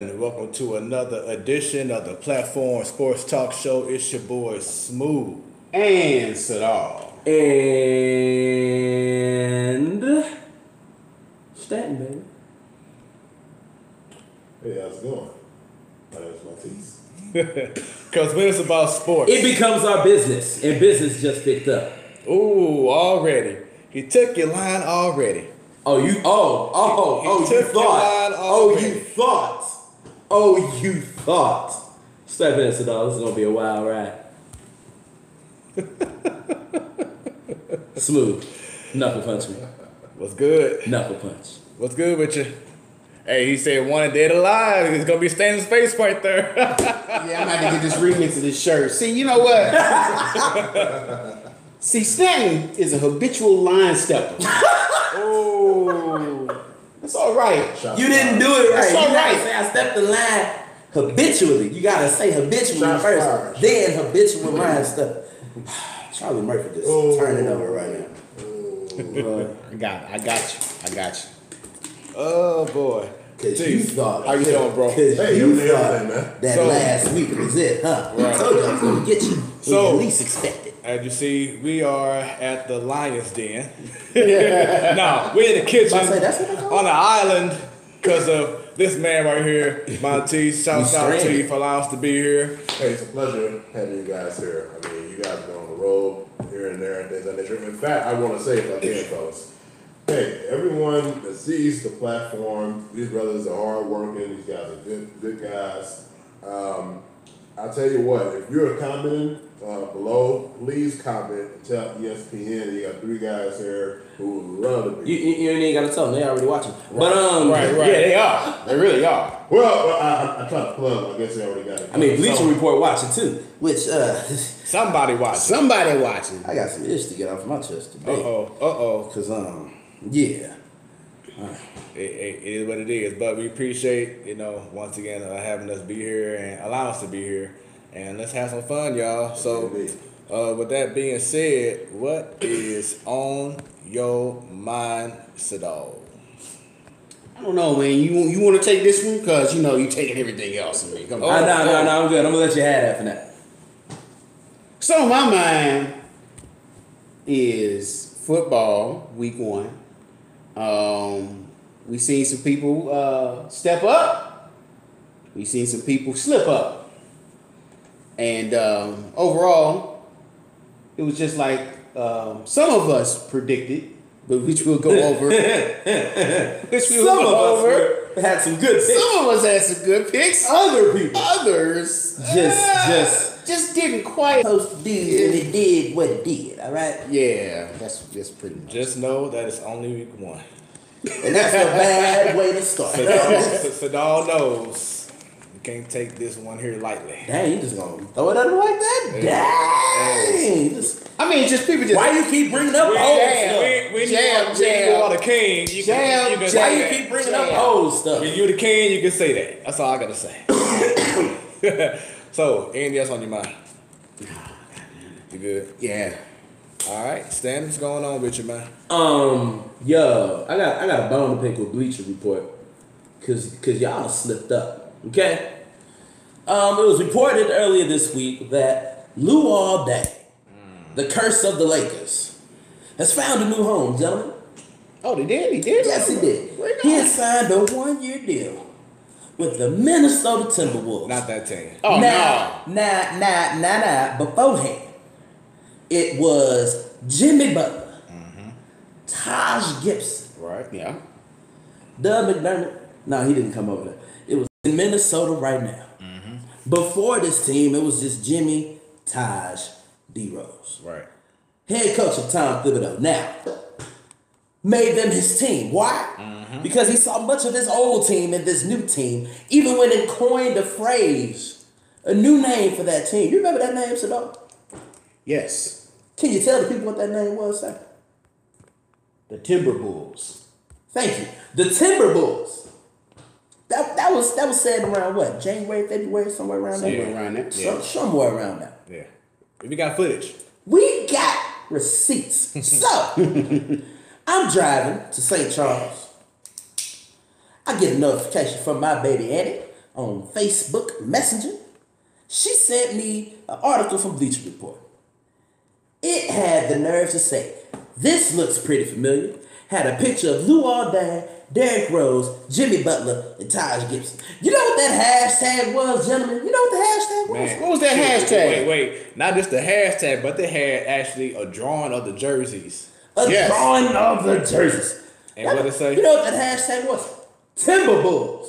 And welcome to another edition of the Platform Sports Talk Show. It's your boy Smooth. And Sadal. And Stanton, baby. Hey, how's it going? My name's Matisse. Because when it's about sports. It becomes our business, and business just picked up. Ooh, already. He took your line already. You thought. Step in, Sadal. This is gonna be a wild ride. Smooth. Knuckle punch me. What's good? Knuckle punch. What's good with you? Hey, he said one dead alive. He's gonna be standing space right there. Yeah, I'm about to get this remix of this shirt. See, you know what? See, Stanton is a habitual line stepper. Oh, that's all right. You didn't do it right. That's all you gotta right. say I stepped the line habitually. You gotta say habitually Shots first, fired. then habitual line stuff. Charlie Murphy just turning over right now. I got you. Oh boy. Cause you thought, how you doing, bro? Cause Hey, you everything, thought man. that So- last week was it, huh? Right. I told you I was gonna get you. So- When you least expected. As you see, we are at the Lion's Den. No, we're in the kitchen I say, that's what they call on the island because of this man right here, Matisse. Shout out to you for allowing us to be here. Hey, it's a pleasure having you guys here. I mean, you guys go on the road here and there and things like that. In fact, I want to say, if I can, fellas, hey, everyone that sees the platform, these brothers are hardworking. These guys are good guys. I'll tell you what, if you're commenting below, please comment and tell ESPN you got three guys here who would love to be. You ain't gotta tell them, they already watching. But Right. Yeah, they are. They really are. Well, I try to plug. I guess they already got it. I mean, Bleacher Report watching too. Which Somebody watching. Somebody watching. I got some ish to get off my chest today. Uh-oh. Cause yeah. It is what it is. But we appreciate, once again, having us be here and allow us to be here. And let's have some fun, y'all. So, with that being said, what is on your mind, Sadal? I don't know, man. You want to take this one? Because, you taking everything else from me. Come on. No, I'm good. I'm gonna let you have that for now. So, on my mind is football, week 1. We seen some people step up. We seen some people slip up. And overall, it was just like some of us predicted, but which we'll go over. Some of us had some good picks. Some of us had some good picks. Others just didn't quite Supposed to do, and it did what it did. All right, Yeah, that's pretty much. Just know that it's only week 1. and that's a bad way to start. Sadal knows you can't take this one here lightly. Dang, you just gonna throw it under like that? Dang. Just people just. Why you keep bringing up old stuff? When you are the king, you can Why say you that. keep bringing up old stuff? When you're the king, you can say that. That's all I gotta say. So, anything else on your mind? You good? Yeah. All right, Stan, what's going on with you, man? Yo, I got a bone to pick with Bleacher Report, cause y'all slipped up. Okay. It was reported earlier this week that Lou All Day, the curse of the Lakers, has found a new home, gentlemen. Oh, they did? He did? Yes, he did. He has signed a 1-year deal with the Minnesota Timberwolves. Not that team. Oh, Nah. Beforehand, it was Jimmy Butler, Taj Gibson, Right. Yeah. Doug McDermott. No, he didn't come over there. It was in Minnesota right now. Before this team, it was just Jimmy, Taj, D-Rose. Right. Head coach of Tom Thibodeau now made them his team. Why? Because he saw much of this old team and this new team, even when it coined a phrase, a new name for that team. You remember that name, Sadal? Yes. Can you tell the people what that name was, sir? The Timberwolves. Thank you. The Timberwolves. That was said around what? January, February, somewhere around there? Somewhere around there. Somewhere around there. Yeah. If you got footage. We got receipts. So, I'm driving to St. Charles. I get a notification from my baby Annie on Facebook Messenger. She sent me an article from Bleacher Report. It had the nerve to say, "This looks pretty familiar." Had a picture of Lou Aldan, Derrick Rose, Jimmy Butler, and Taj Gibson. You know what that hashtag was, gentlemen? You know what the hashtag was? Man, What was that hashtag? Wait. Not just the hashtag, but they had actually a drawing of the jerseys. A drawing of the jerseys. And what did it say? You know what that hashtag was? Timberwolves.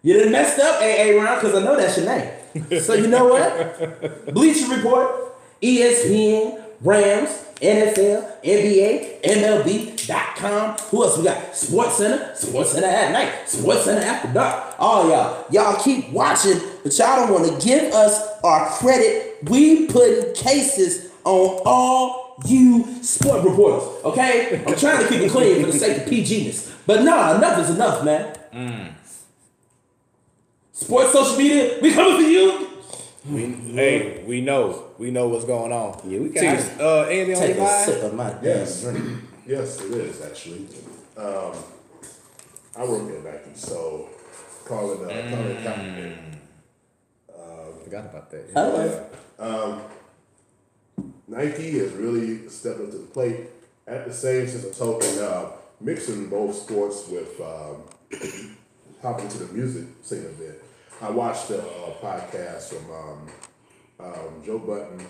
You done messed up, AA Ron, because I know that's your name. So you know what? Bleacher Report, ESPN, Rams, NFL, NBA, MLB.com. Who else we got? SportsCenter at night, SportsCenter after dark. All y'all keep watching, but y'all don't want to give us our credit. We putting cases on all you sport reporters, okay? I'm trying to keep it clean for the sake of PG-ness. But nah, enough is enough, man. Sports social media, we coming for you. Hey, we know what's going on. Yeah, we got Anything on your Take a mind? sip of my Yes. drink. Yes, it is actually. I work at Nike, so calling Kaepernick. Forgot about that. Hello. Nike has really stepped up to the plate. At the same sense of token, mixing both sports with hopping to the music scene a bit. I watched a podcast from Joe Button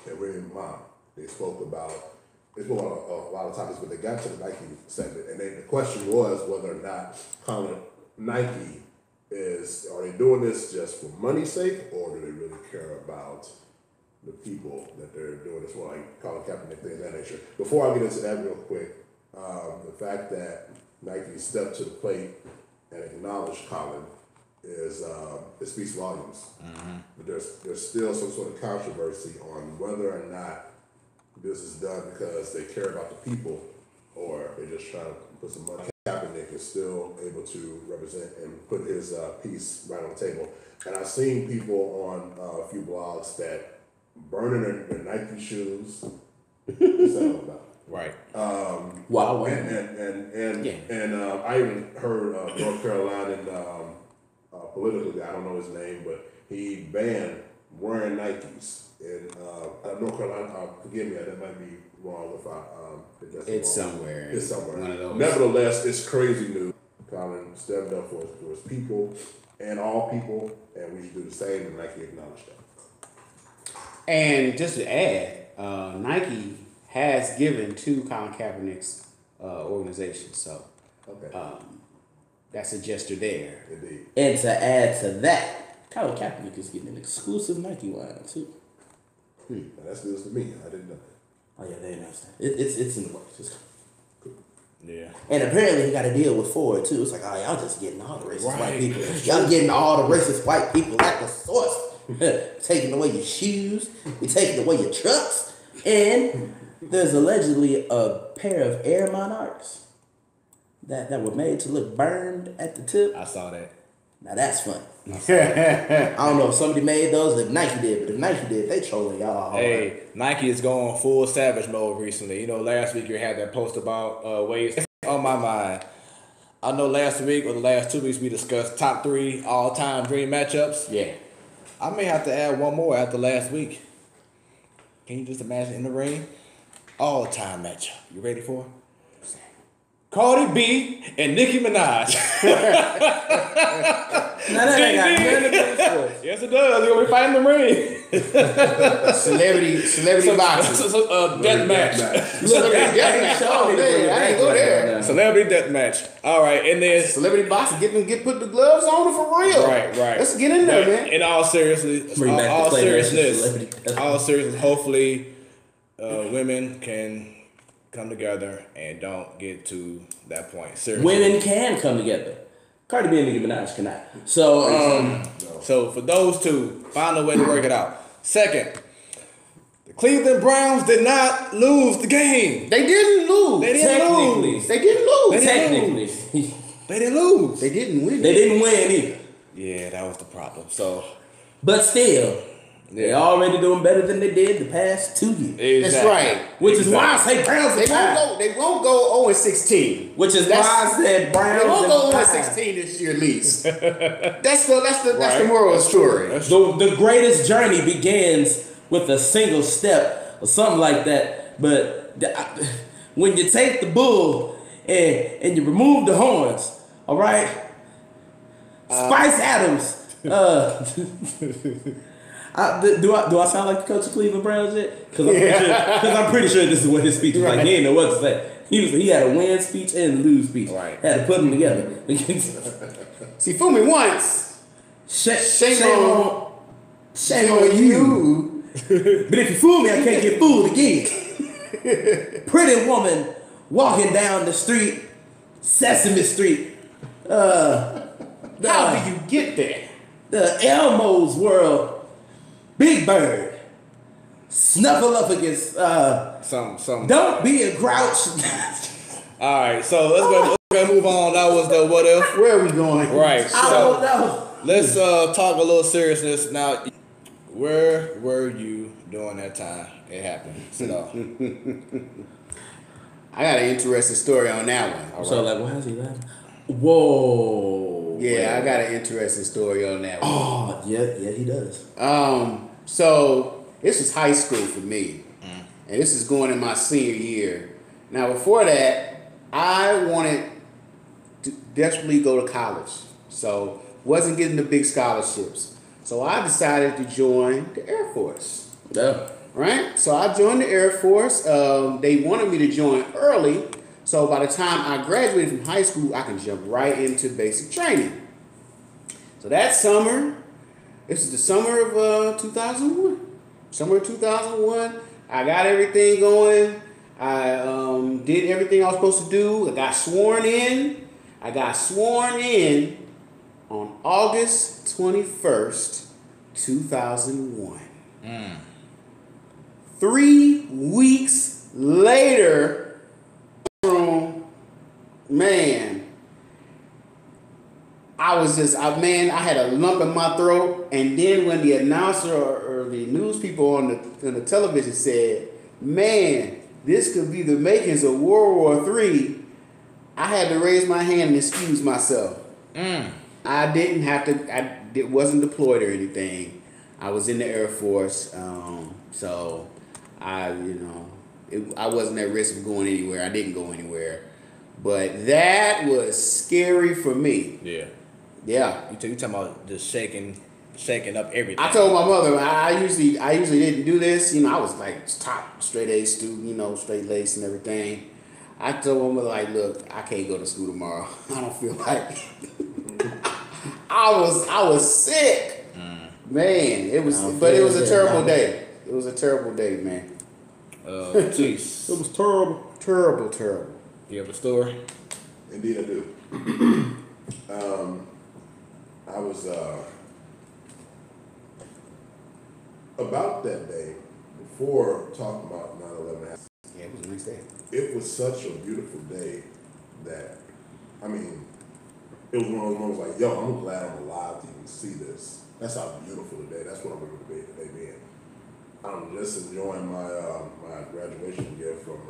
and Ray Mom. They spoke about a lot of topics, but they got to the Nike segment, and the question was whether or not Nike are they doing this just for money's sake, or do they really care about the people that they're doing this for, like Colin Kaepernick, things of that nature. Before I get into that real quick, the fact that Nike stepped to the plate and acknowledged Colin is it speaks volumes. But there's still some sort of controversy on whether or not this is done because they care about the people or they're just trying to put some money. Kaepernick is still able to represent and put his piece right on the table. And I've seen people on a few blogs that burning their Nike shoes. What's that all about? Right. Wow. And I even heard North Carolinian political guy, I don't know his name, but he banned wearing Nikes in North Carolina. Forgive me, that might be wrong if that's It's wrong. somewhere. It's somewhere. One of those. Nevertheless, it's crazy news. Colin stepped up for his people and all people, and we should do the same, and Nike acknowledged that. And just to add, Nike has given to Colin Kaepernick's organization, so Okay. that's a gesture there. Indeed. And to add to that, Colin Kaepernick is getting an exclusive Nike line too. And that's news to me. I didn't know that. Oh yeah, they announced that. It's in the works. Yeah. And apparently he got a deal with Ford too. It's like, oh, y'all just getting all the racist white Right. people. Y'all getting all the racist white people at the source. Taking away your shoes. We're taking away your trucks. And there's allegedly a pair of Air Monarchs that were made to look burned at the tip. I saw that. Now that's funny. I don't know if somebody made those, if Nike did, but if Nike did, they trolling y'all hard. Hey, Nike is going full savage mode recently. You know, last week you had that post about ways on my mind. I know last week or the last 2 weeks we discussed top 3 all-time dream matchups. Yeah. I may have to add one more after last week. Can you just imagine in the ring? All-time matchup. You ready for it? Cardi B and Nicki Minaj. Now that ain't got nothing to do with sports. Yes, it does. You're gonna be fighting in the ring. Celebrity boxing. Death match. Celebrity death match. Oh, man, I didn't go there. Celebrity death match. All right, and then Celebrity boxing, get put the gloves on for real. right. Let's get in there, man. In all seriousness, Bring back all the seriousness, celebrity death all seriousness. Hopefully, women can come together and don't get to that point. Seriously. Women can come together. Cardi B and Nicki Minaj cannot. So, So for those two, find a way to work it out. Second, the Cleveland Browns did not lose the game. They didn't lose. They didn't lose. They didn't lose. technically, They didn't lose. They didn't win. they didn't win either. Yeah, that was the problem. So But still, They already doing better than they did the past 2 years. Exactly. That's right. Which is why I say Browns They are tied. won't go 0-16. Which is why I said Browns They won't go are 0-16 tied. this year at least. That's the moral of the story. The greatest journey begins with a single step or something like that. But when you take the bull and you remove the horns, all right? Spice Adams. Do I sound like the coach of Cleveland Browns yet? Because I'm pretty sure this is what his speech was like. He didn't know what to say. He had a win speech and a lose speech. Right. Had to put them together. See, fool me once. Shame on you. But if you fool me, I can't get fooled again. Pretty woman walking down the street, Sesame Street. How do you get there? The Elmo's World, Big Bird, Snuffleupagus, Some. Don't be a grouch. All right, so let's go move on. That was the what if. Where are we going? Right. I don't know. Let's talk a little seriousness now. Where were you during that time it happened? So, I got an interesting story on that one. So like, why is he laughing? Whoa. Yeah, I got an interesting story on that one. Oh, yeah, he does. So this was high school for me, and this is going in my senior year. Now, before that, I wanted to desperately go to college, so wasn't getting the big scholarships. So I decided to join the Air Force. Yeah. Right? So I joined the Air Force. They wanted me to join early, so by the time I graduated from high school, I can jump right into basic training. So that summer, this is the summer of 2001. Summer of 2001, I got everything going. I did everything I was supposed to do. I got sworn in. On August 21st, 2001. 3 weeks later, man, I had a lump in my throat. And then when the announcer or the news people on the television said, man, this could be the makings of World War III, I had to raise my hand and excuse myself. I didn't have to, I wasn't deployed or anything. I was in the Air Force, so I wasn't at risk of going anywhere. I didn't go anywhere. But that was scary for me. yeah. Yeah. You talking about just shaking up everything. I told my mother I usually didn't do this. I was like top straight A student, straight laced and everything. I told my mother, like, look, I can't go to school tomorrow. I don't feel like I was sick. Man, it was a terrible day. It was a terrible day, man. Jeez. It was terrible. Terrible. You have a story? Indeed, I do. I was about that day, before talking about 9/11, Yeah, it was a nice day. it was such a beautiful day that, I mean, it was one of those moments like, yo, I'm glad I'm alive to even see this. That's how beautiful the day. That's what I remember the day being. I'm just enjoying my my graduation gift from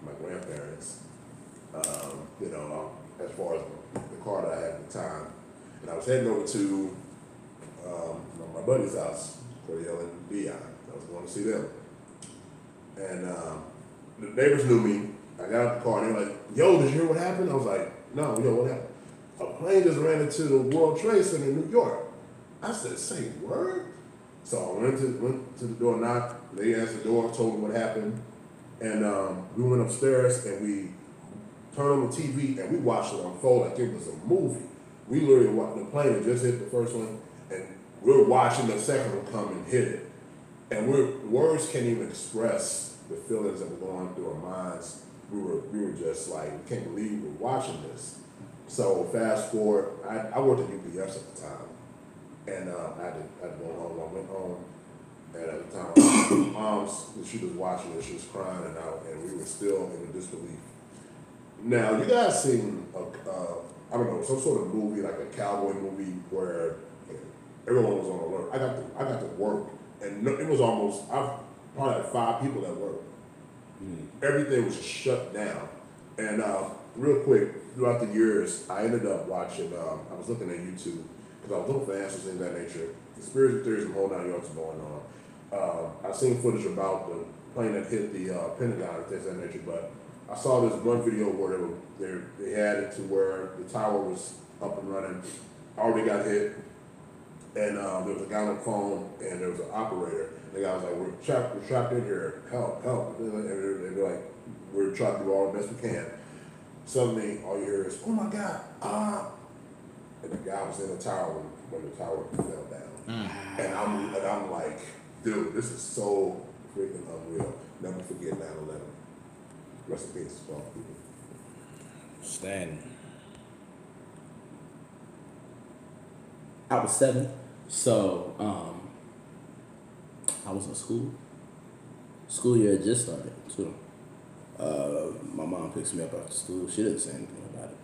my grandparents. As far as the car that I had at the time, and I was heading over to my buddy's house, Cordell and Dion. I was going to see them, and the neighbors knew me. I got out the car and they were like, "Yo, did you hear what happened?" I was like, "No, yo, what happened?" A plane just ran into the World Trade Center in New York. I said, "Say word." So I went to the door, knocked. They answered the door, told me what happened, and we went upstairs and we turned on the TV and we watched it unfold like it was a movie. We literally watched the plane had just hit the first one, and we're watching the second one come and hit it, and words can't even express the feelings that were going through our minds. We were just like, we can't believe we're watching this. So fast forward, I worked at UPS at the time, and I had to go home. I went home, and at the time, she was watching it. She was crying and out, and we were still in disbelief. Now, you guys seen I don't know, some sort of movie, like a cowboy movie where everyone was on alert. I got to work and it was almost I probably had 5 people at work. Everything was shut down, and real quick throughout the years, I ended up watching. I was looking at YouTube because I was looking for answers in that nature. Conspiracy theories and whole 9 yards going on. I've seen footage about the plane that hit the Pentagon and things of that nature, but I saw this one video where they had it to where the tower was up and running, already got hit, and there was a guy on the phone and there was an operator. The guy was like, we're trapped in here, help. And they're like, we're trying to do all the best we can. Suddenly, all you hear is, oh my God, and the guy was in the tower when the tower fell down. And I'm like, dude, this is so freaking unreal. Never forget 9/11. Rest in peace, all people. Stand. I was 7, so I was in school. School year had just started too. My mom picks me up after school. She didn't say anything about it.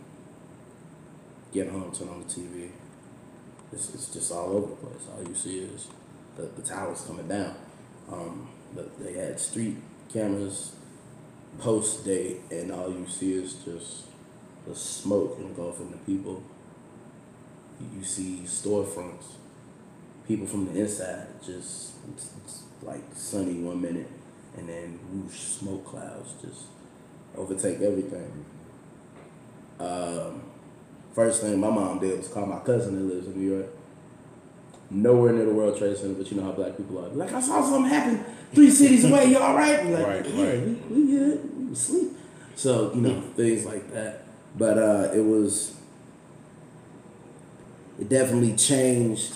Get home, turn on the TV. It's just all over the place. All you see is the towers coming down. They had street cameras post date, and all you see is just the smoke engulfing the people. You see storefronts, people from the inside, just it's like sunny 1 minute, and then whoosh, smoke clouds just overtake everything. First thing my mom did was call my cousin that lives in New York. Nowhere near the World Trade Center, but you know how black people are. Like, I saw something happen 3 cities away. You all right? Like, Right. We good. We sleep. So things like that. But it definitely changed.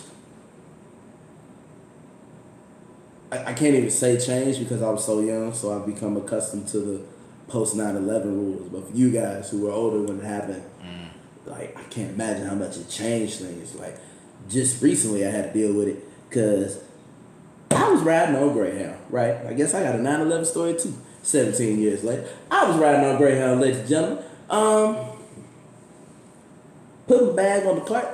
I can't even say change because I was so young, so I've become accustomed to the post 9/11 rules. But for you guys who were older when it happened, like, I can't imagine how much it changed things. Like, just recently I had to deal with it because I was riding on Greyhound, right? I guess I got a 9/11 story too. 17 years later, I was riding on Greyhound, ladies and gentlemen. Put my bag on the cart,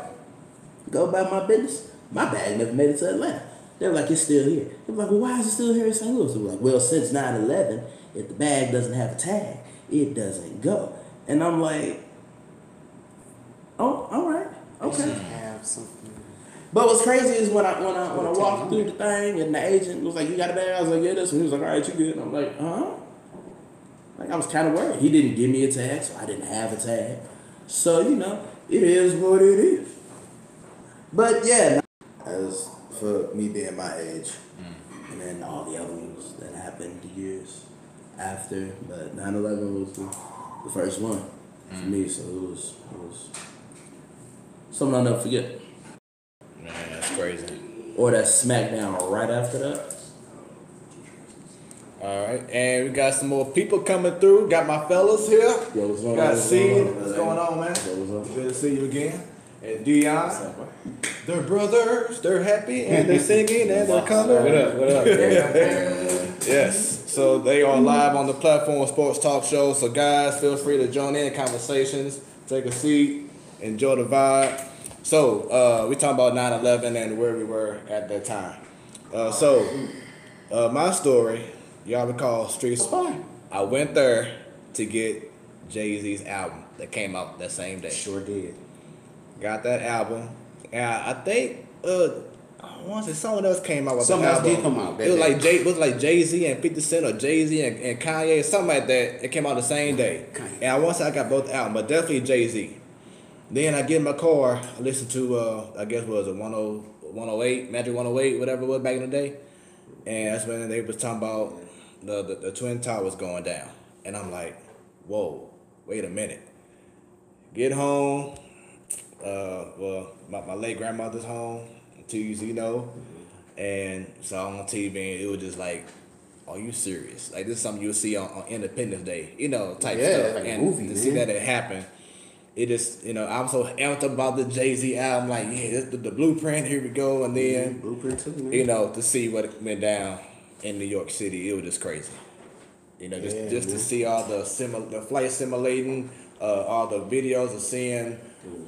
go about my business. My bag never made it to Atlanta. They were like, it's still here. They were like, well, why is it still here in St. Louis? They were like, well, since 9/11, if the bag doesn't have a tag, it doesn't go. And I'm like, oh, all right, okay. Have something. But what's crazy is when I walked through the thing and the agent was like, you got a bag? I was like, yeah, this one. He was like, all right, you good? And I'm like, Like, I was kind of worried. He didn't give me a tag, so I didn't have a tag. So, it is what it is. But yeah. As for me being my age, and then all the other ones that happened years after, but 9/11 was the first one for me, so it was something I'll never forget. Man, that's crazy. Or that SmackDown right after that. All right, and we got some more people coming through. Got my fellas here. Yo, what's going Got on? C. What's going on, man? What's up? Good to see you again. And Dion. They're brothers. They're happy and they're singing and they're coming. What up? Yes. So they are live on the platform Sports Talk Show. So guys, feel free to join in conversations. Take a seat. Enjoy the vibe. So we talking about 9/11 and where we were at that time. My story, y'all recall Street Spy. I went there to get Jay-Z's album that came out that same day. Sure did. Got that album. And I think I want to say someone else came out with Someone the else album. did come out. It was like Jay-Z and 50 Cent or Jay-Z and Kanye, something like that. It came out the same day. Kanye. And I want to say I got both albums, but definitely Jay-Z. Then I get in my car, I listen to I guess what was it 108, Magic 108, whatever it was back in the day. And that's when they was talking about the Twin Towers going down. And I'm like, whoa, wait a minute. Get home. My late grandmother's home, Tuesday, and so on TV, and it was just like, are you serious? Like, this is something you'll see on Independence Day, type stuff. like a and movie, to man. see that it happened, it just, I'm so amped up about the Jay-Z album, like, yeah, this the blueprint, here we go, and then, Blueprint too, man. to see what went down in New York City, it was just crazy. Just to see all the flight simulating, all the videos of seeing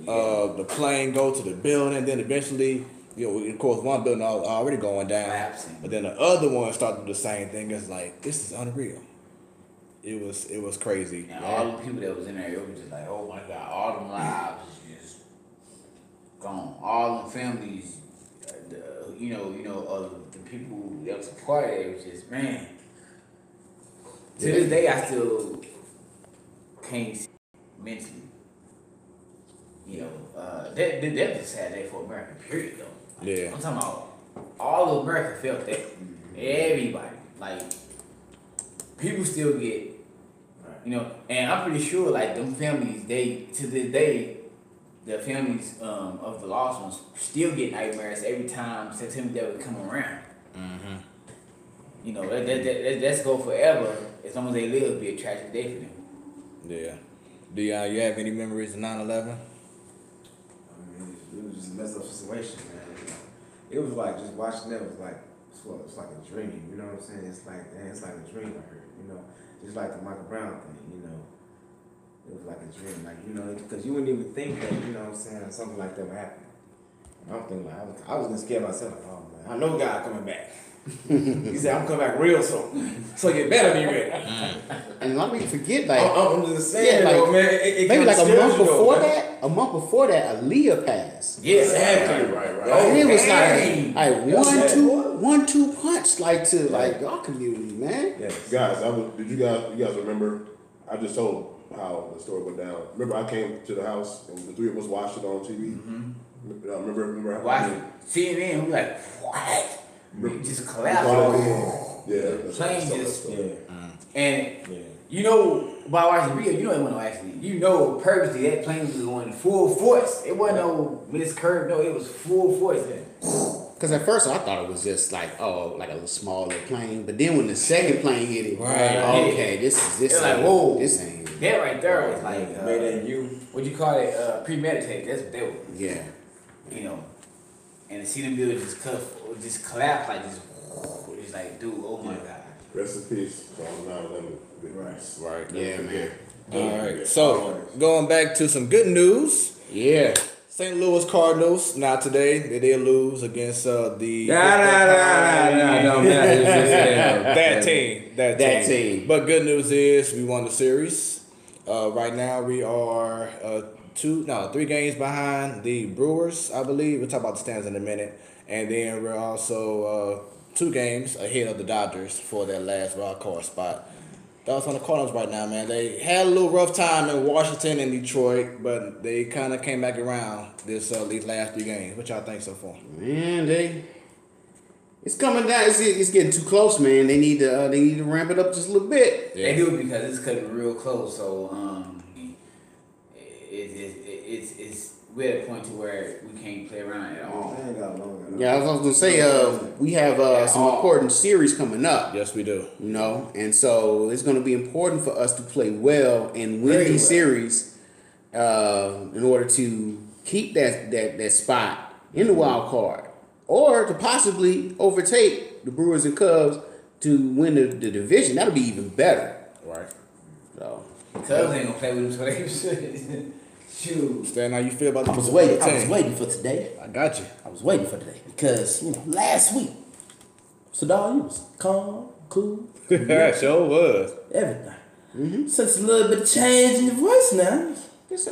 the plane go to the building, then eventually, of course, one building already going down, Collapsing. but then the other one started to do the same thing. It's like, this is unreal. It was crazy. And all the people that was in there, it was just like, oh my God, all them lives is just gone. All them families, the people that was a part of it, was just, man. To this day, I still can't see mentally. That was a sad day for America, period, though. Yeah. I'm talking about all of America felt that. Everybody. Like, people still get, and I'm pretty sure, like, them families, to this day, the families of the lost ones still get nightmares every time September Day would come around. Mm-hmm. That's go forever. As long as they live, it'll be a tragic day for them. Yeah. Dion, you have any memories of 9/11? I mean, it was just a messed up situation, man. It was like just watching that was like it's like a dream. You know what I'm saying? It's like a dream I heard. Just like the Michael Brown thing. It was like a dream, like because you wouldn't even think that what I'm saying, something like that would happen. And I'm thinking like I was gonna scare myself. Like, oh man, I know God coming back. He said I'm coming back real soon, so you better be ready. And a lot of people forget, like, I'm just saying, like, man. maybe like a month before that, Aaliyah passed. Yeah, exactly. Right. And it was dang. like 1-2 punch, like to like our community, man. Yes. Guys, did you guys remember? I just told how the story went down. Remember, I came to the house and the three of us watched it on TV. Mm-hmm. Remember how Watching CNN, we like, what? It just collapsed. Yeah, Planes just, and Yeah. by watching the video, it wasn't actually, purposely that plane was going full force. It wasn't no miscurve, no, it was full force. Because at first I thought it was just like a small little plane, but then when the second plane hit it, okay, this It's like, whoa. this ain't. That right there was like, Made that you. what you call it, premeditated. That's what they were. Yeah. And to see them buildings just collapse like this, it's like, dude, oh my God. Rest in peace to all the 9/11 victims. Right. Yeah, man. All right. So, going back to some good news. Yeah. St. Louis Cardinals, now today, they did lose against the... That team. But good news is we won the series. Right now we are 3 games behind the Brewers, I believe. We'll talk about the stands in a minute. And then we're also 2 games ahead of the Dodgers for that last wild card spot. Thoughts on the Cardinals right now, man? They had a little rough time in Washington and Detroit, but they kind of came back around these last 3 games. What y'all think so far? Man, it's coming down. It's getting too close, man. They need to ramp it up just a little bit. They do because it's cutting real close. So we're at a point to where we can't play around at all. Yeah, I was gonna say we have some important series coming up. Yes, we do. And so it's gonna be important for us to play well and win these series in order to keep that spot in the wild card, or to possibly overtake the Brewers and Cubs to win the division. That'll be even better. Right. So Cubs ain't gonna play with them, so they should. Shoot. Stan, how you feel about the I was waiting for today. I got you. I was waiting for today because last week, Sadal, you was calm, cool, Sure was. everything. Since a little bit of change in your voice now.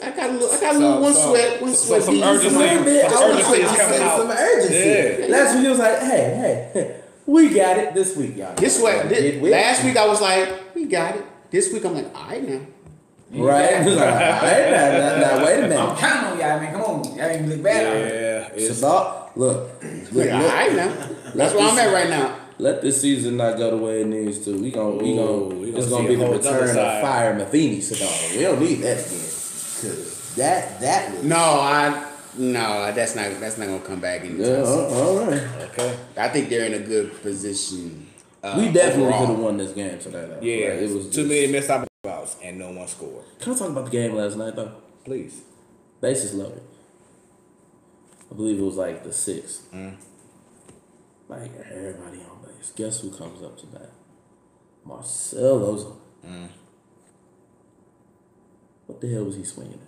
I got a little one sweat. Some urgency. A little bit. I was Urgency is coming out. some urgency. Yeah. Last week you was like, hey, we got it. This week, y'all. Last week I was like, we got it. This week I'm like, all right now. Right? Now, wait a minute. I'm counting on y'all, man. Come on. Y'all ain't look bad on me. Yeah. It's Sadal, look. All right now. That's where I'm at right now. Let this season not go the way it needs to. It's gonna see be a the whole return other of side. Fire Matheny, Sadal. We don't need that again. Cause that was No, that's not gonna come back anytime soon. all right. okay. I think they're in a good position. We definitely overall. could have won this game today. Though. Yeah. Like, it was too many missed opportunities and no one scored. Can I talk about the game last night though? Please. Bases loaded. I believe it was like the 6th. Like everybody on base. Guess who comes up to bat? Marcelo's. What the hell was he swinging at?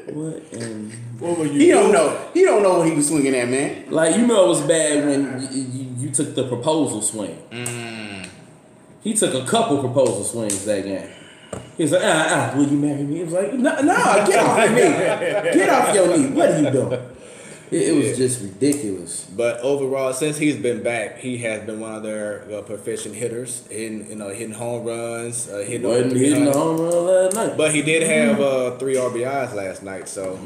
What? And What were you He don't doing? know. He don't know what he was swinging at, man. like it was bad when you took the proposal swing. He took a couple proposal swings that game. He was like, will you marry me? He was like, no, get off of me. Get off your knee. What are you doing? It was just ridiculous. But overall, since he's been back, he has been one of their proficient hitters, hitting home runs, hitting over Wasn't hitting the 300. home run last night. But he did have 3 RBIs last night, so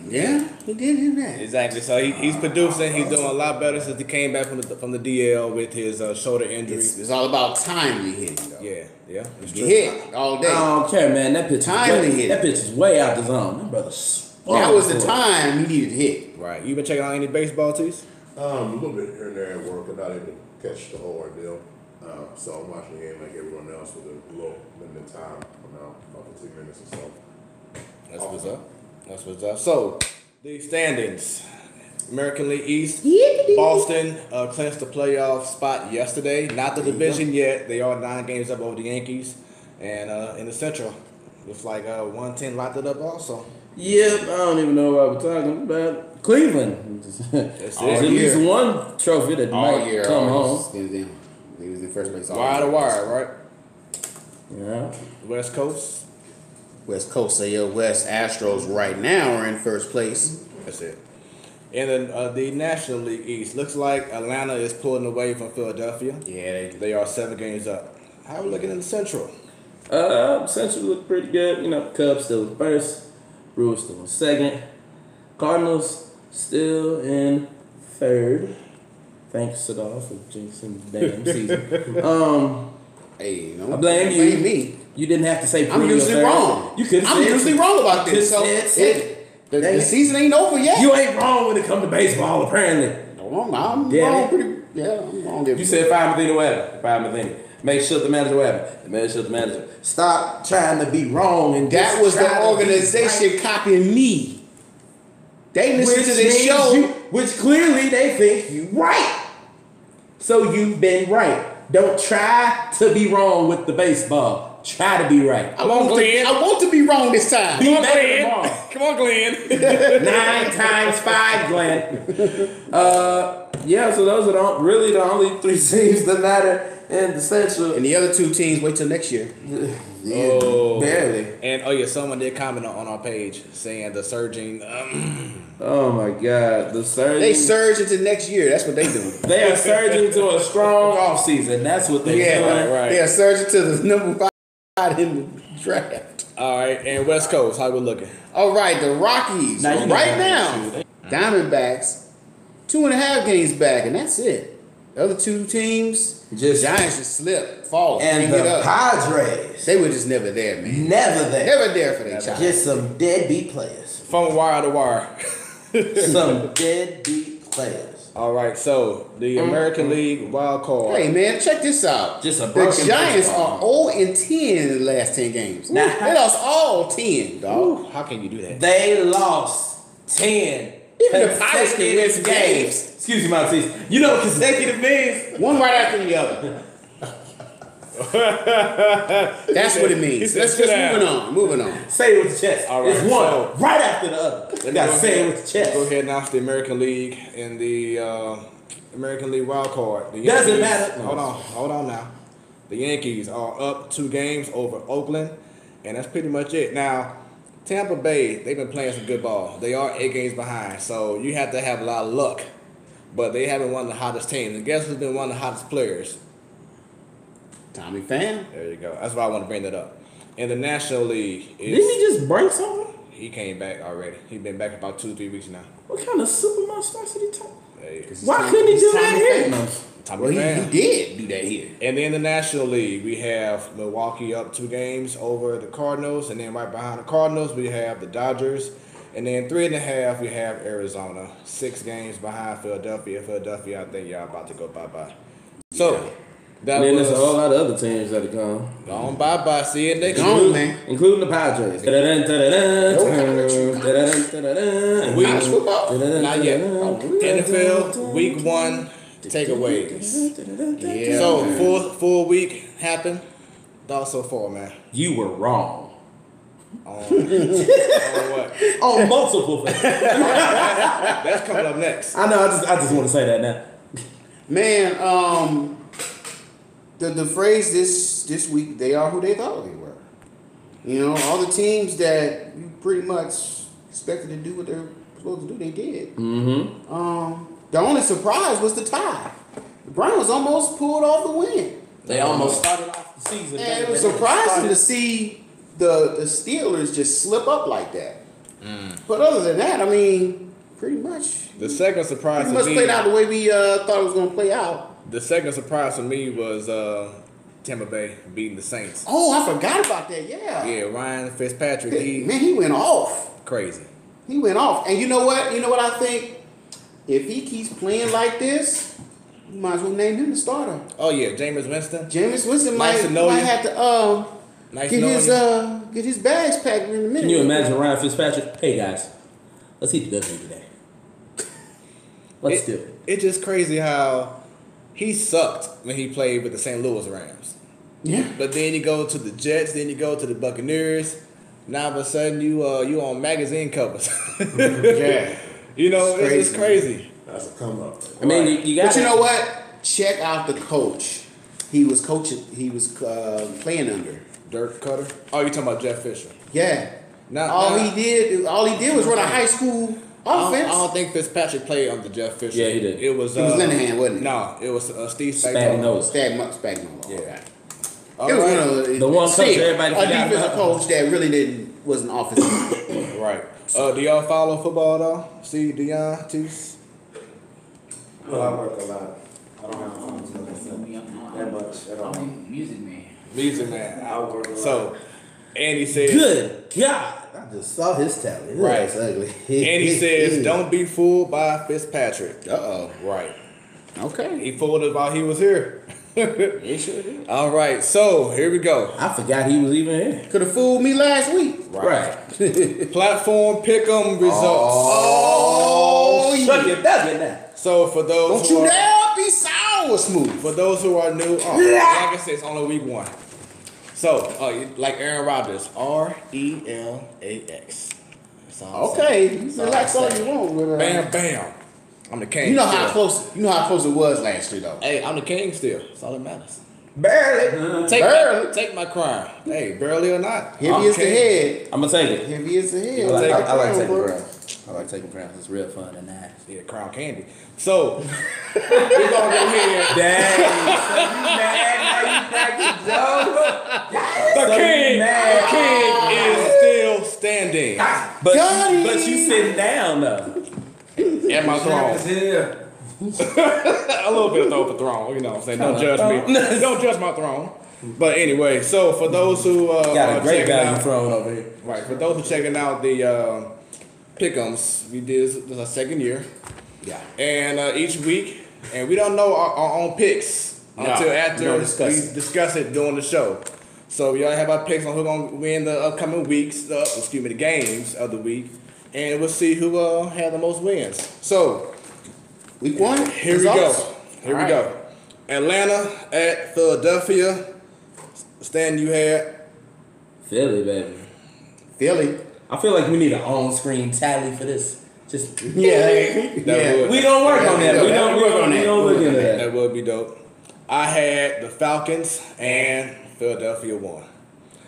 Yeah, he did do that. exactly. So he's producing. He's doing a lot better since he came back from the DL with his shoulder injury. It's all about timely hitting, though. Yeah, it's You true. hit all I day. don't care, man. That pitch Timely hit. That pitch is way out the zone. That brother. That was the time he needed to hit. Right. You been checking out any baseball tees? A little bit here and there at work, but not able to catch the whole ordeal. So I'm watching the game like everyone else with a little limited time for now, about 15 minutes or so. That's what's up. That's what's up. So, the standings. American League East. Boston clinched the playoff spot yesterday. Not the division yet. They are 9 games up over the Yankees. And in the Central, looks like 110 locked it up also. Yep, I don't even know what we're talking about. Cleveland. There's at least one trophy that All might year. come home. He was in first place all Wire to year. wire, right? Yeah. West Coast. West Coast, AL West Astros right now are in first place. That's it. And then the National League East. Looks like Atlanta is pulling away from Philadelphia. Yeah, They are 7 games up. How are we looking in the Central? Central look pretty good. You know, Cubs still in first. Brewers still in second. Cardinals still in third. Thanks, Sadal, for jinxing the damn season. hey, no, I blame you. me. You didn't have to say I'm Brewers usually third. wrong. You could. I'm usually wrong about this. So the season ain't over yet. You ain't wrong when it comes to baseball, apparently. I'm Yeah. wrong pretty. Yeah, I'm wrong. You said Five Matheny whatever. Five Matheny. Make sure the manager whatever. The manager the manager. Stop trying to be wrong and That just was try the to be organization right. copying me. They listen to this means show. which clearly they think you right. So you've been right. Don't try to be wrong with the baseball. Try to be right. I want to be wrong this time. Be better tomorrow. Come on, Glenn. 9 times 5, Glenn. Yeah, so those are really the only 3 teams that matter in the Central. And the other 2 teams wait till next year. Oh, barely. And someone did comment on our page saying the surging. Oh my God, the surge. They surge into next year. That's what they do. They are surging to a strong offseason. That's what they're doing. right. They are surging to the number 5 in the draft. All right, and West Coast, how we looking? All right, the Rockies Now, you know right how now, Diamondbacks, 2.5 games back, and that's it. The other 2 teams, Just- Giants just slip, fall, And can't the get up. Padres, They were just never there, man. never there. Never there for their child. Just some deadbeat players. From wire to wire. Some deadbeat players. All right, so the American League wild card. Hey man, check this out. Just a the broken Giants baseball. are 0-10 in the last 10 games. Nah. They lost all 10, dog. Ooh, how can you do that? They lost 10 Even the Pirates can win some consecutive games. Excuse me, Montes. You know what consecutive means? One right after the other. That's what it means. said, Let's "Sit just down." moving on. Say it with your chest. All right, It's one so- right after the other. You gotta say it with your Go chest. ahead and announce the American League and the American League wild card. The Doesn't matter. Hold on now. The Yankees are up 2 games over Oakland, and that's pretty much it. Now, Tampa Bay, they've been playing some good ball. They are 8 games behind, so you have to have a lot of luck. But they haven't won the hottest teams. And guess who's been one of the hottest players? Tommy Pham. There you go. That's why I want to bring that up. In the National League, Didn't he just break something? he came back already. He's been back about 2-3 weeks now. What kind of super monstrosity talk? Hey, Why couldn't he do Tommy that here? Pham. Tommy Well, Pham. he did do that here. And then the National League, we have Milwaukee up 2 games over the Cardinals, and then right behind the Cardinals, we have the Dodgers, and then 3.5 we have Arizona, 6 games behind Philadelphia. Philadelphia, I think y'all about to go bye-bye. So that And then was there's a whole lot of other teams that are gone, gone bye-bye. See you next Gone, week. man. including the Padres. Week, College football? not yet. NFL Week 1 takeaways. Yeah. So man. full week happened. Thoughts so far, man. You were wrong. On what? On multiple things. That's coming up next. I know. I just want to say that now. Man, the phrase this week, they are who they thought they were. You know, all the teams that you pretty much expected to do what they're supposed to do, they did. Mm-hmm. The only surprise was the tie. The Browns almost pulled off the win. They almost started off the season. And it was surprising to see the Steelers just slip up like that. But other than that, I mean, pretty much. The second surprise Pretty much to me, played out the way we thought it was going to play out. the second surprise for me was Tampa Bay beating the Saints. Oh, I forgot about that. Yeah. Yeah, Ryan Fitzpatrick, Man, he went off. crazy. He went off. And you know what? You know what I think? If he keeps playing like this, you might as well name him the starter. Oh yeah, Jameis Winston. Jameis Winston Nice to know might you. have to Nice get knowing you. get his bags packed in a minute. Can you imagine Ryan Fitzpatrick? Hey guys, let's eat the W today. Let's do it. It's just crazy how he sucked when he played with the St. Louis Rams. Yeah. But then you go to the Jets, then you go to the Buccaneers. Now all of a sudden you on magazine covers. Yeah. You know, It's it's crazy. That's a come up. I mean, you got. But you know what? Check out the coach. He was coaching. He was playing under. Dirk Cutter. Oh, you talking about Jeff Fisher? Yeah. Now, All he did was run a high school offense. I don't think Fitzpatrick played under Jeff Fisher. Yeah, he did. It was It was Linehan, wasn't it? No, it was Steve Spagnuolo. Spagnuolo. Yeah. It was one of The one coach everybody a forgot defensive about. coach that wasn't offensive. Right. Do y'all follow football though? See Deion, Teese? Well, I work a lot. I don't have time to listen that much at all. I'm music man. Music man. I work a lot. So, Andy says. Good God! I just saw his talent. Right. That's ugly. Andy says, "Don't be fooled by Fitzpatrick." Uh-oh. Right. Okay. He fooled us while he was here. He sure did. All right. So here we go. I forgot he was even here. Could have fooled me last week. Right. Platform pick'em results. Oh, Suck your W now. So for those Don't who you are, dare be sour smooth. for those who are new, like I said, it's only week 1. So like Aaron Rodgers, RELAX. That's all I'm saying. Okay, That's all relax I'm all saying. you want. But, Bam, bam. I'm the king. You know how still. close. You know how close it was last year, though. Hey, I'm the king still. That's all that matters. Barely. Take my crown. Hey, barely or not. Heavy I'm is the king. head. I'm gonna take it. Heavy is the head. I like Crown, taking bro. crowns. I like taking crowns. It's real fun and nice. Yeah, crown candy. So we're gonna go ahead. Dang, so you mad now you back to Joe? The king is still standing But Got you, it. but you sitting down though. at my throne. Yeah. A little bit of throw for throne. You know what I'm saying? Don't judge me. Don't judge my throne. But anyway, so for those who Got are a great checking value out, thrown over here. right? For those who checking out the pick'ems, we did this is our second year. Yeah. And each week, and we don't know our own picks until after we don't we discuss it. discuss it during the show. So we already have our picks on who's gonna win the upcoming weeks, the games of the week, and we'll see who had the most wins. So Week 1. here we go. Here we All go. Atlanta at Philadelphia. Stan, you had Philly, baby. Philly. I feel like we need an on-screen tally for this. Just Yeah. would. we don't work on that. We Yeah, don't we work work on on that. that. We don't look into that. that would be dope. I had the Falcons and Philadelphia won.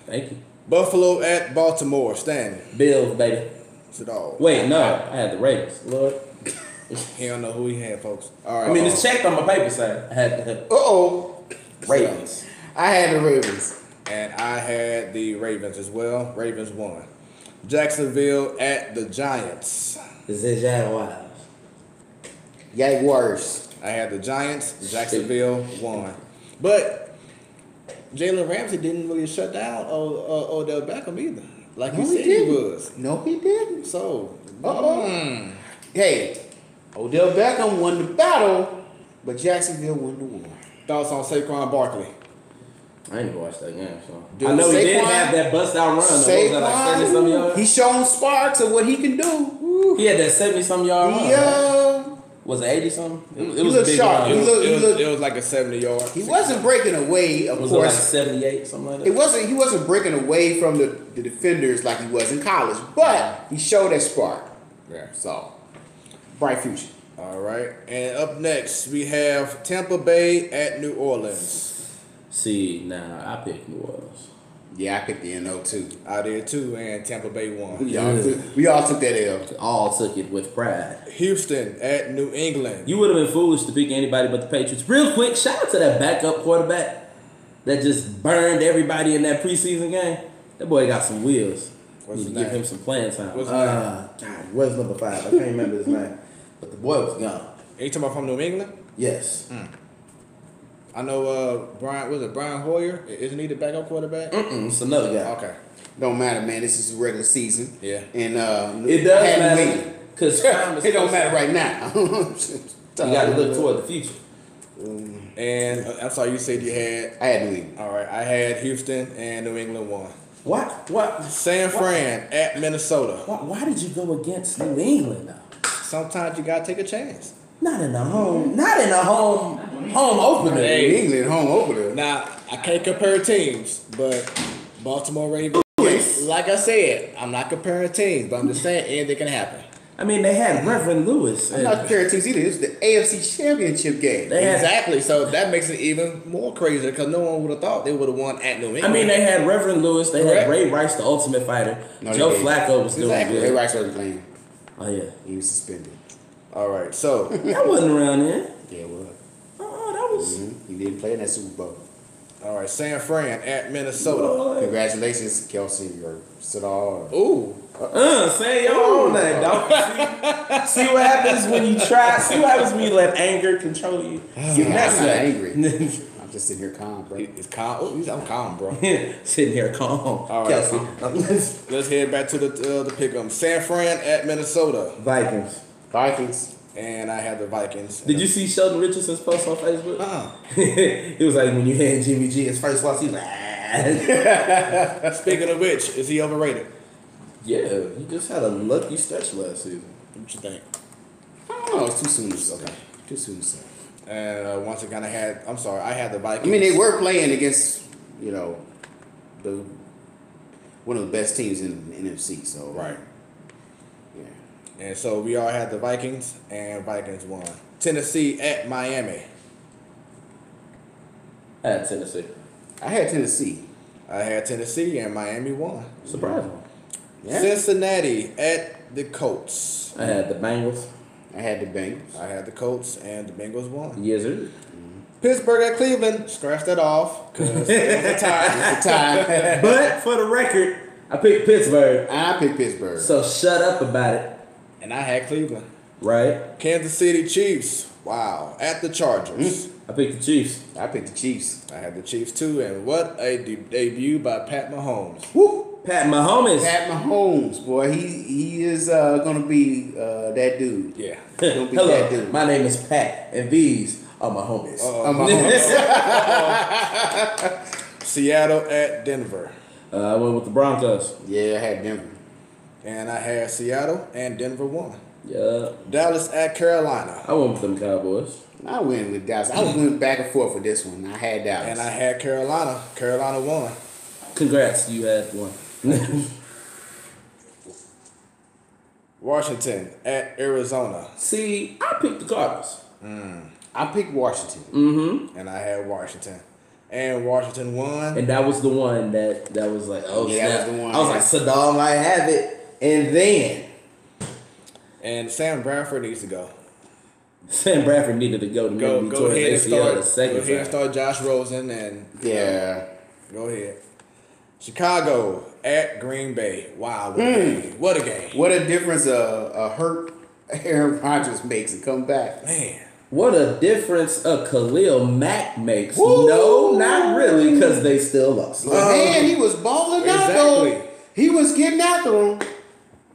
Thank you. Buffalo at Baltimore. Stan, Bills, baby. it's it all. Wait, no, I had the Raiders. Lord. He don't know who he had, folks. All right. I mean, it's checked on my paper side. I had the Uh-oh. Ravens. I had the Ravens. And I had the Ravens as well. Ravens won. Jacksonville at the Giants. Is it Jaguars? Jaguars. I had the Giants. Jacksonville won. But Jalen Ramsey didn't really shut down Odell Beckham either. Like he No, he said he didn't. was. No, he didn't. So, Uh-oh. Hey, Odell Beckham won the battle, but Jacksonville won the war. thoughts on Saquon Barkley? I ain't watched that game, so. Dude, I know he did Saquon- have that bust out run. What was that, like 70-some Saquon, yards? he's shown sparks of what he can do. He had that 70-some yard run. He Was it 80 something? It He was looked big sharp. round. He looked- It was like a 70-yard. He wasn't breaking away, of Was it like course. 78, something like that? He wasn't breaking away from the defenders like he was in college, but he showed that spark. Yeah. So, bright future. All right. And up next, we have Tampa Bay at New Orleans. See, now I picked New Orleans. Yeah, I picked the NO too. I did too, and Tampa Bay won. We all took that L. All took it with pride. Houston at New England. You would have been foolish to pick anybody but the Patriots. Real quick, shout out to that backup quarterback that just burned everybody in that preseason game. That boy got some wheels. What's Need his to give name? him some playing time. What's his name? God, what's number 5? I can't remember his name. But the boy was gone. Are you talking about from New England? Yes. I know Brian Hoyer? Isn't he the backup quarterback? It's another guy. Okay. Don't matter, man. This is regular season. Yeah. And It does I had New matter England. because It don't matter right now. You got to look toward the future. And I'm sorry, you said you had. I had New England. All right, I had Houston and New England won. What? San Fran at Minnesota. Why did you go against New England now? Sometimes you gotta take a chance. Not in the home opener. New England home opener. Now I can't compare teams, but Baltimore Ravens. Louis. Like I said, I'm not comparing teams, but I'm just saying anything can happen. I mean, they had Reverend Lewis. I'm not comparing teams either. It's the AFC Championship game. They had- Exactly. So that makes it even more crazier because no one would have thought they would have won at New England. I mean, they had Reverend Lewis. They Correct. had Ray Rice, the Ultimate Fighter. No, they Joe didn't. Flacco was doing Exactly. Ray good. Rice wasn't playing. Oh yeah, He was suspended. All right. So that wasn't around then. Yeah, well. Oh, that was. He didn't play in that Super Bowl. all right, San Fran at Minnesota. Congratulations, Kelsey or Sidal. Ooh. Say your own name, dog. See what happens when you try. See what happens when you let anger control you. You I'm mess not up. angry. I'm just sitting here calm, bro. It's calm. Ooh, I'm calm, bro. Sitting here calm. All right. Kelsey. Let's head back to the pick 'em. San Fran at Minnesota, Vikings. Vikings. and I have the Vikings. Did you see Sheldon Richardson's post on Facebook? He was like, when you had Jimmy G his first loss, he was like, ah. Speaking of which, is he overrated? Yeah, he just had a lucky stretch last season. What you think? I don't know. It's too soon to say. Too soon to say. And once again, I had the Vikings. I mean, they were playing against, the one of the best teams in the NFC. So Right. Yeah. And so we all had the Vikings, and Vikings won. Tennessee at Miami. At Tennessee. I had Tennessee. I had Tennessee, and Miami won. Surprising. Yeah. Cincinnati at the Colts. I had the Bengals. I had the Bengals. I had the Colts, and the Bengals won. Yes, sir. Pittsburgh at Cleveland. Scratch that off, because it was a tie. It's a tie. But for the record, I picked Pittsburgh. I picked Pittsburgh. So shut up about it. And I had Cleveland. Right? Kansas City Chiefs. Wow. At the Chargers. I picked the Chiefs. I picked the Chiefs. I had the Chiefs too, and what a debut by Pat Mahomes. Woo! Pat Mahomes. Pat Mahomes, boy, he is gonna be that dude. Yeah. Gonna be Hello, that dude. my name is Pat, and these are my homies. Seattle at Denver. I went with the Broncos. Yeah, I had Denver. And I had Seattle, and Denver won. Yeah. Dallas at Carolina. I went with them Cowboys. I went with Dallas. I was going back and forth with this one. I had Dallas. And I had Carolina. Carolina won. Congrats, you had one. Washington at Arizona. See, I picked the Cardinals. I picked Washington. Mm-hmm. And I had Washington. And Washington won. And that was the one that was like, oh, Yeah, that snap. was the one. I was like, Saddam might have it. And then And Sam Bradford needs to go. Sam Bradford needed to go to Go maybe towards ahead and ACL start. the second Go ahead and time. start Josh Rosen and Yeah. go ahead. Chicago at Green Bay. Wow, what a game! What a game, What a difference a hurt Aaron Rodgers makes and come back. man! What a difference a Khalil Mack makes. Woo! No, not really, because they still lost. Man, he was balling out Exactly. though. He was getting after him.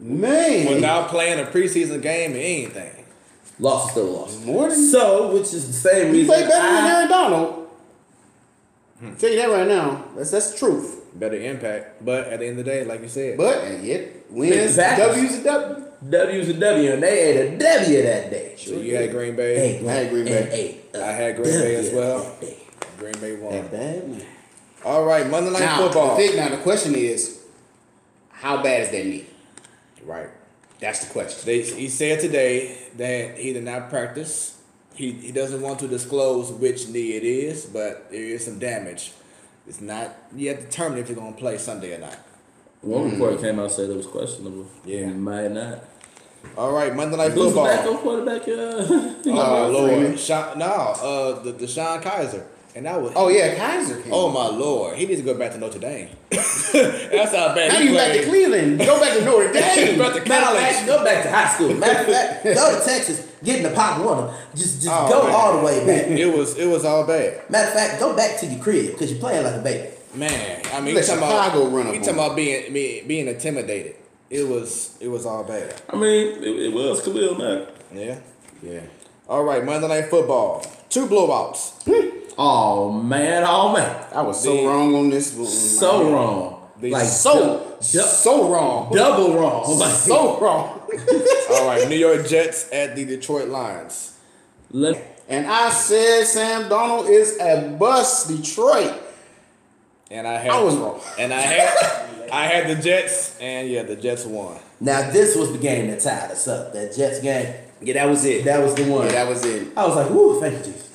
Man. Without playing a preseason game or anything. Lost is still lost. More than So, which is the same he reason played better than Aaron Donald. Tell you that right now. That's the truth. better impact. But at the end of the day, like you said, But yet wins. Exactly. W's a W. W's a W, and they ate a W that day. so you had Green Bay. I had Green Bay. I had Green Bay as well. Green Bay won. That bad, man. All right, Monday Night Now, Football. the question is, how bad is that knee? Right. That's the question. He said today that he did not practice. He doesn't want to disclose which knee it is, but there is some damage. It's not yet determined if he's going to play Sunday or not. One report came out said it was questionable. Yeah. He might not. All right, Monday Night Who's the Football. backup quarterback? Oh, Lord. The Deshaun Kaiser. And that was. Oh yeah, Kaiser came. Oh my Lord, he needs to go back to Notre Dame. That's how bad Now he you back to played. Cleveland. Go back to Notre Dame. Back to Matter of college. fact, go back to high school. Matter of fact, go to Texas, get in the pocket one. Just Oh, go man. all the way back. It was all bad. Matter of fact, go back to your crib because you're playing like a baby. Man, I mean, Let Chicago run up he on talking about being intimidated. It was all bad. I mean, it was Khalil Mack. Yeah. Yeah. All right, Monday Night Football. 2 blowouts. Oh man, I was so wrong on this one. so wrong. Like So wrong. double wrong. Like, So wrong. All right, New York Jets at the Detroit Lions. And I said Sam Darnold is a bust, Detroit. And I was wrong. And I had the Jets, and yeah, the Jets won. now this was the game that tied us up. That Jets game. Yeah, that was it. That was the one. Yeah, that was it. I was like, "Ooh, thank you, Jesus."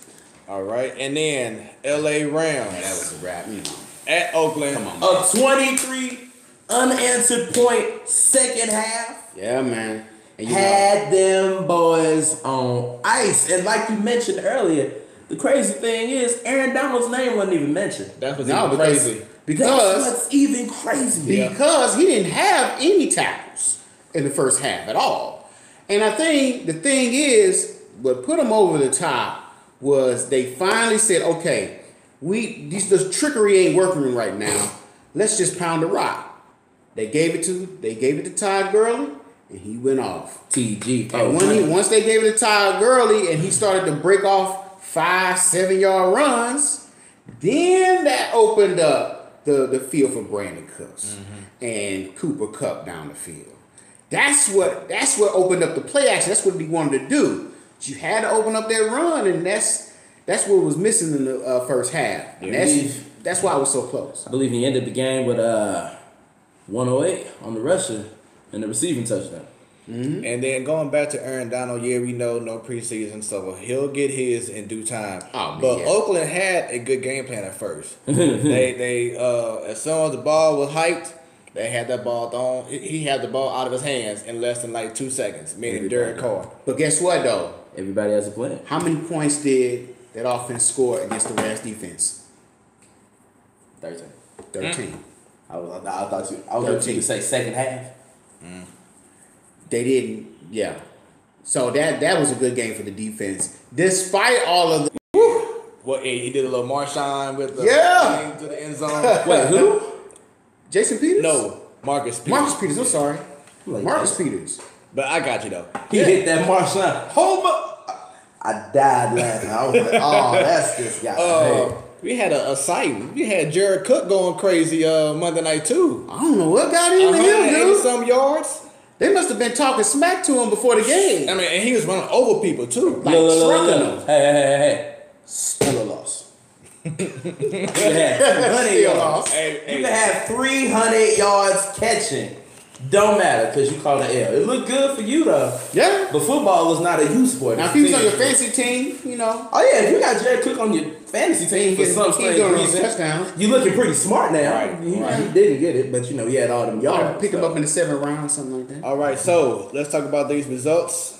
All right, and then L.A. Rams That was a wrap. at Oakland. Come on. A 23 unanswered point second half Yeah, man. And you know, had them boys on ice. And like you mentioned earlier, the crazy thing is Aaron Donald's name wasn't even mentioned. That was No, even because- crazy. That's because what's even crazier. because he didn't have any tackles in the first half at all. And I think the thing is, what put him over the top was they finally said, okay, this trickery ain't working right now. Let's just pound the rock. They gave it to Todd Gurley, and he went off. TG. And once they gave it to Todd Gurley and he started to break off 5-7 yard runs, then that opened up the field for Brandon Cooks and Cooper Kupp down the field. That's what opened up the play action. That's what he wanted to do. But you had to open up that run, and that's what was missing in the first half. And that's why it was so close. I believe he ended the game with 108 on the rusher and the receiving touchdown. And then going back to Aaron Donald, yeah, we know no preseason, so he'll get his in due time. Oh, man, but yeah. Oakland had a good game plan at first. they as soon as the ball was hyped, they had that ball thrown. He had the ball out of his hands in less than like 2 seconds, meaning Derek Carr. But guess what, though? Everybody has a plan. How many points did that offense score against the Rams defense? 13. 13. I thought you would say second half. They didn't, yeah. So that was a good game for the defense. Despite all of the Well, he did a little Marshawn with the Yeah. thing to the end zone. Wait, who? Jason Peters? No, Marcus Peters. Marcus Peters, I'm sorry. Like Marcus Peters. But I got you though. He hit that Marshawn. Hold up. I died laughing. I was like, oh, that's this guy. We had a sighting. We had Jared Cook going crazy Monday night too. I don't know what got into him, 180 dude. some yards. They must have been talking smack to him before the game. I mean, and he was running over people too. Like trucking them. Hey. Still a loss. You can have 300 Still yards. lost. Hey, You can have 300 yards catching. Don't matter because you called an L. It looked good for you though. Yeah. But football is not a youth sport. Now, if he was on your fantasy team, you know, Oh yeah, if you got Jared Cook on your fantasy team for some strange going on reason, touchdown. you looking pretty smart now. Right, He right. didn't get it, but you know he had all them yards. Pick him up in the 7th round, something like that. All right, so let's talk about these results.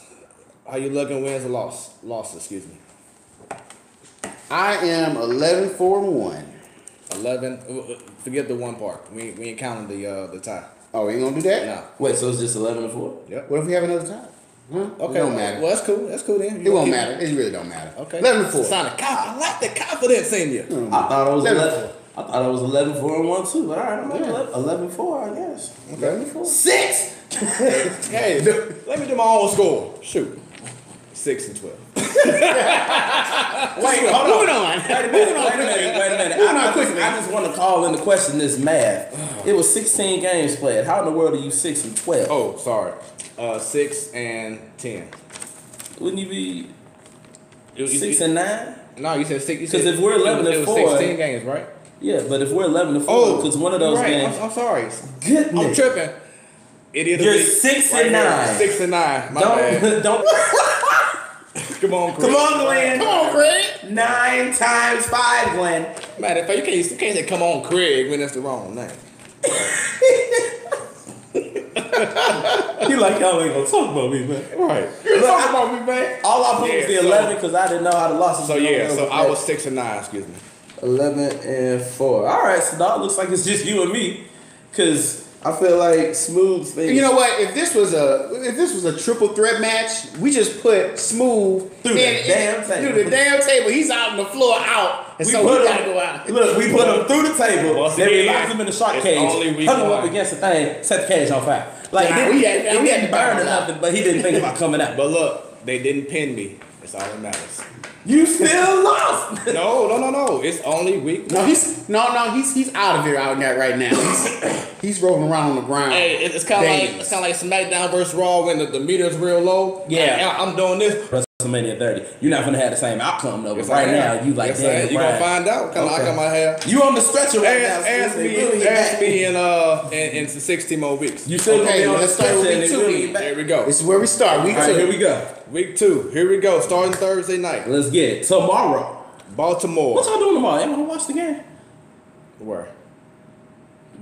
How you looking? Wins or loss? Loss, excuse me. I am 11-4-1. 11. Forget the one part. We ain't counting the tie. Oh, we ain't gonna do that? No. Wait, so it's just 11-4? Yep. What if we have another tie? Huh? Okay. It don't matter. Well, that's cool. That's cool then. It won't matter. It really don't matter. Okay. 11-4. I like the confidence in you. I thought it was 11. I thought it was 11-4-1 too. All right, I'm 11-4, I guess. 11-4. 6. Hey, let me do my own score. Shoot. 6 and 12. Wait, hold Moving on. on. Wait a minute. I just want to call into question this math. It was 16 games played. How in the world are you 6-12? Oh, sorry. 6 and 10. Wouldn't you be You- 6 and 9? No, you said 6. 'Cause if we're 11 it and was 4, 16 games, right? Yeah, but if we're 11-4, because one of those you're right. games. I'm sorry. Goodness. I'm tripping. It You're 6 and 9. 6 and 9. My bad. Don't. Come on, Chris. Come on, Glenn. Come on, Craig. 9 times 5, Glenn. Matter of fact, you can't say "come on, Craig" when that's the wrong name. He like, y'all ain't gonna talk about me, man. Right. Look, Talk about me, man. All I put was the Yeah, 11 because I didn't know how the losses So were yeah, going so over. I was 6 and 9. Excuse me. 11-4. All right, so now it looks like it's just you and me, because I feel like Smooth's thing. You know what? If this was a triple threat match, we just put Smooth Through the damn table. Through the damn table. He's out on the floor, out, and so we gotta go out. Look, we put him through the table. Once Then we again, locked him in the shark it's cage. only week Hung him up one. against the thing. Set the cage on fire. Like Nah, it we didn't, had- it we had didn't to burn back or him out. nothing, but he didn't think about coming out. But look, they didn't pin me. That's all that matters. You still lost. No. It's only week. No, he's out of here out in that right now. He's rolling around on the ground. Hey, it's kind of like SmackDown versus Raw when the meter's real low. Yeah. I'm doing this. WrestleMania 30. You're not gonna have the same outcome though. But Yes, right I am. now, you like Yes, I am. damn. You gonna find out. Kind of Okay. like I might have. You on the stretcher right now. Ask Smooth. They really back. me in 16 more weeks. You still Okay, gonna be on the let's start stretcher with and week they two really then. back. Here we go. This is where we start. Week All right, two. here we go. Week 2. Here we go. Starting Thursday night. Let's get it. Tomorrow. Baltimore. What y'all doing tomorrow? Y'all wanna watch the game? Where?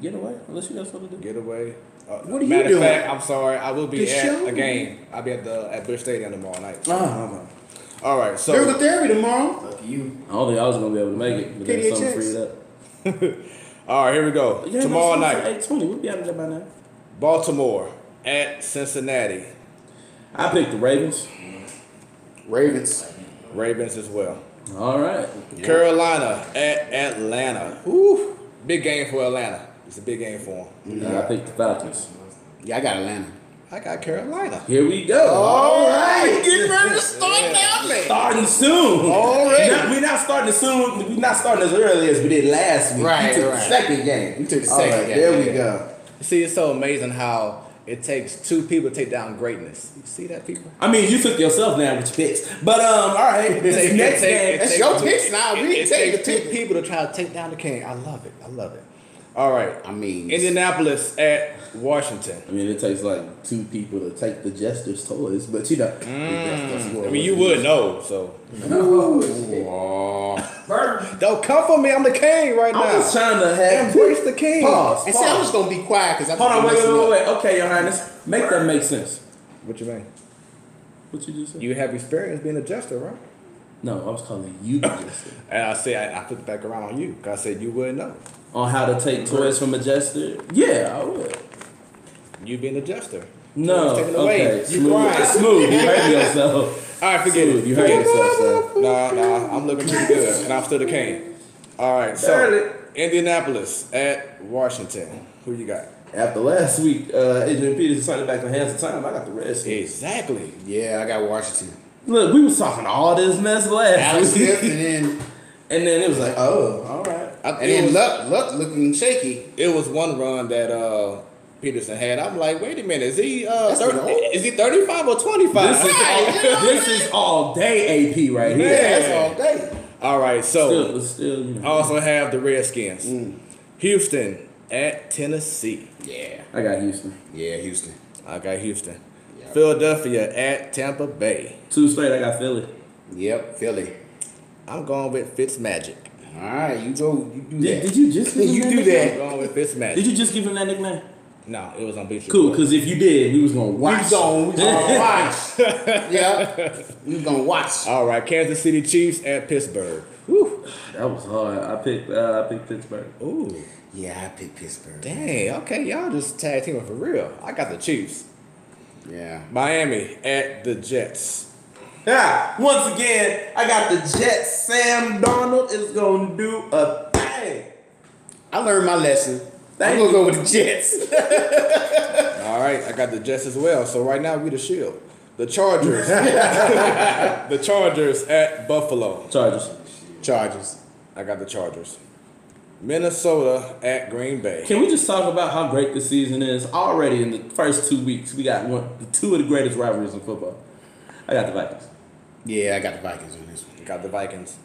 Get away. Unless you got something to do. Get away. What are you matter doing? of fact, I'm sorry. I will be The at show? a game. I'll be at Bush Stadium tomorrow night. Oh, All right. So Physical therapy tomorrow. Fuck you. I don't think I was gonna be able to make it, but there's something KDHX. freed up. all right. Here we go. Yeah, Tomorrow that's night. 8:20. We'll be out of there by now. Baltimore at Cincinnati. I picked the Ravens. Ravens. Ravens as well. All right. Carolina at Atlanta. Woo. Big game for Atlanta. It's a big game for them. I picked the Falcons. Yeah, I got Atlanta. I got Carolina. Here we go. All right, getting ready to start now, man. Starting soon. Already. We're not starting soon. We're not starting as early as we did last week. Right, We took right. the second game. We took the All second right, game. there we go. See, it's so amazing how it takes 2 people to take down greatness. You see that, people? I mean, you took yourself down with your picks. But, all right. This next game. That's your picks now. We It take takes the 2 pick. people to try to take down the king. I love it. All right. I mean, Indianapolis at Washington. I mean, it takes like 2 people to take the Jester's toys, but you know. I mean, you would know, so. Burn. Don't come for me. I'm the king right I'm now. just trying to have Embrace the king. Pause. and see, I'm just gonna be quiet because I'm Hold on, just gonna listen wait. Okay, Your Highness. Make that make sense. What you mean? What you just said? You have experience being a jester, right? No, I was calling you the Jester. And I said, I put it back around on you. Because I said you wouldn't know. On how to take toys from a Jester? Yeah, I would. You being a jester. No, Taken away. okay. You Smooth. crying. Smooth. You hurt yourself. All right, forget Smooth. it. You hurt yourself, sir. Nah, I'm looking pretty good, and I'm still the king. All right, so Barely. Indianapolis at Washington. Who you got? After last week, Adrian Peterson turned it back to hands of time. I got the Redskins. Exactly. Yeah, I got Washington. Look, we was talking all this mess last Alex week. Smith, and then it was like, oh, all right. then Luck looking shaky. It was one run that Peterson had. I'm like, wait a minute, is he That's 30, old. is he 35 or 25? This is all day AP right here. Yeah. That's all day. All right, so Still, you I know. also have the Redskins. Houston at Tennessee. Yeah. I got Houston. Yeah, Houston. I got Houston. Yep. Philadelphia at Tampa Bay. 2 straight, I got Philly. Yep, Philly. I'm going with Fitzmagic. All right, you go. You do that. Did you just give him You that do nickname? I'm going with Fitzmagic. Did you just give him that nickname? No, it was on Beach Cool, Report. because if you did, we was gonna We watch. gonna watch. Yeah, we gonna watch. All right, Kansas City Chiefs at Pittsburgh. That was hard. I picked Pittsburgh. Ooh, Yeah, I picked Pittsburgh. dang. Okay, y'all just tag teaming for real. I got the Chiefs. Yeah. Miami at the Jets. Yeah. Once again, I got the Jets. Sam Darnold is gonna do a thing. I learned my lesson. I'm Thank gonna you. go with the Jets. All right, I got the Jets as well. So right now we the Shield. The Chargers. The Chargers at Buffalo. Chargers. I got the Chargers. Minnesota at Green Bay. Can we just talk about how great this season is? Already in the first 2 weeks, we got two of the greatest rivalries in football. I got the Vikings. Yeah, I got the Vikings on this one. Got the Vikings.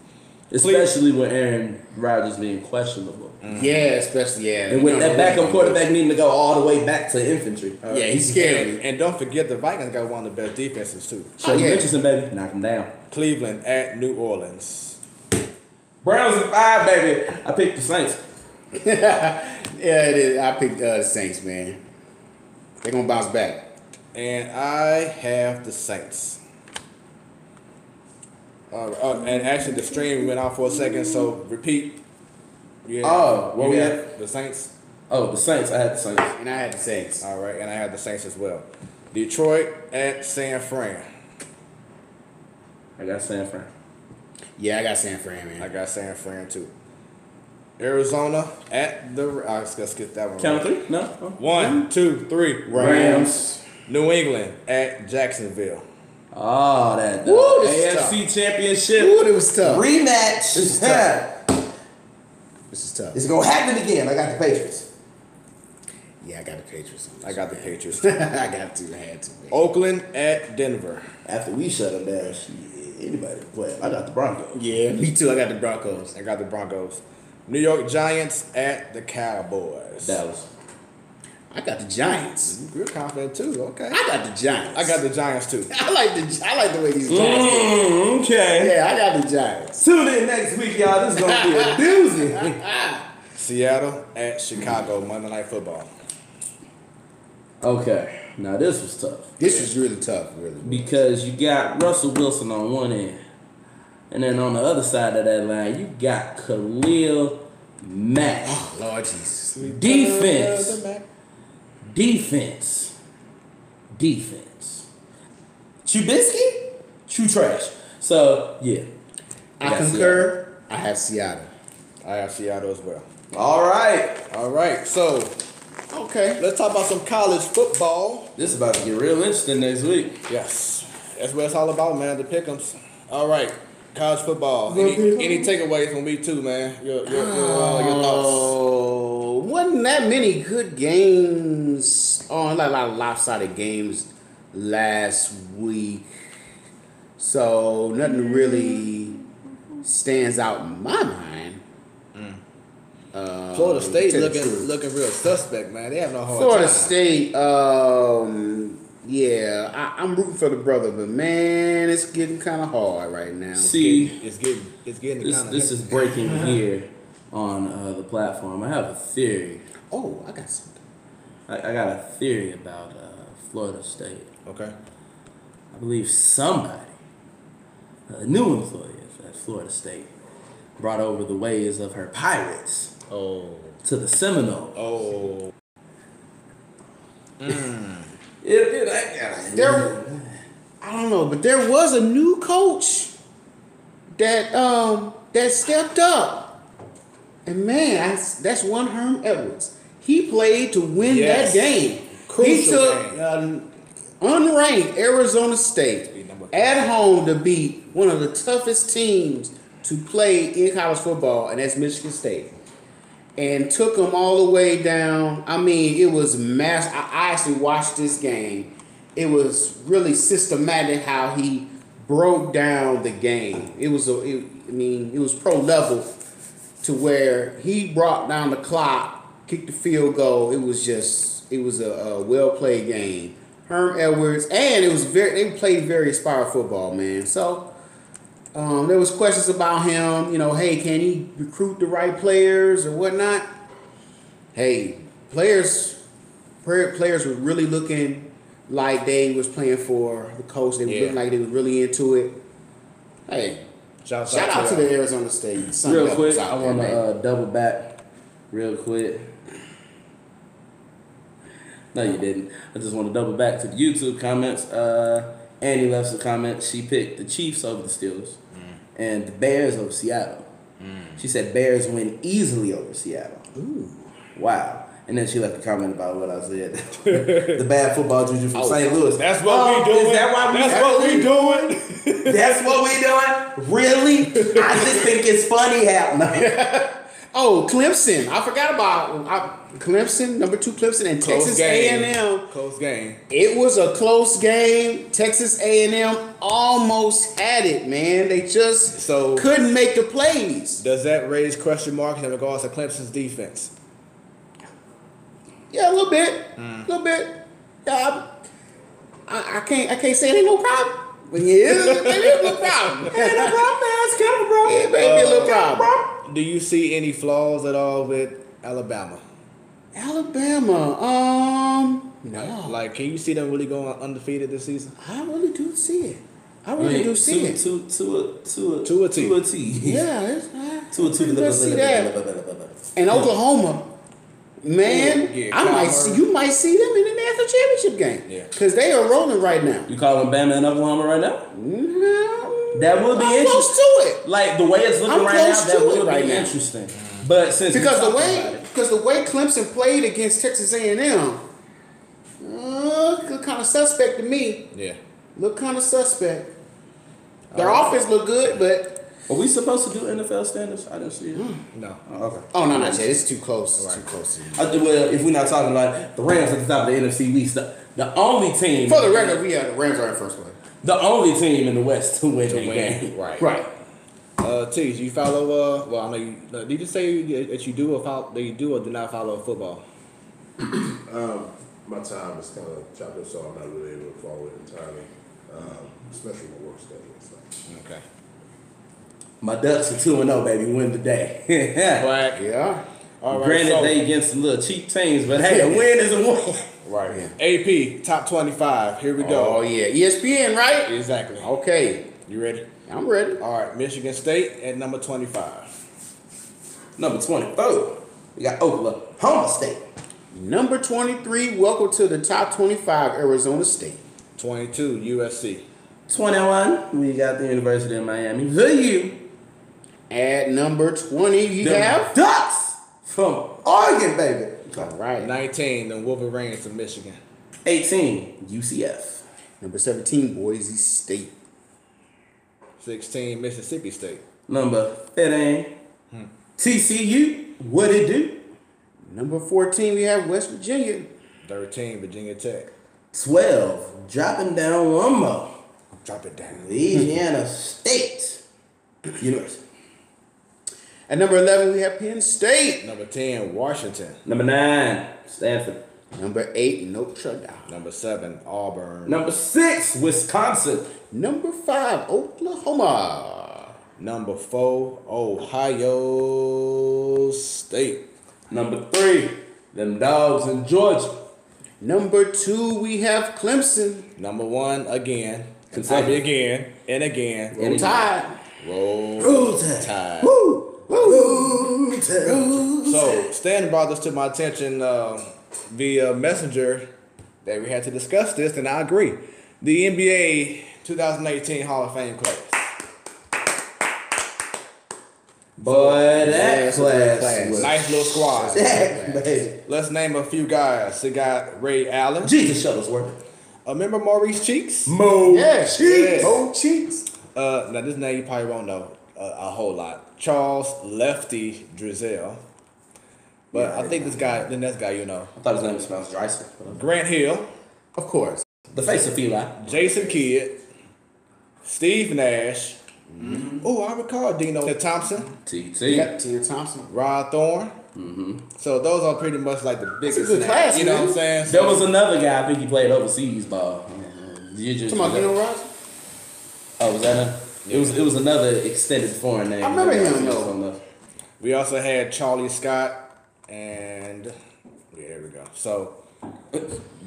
Especially with Aaron Rodgers being questionable. Yeah, especially, And with that backup quarterback needing to go all the way back to infantry. Yeah, he's scary. And don't forget the Vikings got one of the best defenses too. Sheldon Richardson, baby. Knock him down. Cleveland at New Orleans. Browns at 5, baby. I picked the Saints. Yeah, it is. I picked the Saints, man. They're going to bounce back. And I have the Saints. And actually the stream went off for a second, so repeat. Yeah. Oh, what we have? had? The Saints. Oh, the Saints. I had the Saints. And I had the Saints. All right, and I have the Saints as well. Detroit at San Fran. I got San Fran. Yeah, I got San Fran, man. I got San Fran too. Arizona at the. Let's skip that one. Count right? 3? No? 1, 2, 3. Rams. New England at Jacksonville. Oh, that Woo, this is AFC Championship Ooh, it was tough. rematch. This is tough. This is tough. It's going to happen again. I got the Patriots. Yeah, I got the Patriots on this I got the one. Patriots. I got to. I had to. Man. Oakland at Denver. After we shut them down, anybody can play. I got the Broncos. Yeah, me too. I got the Broncos. I got the Broncos. New York Giants at the Cowboys. Dallas. I got the Giants. You're confident too. Okay. I got the Giants. I got the Giants too. I like the way these Giants play. Okay. Yeah, I got the Giants. Tune in next week, y'all. This is going to be a doozy. Seattle at Chicago Monday Night Football. Okay. Now, this was tough. This was really tough, really. Because you got Russell Wilson on one end. And then on the other side of that line, you got Khalil Mack. Oh, Lord Jesus. Defense. Trubisky? True trash. So, yeah. I concur. I have Seattle. I have Seattle as well. All right. All right. So Okay. let's talk about some college football. This is about to get real interesting next week. Yes. That's what it's all about, man. The pick'ems. All right. College football. Any takeaways from week 2, man? Your thoughts. Oh, wasn't that many good games? Oh, like a lot of lopsided games last week. So nothing really stands out in my mind. Florida State to tell the truth. looking real suspect, man. They have no hard Florida time. State, yeah, I'm rooting for the brother, but man, it's getting kind of hard right now. See, It's getting kind of. this is breaking here on the platform. I have a theory. Oh, I got something. I got a theory about Florida State. Okay. I believe somebody, a new employee at Florida State, brought over the ways of her pirates to the Seminoles. Oh. I don't know, but there was a new coach that stepped up, and man, that's one Herm Edwards. He played to win Yes. that game. Crucial He took unranked Arizona State at home to beat one of the toughest teams to play in college football, and that's Michigan State. And took them all the way down. I mean, it was mass. I actually watched this game. It was really systematic how he broke down the game. It was pro level to where he brought down the clock, kicked the field goal. It was a well played game. Herm Edwards, and they played very inspired football, man. So there was questions about him, hey, can he recruit the right players or whatnot? Hey, players were really looking like they was playing for the coach. They were looking like they were really into it. Hey, shout out to the Arizona State. Real quick, I want to double back real quick. No, you didn't. I just want to double back to the YouTube comments. Annie left a comment. She picked the Chiefs over the Steelers and the Bears over Seattle. She said Bears win easily over Seattle. Ooh. Wow. And then she left a comment about what I said. The bad football juju from St. Louis. That's what we doing. Is that why That's what we doing. That's what we doing? Really? I just think it's funny how. Oh, Clemson. I forgot about Clemson, number 2 Clemson, and Texas A&M. Close game. It was a close game. Texas A&M almost had it, man. They just couldn't make the plays. Does that raise question marks in regards to Clemson's defense? Yeah, a little bit. A little bit. Yeah, I can't say it ain't no problem. But yeah, it is a little problem. It ain't no problem, man. It's kind of a problem. It may be a little problem. Do you see any flaws at all with Alabama? Alabama, no. Like, can you see them really going undefeated this season? I really do see it. I really do see it. To a T. Yeah, To a T. Let's see that. And Oklahoma, man, you might see them in the national championship game. Yeah. Because they are rolling right now. You calling Bama and Oklahoma right now? No. That would be I'm interesting. close to it. Like the way it's looking I'm right now, close that to would it right be now. interesting. But since Because the way Clemson played against Texas A&M, look kind of suspect to me. Yeah. Look kind of suspect. Their offense look good, but are we supposed to do NFL standards? I didn't see it. No. Oh, okay. oh no, not yet. It's too close. It's too close. Well, if we're not talking like the Rams at the top of the NFC East, the only team For the record, the Rams are in first place. The only team in the West to win the game. Right. T, you follow? Well, I mean, did you say that you do that you do or do not follow football? My time is kind of chopped up, so I'm not really able to follow it entirely, especially my work schedule. So. Okay. My Ducks are 2-0, baby. Win today. Right. Yeah. All right. Granted, they against some little cheap teams, but hey, a win is a win. Right. AP top 25. Here we go. Oh yeah, ESPN, right? Exactly. Okay. You ready? I'm ready. All right. Michigan State at number 25. Number 24, we got Oklahoma State. Number 23, welcome to the top 25, Arizona State. 22, USC. 21, we got the University of Miami. The U. At number 20, you have Ducks from Oregon, baby. All right. 19, the Wolverines of Michigan. 18, UCF. Number 17, Boise State. 16, Mississippi State. Number 15, TCU. What it do? Number 14, we have West Virginia. 13, Virginia Tech. 12, dropping down one more. Drop it down. Louisiana State University. At number 11, we have Penn State. Number 10, Washington. Number 9, Stanford. Number 8, Notre Dame. Number 7, Auburn. Number 6, Wisconsin. Number 5, Oklahoma. Number 4, Ohio State. Number 3, them dogs in Georgia. Number 2, we have Clemson. Number 1, again. Consecutive. Again and again. Roll Tide. Roll Tide. Woo! So, Stan brought this to my attention via Messenger that we had to discuss this, and I agree. The NBA 2018 Hall of Fame class. Boy, that class was Nice little squad. baby. Let's name a few guys. They got Ray Allen. Jesus Shuttlesworth. Remember Maurice Cheeks? Mo Yes. Cheeks. Mo Cheeks. Now this name you probably won't know a whole lot. Charles Lefty Drizel. But I think this guy, the next guy you know. I thought his name was pronounced Dreiser. Grant Hill. Of course. The face of Eli. Jason Kidd. Steve Nash. Oh, I recall Dino Thompson. TT. Got Tina Thompson. Rod Thorne. So those are pretty much like the biggest a good names, class, you know man. what I'm saying? There was another guy, I think he played overseas ball. You just, Come on, Dino Ross. Oh, was that a? It was another extended foreign name. I remember him, though. We also had Charlie Scott and there we go. So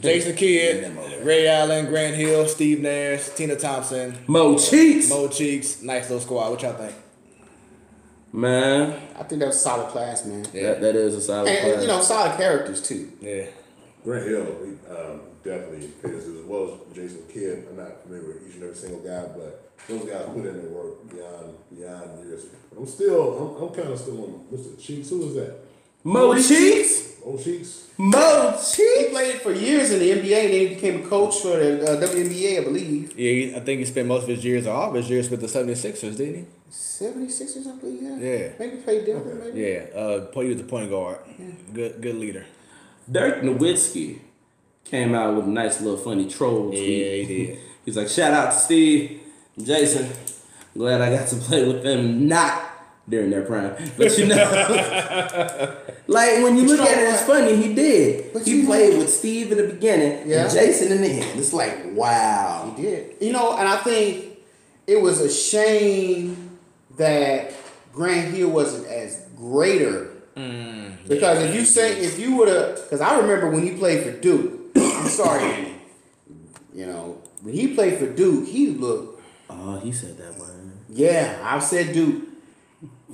Jason Kidd, Ray Allen, Grant Hill, Steve Nash, Tina Thompson, Mo Cheeks. Mo Cheeks. Nice little squad. What y'all think? Man, I think that was a solid class, man. that is a solid And, class. you know, solid characters, too. Yeah. Grant Hill, he, definitely fits as well as Jason Kidd. I'm not familiar with each and every single guy, but those guys put in their work beyond years. I'm kind of still on Mr. Cheeks. Who was that? Mo Cheeks. Oh, Cheeks. Mo He Cheeks. played for years in the NBA, and then he became a coach for the WNBA, I believe. Yeah, I think he spent most of his years, or all of his years, with the 76ers, didn't he? 76ers, I believe, yeah. Yeah. Maybe played Denver, maybe. Yeah, he was the point guard. Good leader. Dirk Nowitzki came out with a nice little funny troll tweet. Yeah, he did. He's like, shout out to Steve, Jason. Glad I got to play with them, not during their prime. But you know, like when you look at it, it's funny. He did. But He you played know- with Steve in the beginning Yeah. and Jason in the end. It's like, wow. He did. You know, and I think it was a shame that Grant Hill wasn't as greater. Because if you would have, because I remember when he played for Duke. I'm sorry, Andy. You know, when he played for Duke, he looked. Oh, he said that word. Yeah, I said Duke.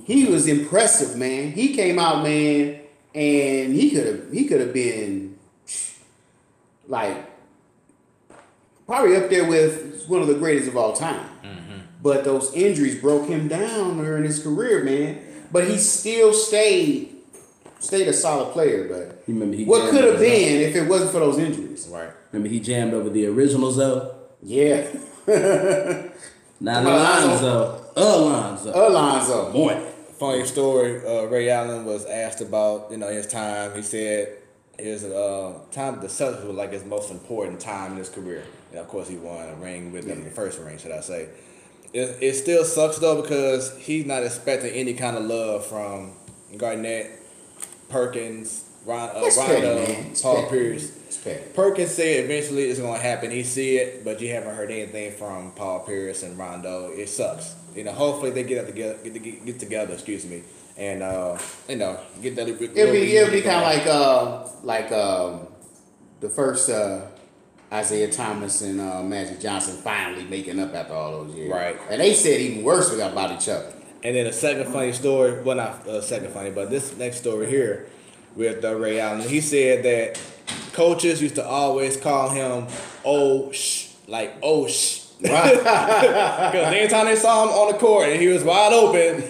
He was impressive, man. He came out, man, and he could have been like probably up there with one of the greatest of all time. But those injuries broke him down during his career, man. But he still stayed a solid player. But Remember he what jammed could have over been if it wasn't for those injuries? Right. Remember he jammed over the originals though? Yeah. Not Alonzo. Alonzo. Alonzo. Boy. Funny story. Ray Allen was asked about his time. He said his time at the Celtics was like his most important time in his career. And of course, he won a ring with them, the first ring, should I say? It still sucks though because he's not expecting any kind of love from Garnett, Perkins, Rondo, man. It's Paul petty. Pierce. It's petty. Perkins said eventually it's going to happen. He see it, but you haven't heard anything from Paul Pierce and Rondo. It sucks. Hopefully they get together. Excuse me, and get that. It'll be kind of like the first Isaiah Thomas and Magic Johnson finally making up after all those years. Right. And they said even worse about each other. And then a second funny story. Well, not second funny, but this next story here with Ray Allen. He said that coaches used to always call him "oh sh," like "oh sh." Right. Because anytime they saw him on the court and he was wide open,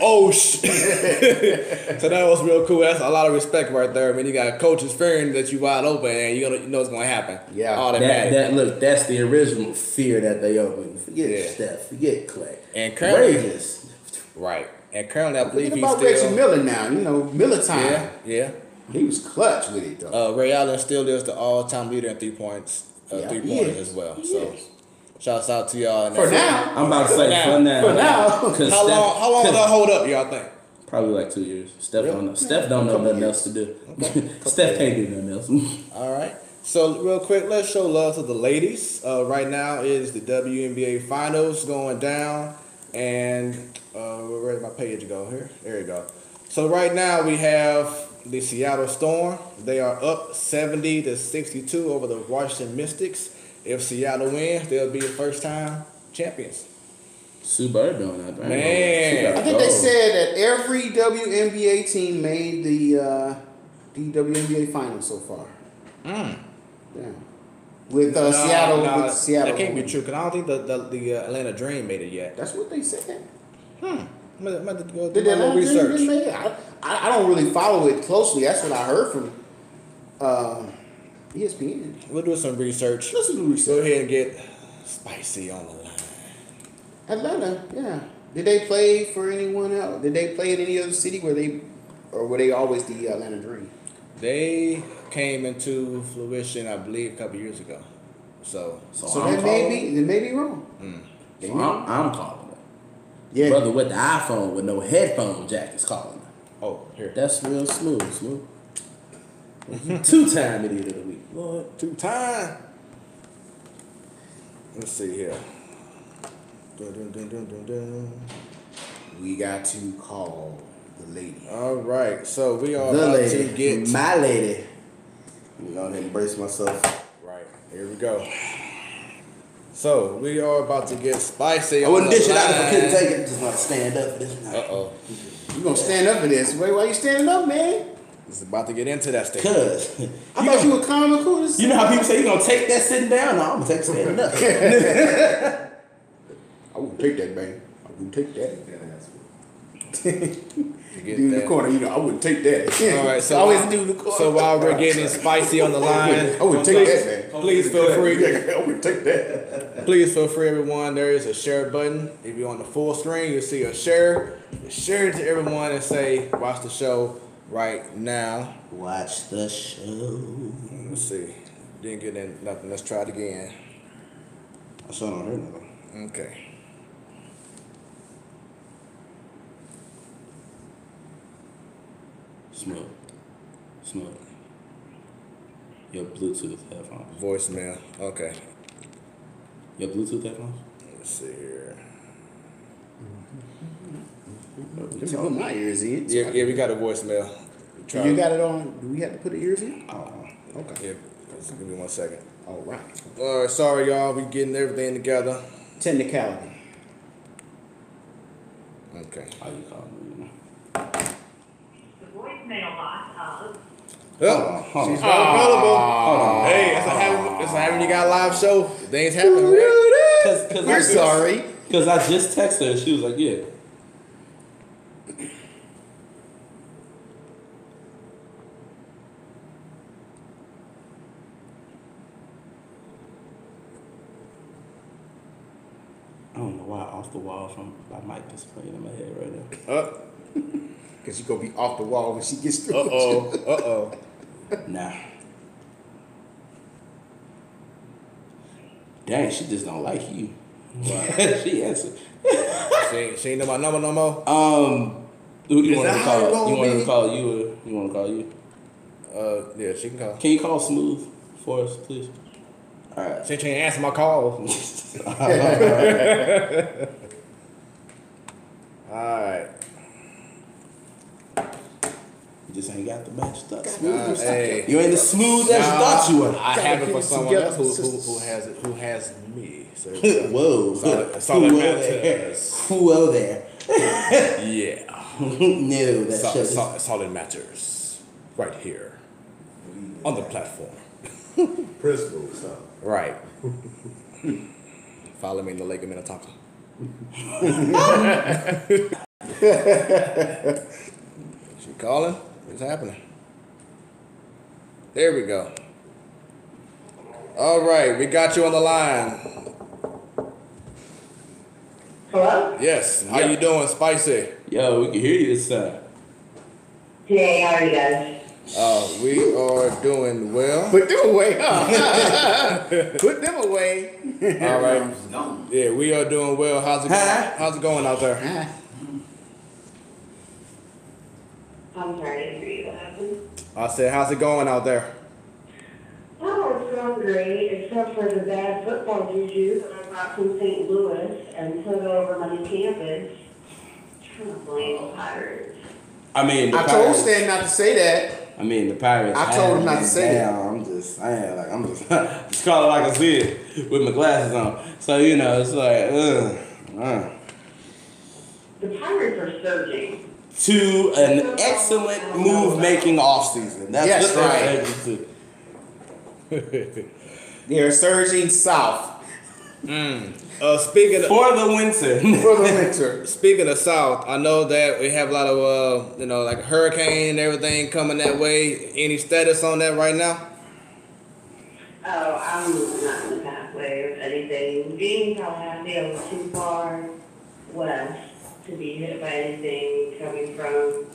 oh sh. So that was real cool. That's a lot of respect right there. I mean, you got coaches fearing that you wide open and you know it's gonna happen. Yeah. That's the original fear that they open. Forget Steph, forget Clay. And currently, Courageous. right. And currently, I believe Think he's about Reggie still. Miller now. Miller time. Yeah. He was clutch with it though. Ray Allen still is the all-time leader in 3 points, Yeah, 3 he pointers is. as well. He So, is. shouts out to y'all. For now. I'm about to say for now. For now. 'Cause How long will that hold up? Y'all think? Probably like 2 years. Steph Really? don't know. Steph don't know nothing else to do. Steph can't do nothing else. All right. So real quick, let's show love to the ladies. Right now is the WNBA Finals going down, and where did my page go? Here, there you go. So right now we have the Seattle Storm. They are up 70-62 over the Washington Mystics. If Seattle wins, they'll be the first-time champions. Sue Bird doing that, man. Man. I think they said that every WNBA team made the WNBA final so far. Yeah. With Seattle. With Seattle. That can't be true because I don't think the Atlanta Dream made it yet. That's what they said. I'm gonna go do Did my the little Atlanta research. Dream make it? I don't really follow it closely. That's what I heard from ESPN. We'll do some research. Let's do Go research. ahead and get Spicy on the line. Atlanta, yeah. Did they play for anyone else? Did they play in any other city were they always the Atlanta Dream? They came into fruition, I believe, a couple years ago. So So I'm that calling. may be wrong. So I'm calling it. Yeah. Brother with the iPhone with no headphone jack is calling it. here. That's real smooth. 2-time idiot of the week. Lord, 2-time. Let's see here. Dun. We got to call the lady. All right, so we are The about lady. to get My lady. I'm going to go ahead and brace myself. right. Here we go. So we are about to get Spicy. I wouldn't dish it out if I couldn't take it. Just want to stand up for this one. Uh-oh. You gonna stand up for this? Wait, why you standing up, man? It's about to get into that stage. Cuz. I thought you were calm and cool. You know how people say you going to take that sitting down? No, I'm going to take standing up. I wouldn't take that, man. I wouldn't take that. You get Do the that. corner, you know, I wouldn't take that. All right, so always while, do the corner. so while we're getting spicy on the line, I wouldn't take that, man. please feel free. I wouldn't take that. Please feel free, everyone. There is a share button. If you're on the full screen, you'll see a share. Share it to everyone and say, watch the show right now. Watch the show. Let's see. Didn't get in nothing. Let's try it again. I saw it on here now. Okay. Smooth. Your Bluetooth headphones. Voicemail. Okay. Your Bluetooth headphones? Let's see here. Let me put my ears in. Yeah, we got a voicemail. Try You it. got it on? Do we have to put the ears in? Okay. Yeah, just give me 1 second. All right. All right, sorry, y'all. We getting everything together. Technicality. Okay. How you call me? The voicemail box of Oh, hold she's on. not available. Hold on. Hey, it's a having you got a live show. Things happen, right? Cause We're sorry. Because I just texted her and she was like, yeah. I don't know why off the wall from my mic just playing in my head right now. Because you're going to be off the wall when she gets through. Uh-oh. Nah. Dang, she just don't like you. She answered. She ain't know my number no more. Who you Is want that to how it call? gonna You want be? to call you or you want to call you? Yeah, she can call. Can you call Smooth for us, please? All right. She ain't answer my call. Alright. You just ain't got the match stuff. Hey. You ain't as smooth as you thought you were. I have it for get it someone together, else sisters. who has me. So Whoa. That's all that Who matters. Who there? Yeah. No, that's That's all that matters. Right here. On the platform. Principles, huh? Right. Follow me in the Lake of Minnetonka. She calling? What's happening? There we go. All right, we got you on the line. Hello? Yes. How you doing, Spicy? Yo, we can hear you this time. Hey, how are you guys? We are doing well. Put them away, huh? Put them away. All right. It's gone. Yeah, we are doing well. How's it going? How's it going out there? I'm sorry, I didn't hear you. What happened? I said, how's it going out there? Oh, it's going great, except for the bad football juju that I brought from St. Louis and put over my new campus. Trying to blame the Pirates. I mean, the I told Pirates- Stan not to say that. I mean, the Pirates. I told him not to have say been that. down. I'm just just call it like I see it with my glasses on. So you know, it's like, The Pirates are surging. to an excellent move-making offseason. That's Yes, what right. they're to. They're surging south Speaking of For the winter. for the winter. Speaking of South, I know that we have a lot of like hurricane and everything coming that way. Any status on that right now? Oh, I'm not in the pathway of anything. Being Tallahassee, I was too far west to be hit by anything coming from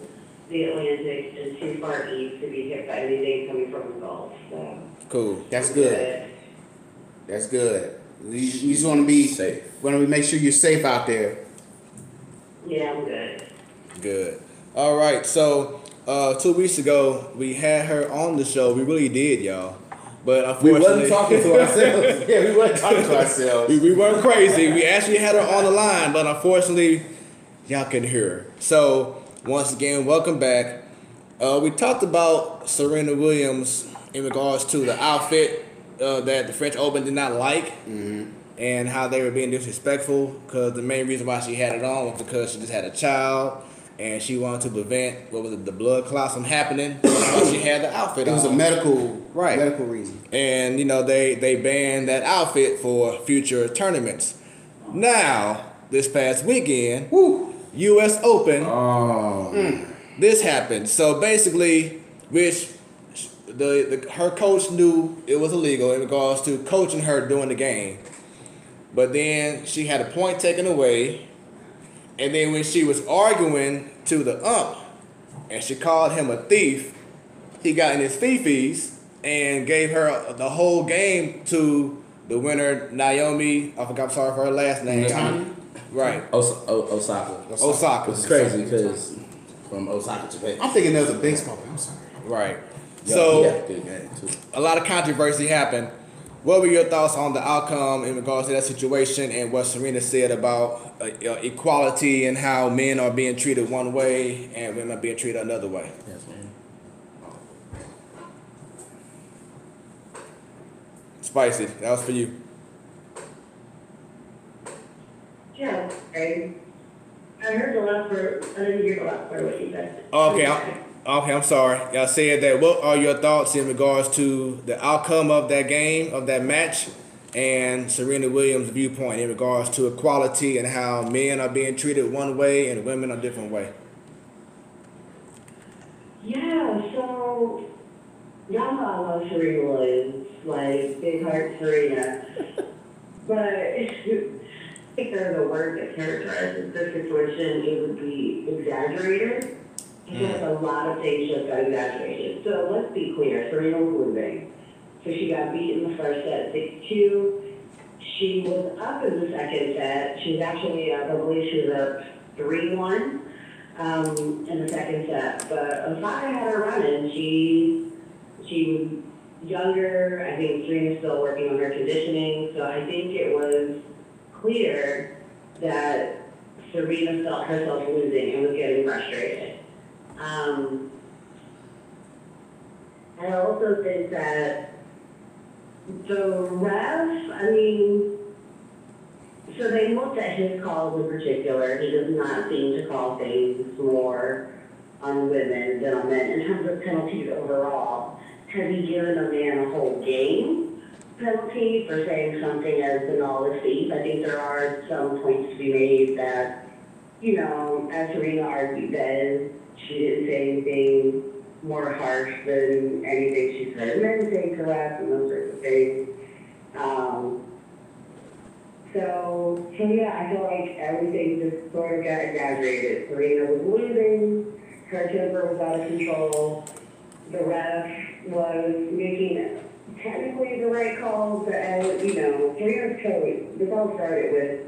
the Atlantic and too far east to be hit by anything coming from the Gulf. So Cool. That's good. That's good. You just want to be Safe. Want to make sure you're safe out there. Yeah, I'm good. Good. All right. So 2 weeks ago we had her on the show. We really did, y'all. But We unfortunately, wasn't talking to ourselves. Yeah, we wasn't talking to ourselves. we weren't crazy. We actually had her on the line, but unfortunately, y'all couldn't hear her. So once again, welcome back. We talked about Serena Williams in regards to the outfit that the French Open did not like, and how they were being disrespectful. Because the main reason why she had it on was because she just had a child, and she wanted to prevent the blood clots from happening. So she had the outfit It was a on. medical Right. reason. And they banned that outfit for future tournaments. Now, this past weekend, U.S. Open, Oh. this happened. So basically, which her coach knew it was illegal in regards to coaching her during the game. But then she had a point taken away. And then when she was arguing to the ump and she called him a thief, he got in his fifis and gave her the whole game to the winner, Naomi. I'm sorry for her last name. Right. Osaka. Osaka. Which is crazy because from Osaka, Japan. I'm thinking that was a baseball player. I'm sorry. Right. Yeah, So he had a good game too. a lot of controversy happened. What were your thoughts on the outcome in regards to that situation and what Serena said about equality and how men are being treated one way and women are being treated another way? Yes, man. Spicy, that was for you. Yeah, I heard the last part. I didn't hear the last part of what you said. Okay, I'm sorry. Y'all said that. What are your thoughts in regards to the outcome of that game, of that match, and Serena Williams' viewpoint in regards to equality and how men are being treated one way and women a different way? Yeah, so y'all know I love Serena Williams, like big heart Serena. But I think there's a word that characterizes this situation, it would be exaggerated. Because a lot of things just got exaggerated. So let's be clear, Serena was losing. So she got beat in the first set, 6-2. She was up in the second set. She was actually up, I believe she was up 3-1 in the second set. But Osaka had her running. She was younger. I think Serena's still working on her conditioning. So I think it was clear that Serena felt herself losing and was getting frustrated. I also think that the ref, so they looked at his calls in particular. He does not seem to call things more on women than on men. In terms of penalties overall, has he given a man a whole game penalty for saying something as banal as thief? I think there are some points to be made that, as Serena argued, that she didn't say anything more harsh than anything she's heard men say to us and those sorts of things. So yeah, I feel like everything just sort of got exaggerated. Serena was losing, her temper was out of control, the ref was making technically the right calls, but Serena's coach, this all started with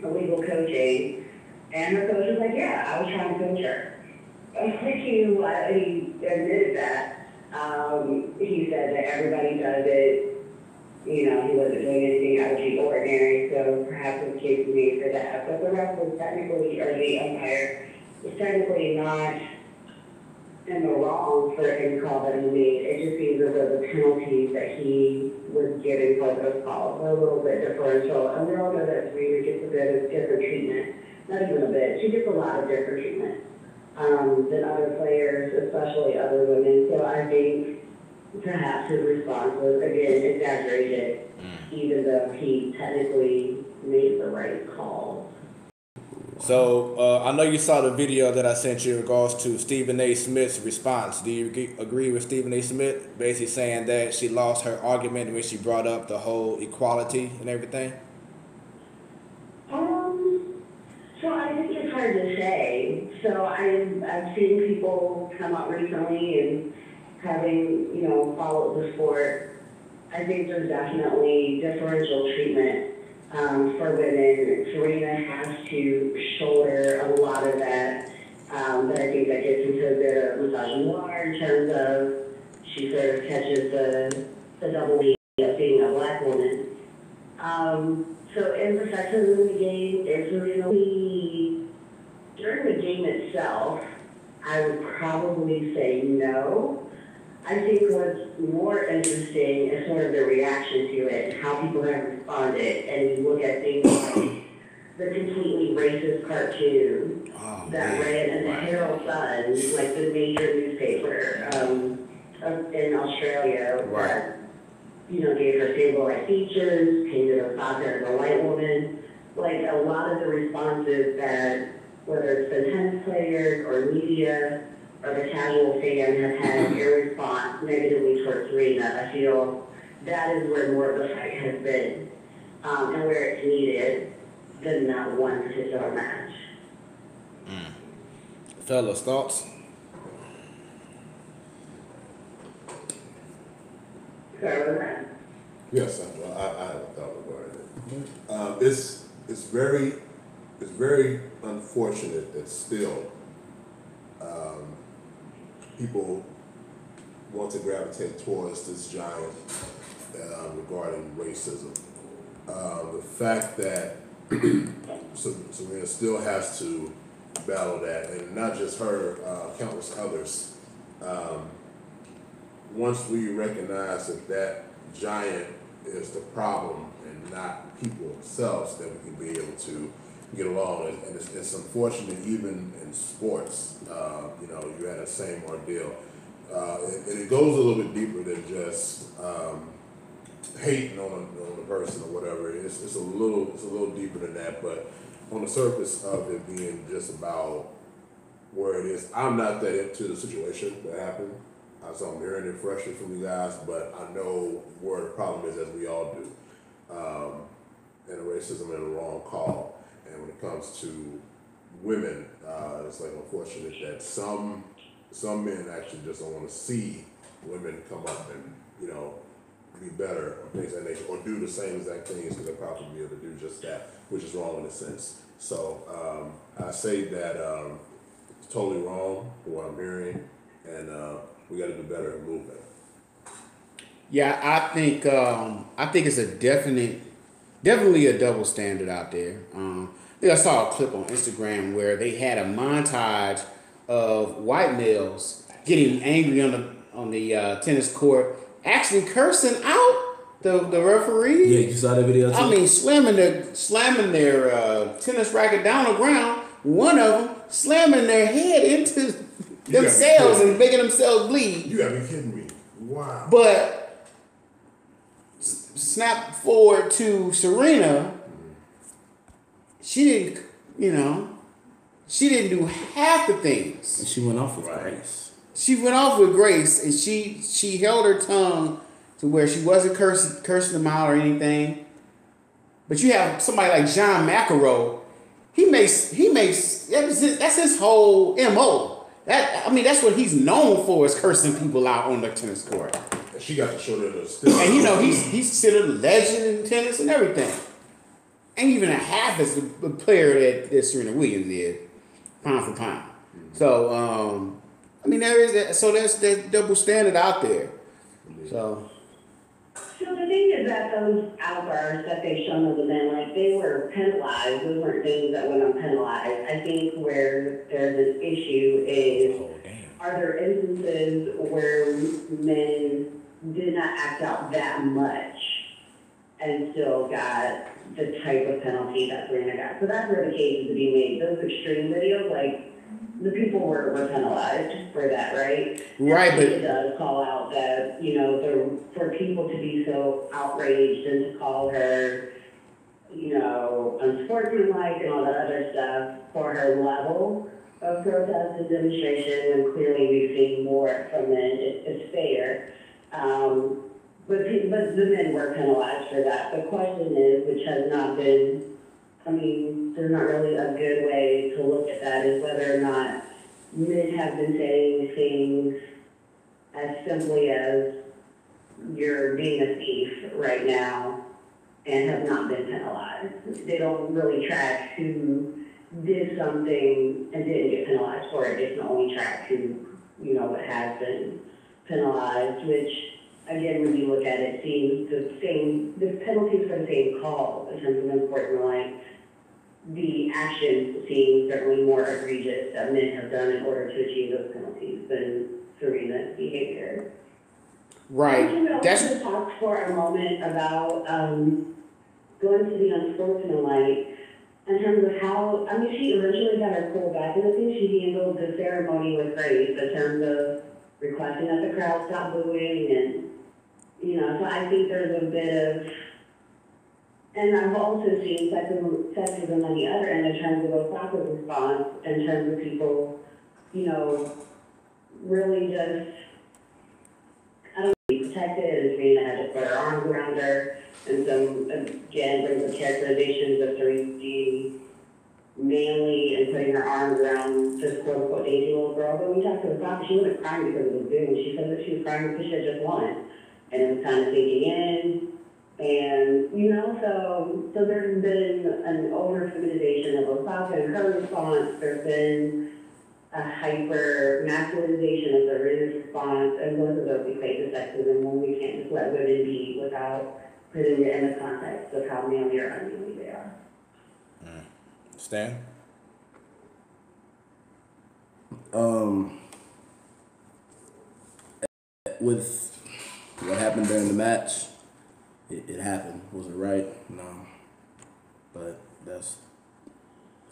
illegal coaching. And her coach was like, yeah, I was trying to coach her. He admitted that. He said that everybody does it. He wasn't doing anything out of the ordinary, so perhaps it was case made for that. But the ref was technically, or the umpire, was technically not in the wrong for any call that he made. It just seems as though the penalties that he was giving for those calls were a little bit differential. And we all know that Serena gets a bit of different treatment. Not even a bit. She gets a lot of different treatment than other players, especially other women. So I think perhaps his response was, again, exaggerated, even though he technically made the right call. So I know you saw the video that I sent you in regards to Stephen A. Smith's response. Do you agree with Stephen A. Smith basically saying that she lost her argument when she brought up the whole equality and everything? So I think it's hard to say. So I've seen people come out recently and having, followed the sport. I think there's definitely differential treatment for women. Serena has to shoulder a lot of that. But I think that gets into a bit of misogynoir in terms of she sort of catches the double meaning of being a black woman. So in the sections of the game, it's really, during the game itself, I would probably say no. I think what's more interesting is sort of the reaction to it and how people have responded. And you look at things like the completely racist cartoon that ran in the Herald Sun, like the major newspaper in Australia, that gave her stable right features, painted Osaka as a white woman. like a lot of the responses that, whether it's been tennis players or media or the casual fan has had in response negatively towards Serena, I feel that is where more of the fight has been, and where it's needed than that one particular match. Fellas, thoughts? So, Yes, I haven't thought about it. It's very unfortunate that still people want to gravitate towards this giant regarding racism. The fact that Serena still has to battle that, and not just her, countless others. Once we recognize that giant is the problem and not people themselves, then we can be able to get along. And it's unfortunate, even in sports, you had the same ordeal. And it goes a little bit deeper than just hating on the person or whatever. It's a little deeper than that. But on the surface of it being just about where it is, I'm not that into the situation that happened. So I'm hearing it freshly from you guys, but I know where the problem is, as we all do. And the racism and the wrong call. And when it comes to women, it's like unfortunate that some men actually just don't want to see women come up and, be better or things of that nature, or do the same exact things because they're probably be able to do just that, which is wrong in a sense. So I say that it's totally wrong for what I'm hearing, and we got to do better and move better. Yeah, I think it's a definitely a double standard out there. I think I saw a clip on Instagram where they had a montage of white males getting angry on the tennis court, actually cursing out the referee. Yeah, you saw that video too? I mean, slamming their tennis racket down the ground. One of them slamming their head into themselves and making themselves bleed. You gotta be kidding me. Wow. But snap forward to Serena, she didn't do half the things. And she went off with grace. She went off with grace, and she held her tongue to where she wasn't cursing them out or anything. But you have somebody like John McEnroe. He makes that's his whole MO. That's what he's known for, is cursing people out on the tennis court. And she got to show that still. And he's considered a legend in tennis and everything. Ain't even a half as the player that Serena Williams is, pound for pound. So there's that double standard out there. So the thing is that those outbursts that they've shown of the men, like, they were penalized. Those weren't things that went unpenalized. I think where there's an issue is, are there instances where men did not act out that much and still got the type of penalty that Serena got? So that's where the case is to be made. Those extreme videos, like, the people were penalized for that, right? Right, but it does call out that, for people to be so outraged and to call her, unsportsmanlike and all that other stuff for her level of protest and demonstration, when clearly we've seen more from men, it's fair. But the men were penalized for that. The question is, which has not been, there's not really a good way to look at that, is whether or not men have been saying things as simply as, you're being a thief right now, and have not been penalized. They don't really track who did something and didn't get penalized for it. They can only track who, has been penalized, which, again, when you look at it, seems the penalties for the same call in terms of unsportsmanlike. The actions seem certainly more egregious that men have done in order to achieve those penalties than Serena's behavior. right. That's to talk for a moment about going to the unsportsmanlike in terms of how, she eventually got her pulled back, and I think she handled the ceremony with grace in terms of requesting that the crowd stop booing, and so I think there's a bit of And I've also seen sexism on the other end in terms of Osaka's response, in terms of people, you know, really just, I don't know, be protected, and Serena had to put her arms around her, and some, again, brings the characterizations of Serena being manly and putting her arms around this quote-unquote dainty little girl. But when we talked to Osaka, she wasn't crying because it was doomed. She said that she was crying because she had just won. And it was kind of sinking in. And, you know, so there's been an over-feminization of Osaka and her response. There's been a hyper-masculinization of Serena's response, and both of those equate to sexism when we can't just let women be without putting it in the context of how manly or unmanly they are. Stan? With what happened during the match, it happened. Was it right? No. But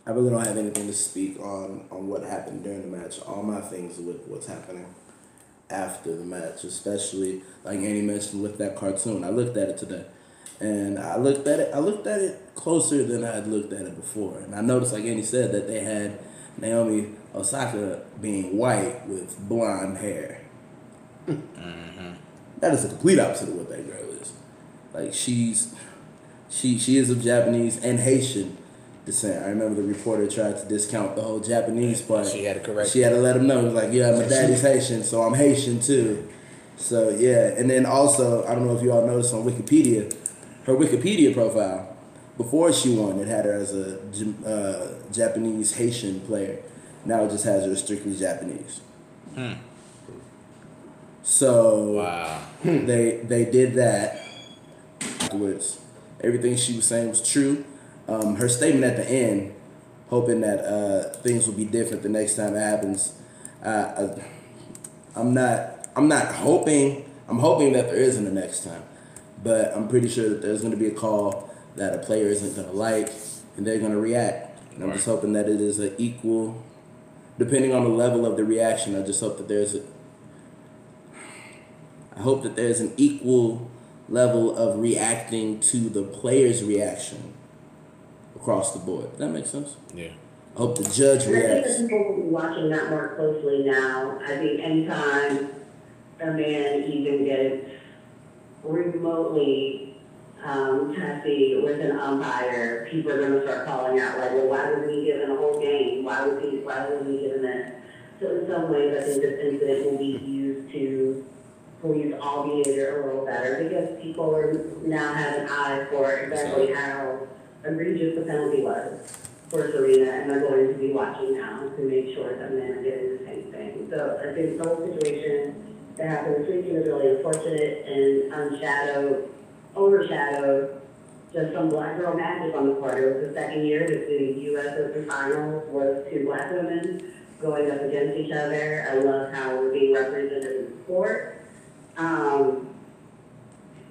I really don't have anything to speak on what happened during the match. All my things with what's happening after the match, especially like Annie mentioned with that cartoon. I looked at it today. And I looked at it closer than I had looked at it before. And I noticed, like Andy said, that they had Naomi Osaka being white with blonde hair. Mm-hmm. That is the complete opposite of what that girl is. Like she is of Japanese and Haitian descent. I remember the reporter tried to discount the whole Japanese part. She had to correct. She had to let him know. It was like, yeah, my daddy's Haitian, so I'm Haitian too. So yeah, and then also, I don't know if you all noticed on Wikipedia, her Wikipedia profile, before she won, it had her as a Japanese Haitian player. Now it just has her strictly Japanese. So wow. they did that. Afterwards, everything she was saying was true. Her statement at the end, hoping that things will be different the next time it happens. I'm not hoping. I'm hoping that there isn't a next time. But I'm pretty sure that there's going to be a call that a player isn't going to like, and they're going to react. And I'm just hoping that it is an equal, depending on the level of the reaction. I just hope that there's an equal level of reacting to the player's reaction across the board. Does that make sense? Yeah. I hope the judge reacts. I think that people will be watching that more closely now. I think anytime a man even gets remotely testy with an umpire, people are going to start calling out like, well, why wasn't he given a whole game? Why wasn't he given this? So in some ways, I think this incident will be used to police all behavior a little better because people are now have an eye for exactly how egregious the penalty was for Serena, and they're going to be watching now to make sure that men are getting the same thing. So I think the whole situation that happened this weekend is really unfortunate and overshadowed just some black girl magic on the court. It was the second year that the U.S. Open Finals was two black women going up against each other. I love how we're being represented in the sport.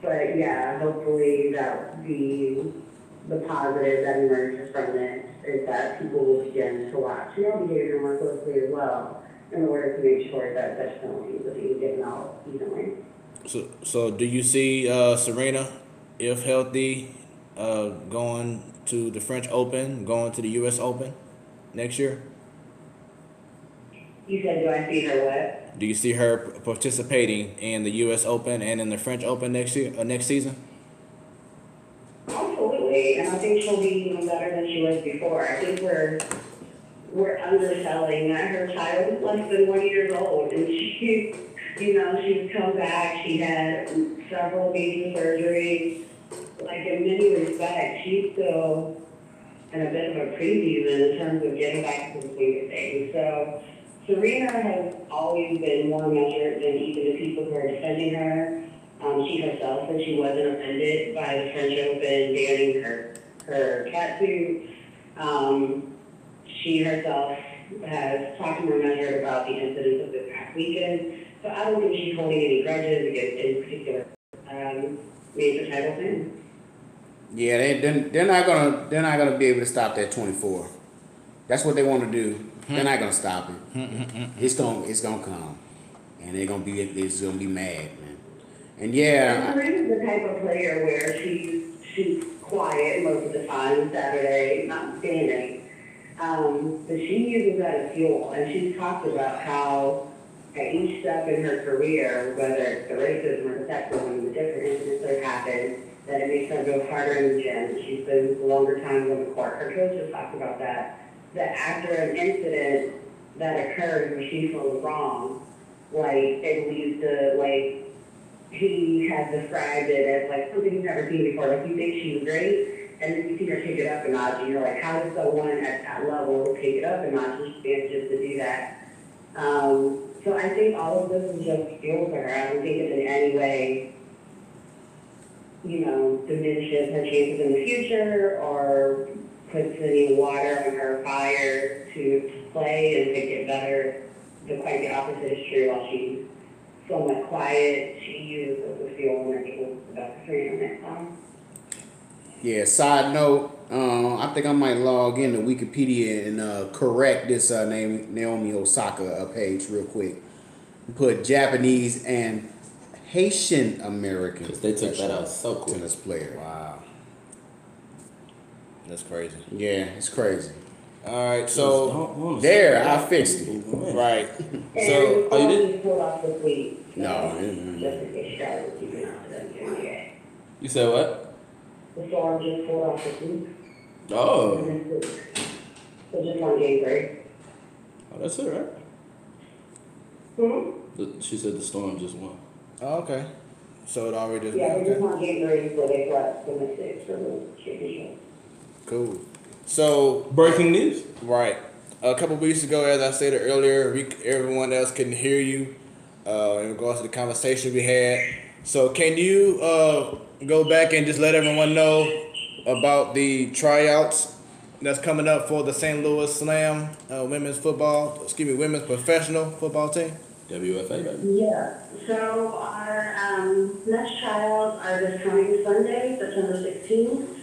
But yeah, hopefully that the positive that emerges from this is that people will begin to watch male behavior more closely as well in order to make sure that such penalties are being given out evenly. So do you see Serena, if healthy, going to the French Open, going to the U.S. Open next year? You said, do I see her what? Do you see her participating in the U.S. Open and in the French Open next season? Absolutely, and I think she'll be even better than she was before. I think we're underselling that her child is less than 1 year old, and she's come back. She had several major surgeries. Like in many respects, she's still in a bit of a preview in terms of getting back to the swing of things. So Serena has always been more measured than even the people who are defending her. She herself said she wasn't offended by the French Open banning her cat suit. She herself has talked more measured about the incidents of this past weekend. So I don't think she's holding any grudges against any particular major title thing. Yeah, they're not gonna be able to stop that 24. That's what they want to do. They're not gonna stop it. It's gonna come, and it's gonna be mad, man. And yeah, Serena's the type of player where she's quiet most of the time, Saturday, notwithstanding. But she uses that as fuel, and she's talked about how at each step in her career, whether it's the racism or the sexism, the different incidents that happen, that it makes her go harder in the gym. She spends longer time on the court. Her coaches talked about that after an incident that occurs where she feels wrong, like it leads to like he has described it as like something you've never seen before. Like you think she's great, and then you see her take it up a notch, and you're like, how does someone at that level take it up a notch? And she manages to do that. So I think all of this is just fuel for her. I don't think it in any way, diminishes her chances in the future or puts any water on her fire to play and make it better. Quite the opposite is true. While she's somewhat quiet, she uses the fuel and it was about the 3 minutes. Yeah, side note, I think I might log into Wikipedia and correct this Naomi Osaka page real quick. Put Japanese and Haitian American. Because they took that out so cool. Tennis player. Wow. That's crazy. Yeah, it's crazy. All right, so there, I fixed it. Right. So, oh, you did? Pulled off this week. No. Just in case you guys are keeping out of it. You said what? The storm just pulled off this week. Oh. So just on game 3. Oh, that's it, right? She said the storm just won. Oh, okay. So it already just Yeah, okay. they're just on game 3, so they swept the Mystics for the championship. Cool. So Breaking news. right, a couple weeks ago, as I stated earlier, everyone else couldn't hear you in regards to the conversation we had. So can you go back and just let everyone know about the tryouts that's coming up for the St. Louis Slam women's professional football team? WFA, baby. Yeah, so our next tryouts are this coming Sunday, September 16th.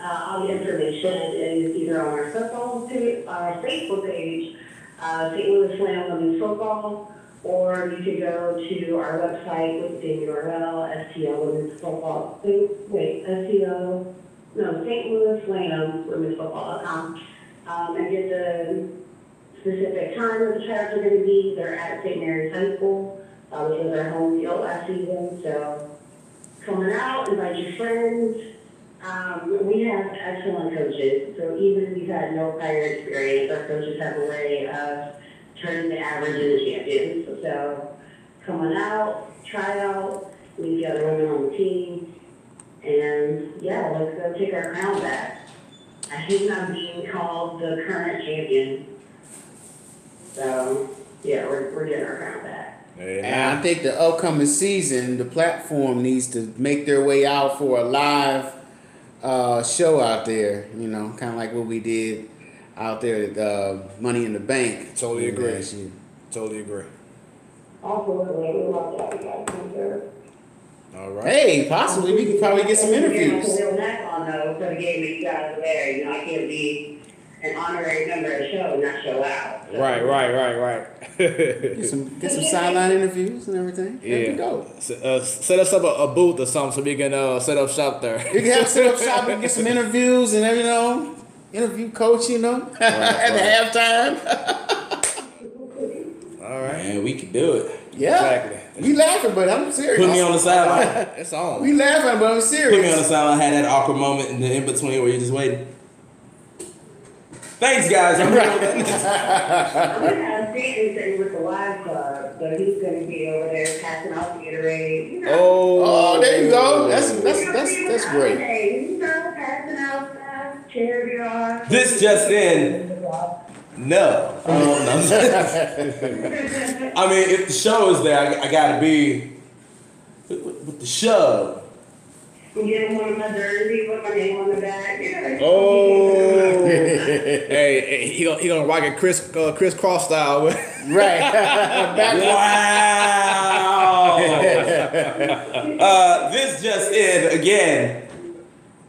All the information is either on our football page, our Facebook page, St. Louis Slam Women's Football, or you could go to our website with the same URL, ST.LOUIS Football. St. Louis Slam Women's Football.com, and get the specific time that the tryouts are going to be. They're at St. Mary's High School, which was our home field last season. So coming out, invite your friends. We have excellent coaches, so even if you've had no prior experience, our coaches have a way of turning the average into champions. So coming out, try out, meet the other women on the team, and yeah, let's go take our crown back. I hate not being called the current champion. So yeah, we're getting our crown back. And I think the upcoming season, the platform needs to make their way out for a live show out there, kind of like what we did out there at Money in the Bank. Totally agree. Totally agree. Absolutely, we love that. You guys come through. All right. Hey, possibly we can probably get some interviews. I'm a neck on though for the game that you guys are there. I can't be an honorary member of the show and not show out. So. Right. Get some sideline interviews and everything. There we go. Set us up a booth or something so we can set up shop there. You can have set up shop and get some interviews and interview coach, at the halftime. All right. Man, we can do it. Yeah. Exactly. We laughing, but I'm serious. Put me on the sideline. It's on. We laughing, but I'm serious. Put me on the sideline. Had that awkward moment in the in between where you're just waiting. Thanks, guys. I'm I'm going to have Peyton sitting with the Live Club, so he's going to be over there passing out the Gatorade. Oh, there you go. That's great. Passing out stuff, charity art. This just in. No. I mean, if the show is there, I gotta be with the show. Get him one of my jerseys with my name on the back. Oh. Hey, he gonna rock it crisscross style. Right. Wow. This just in again.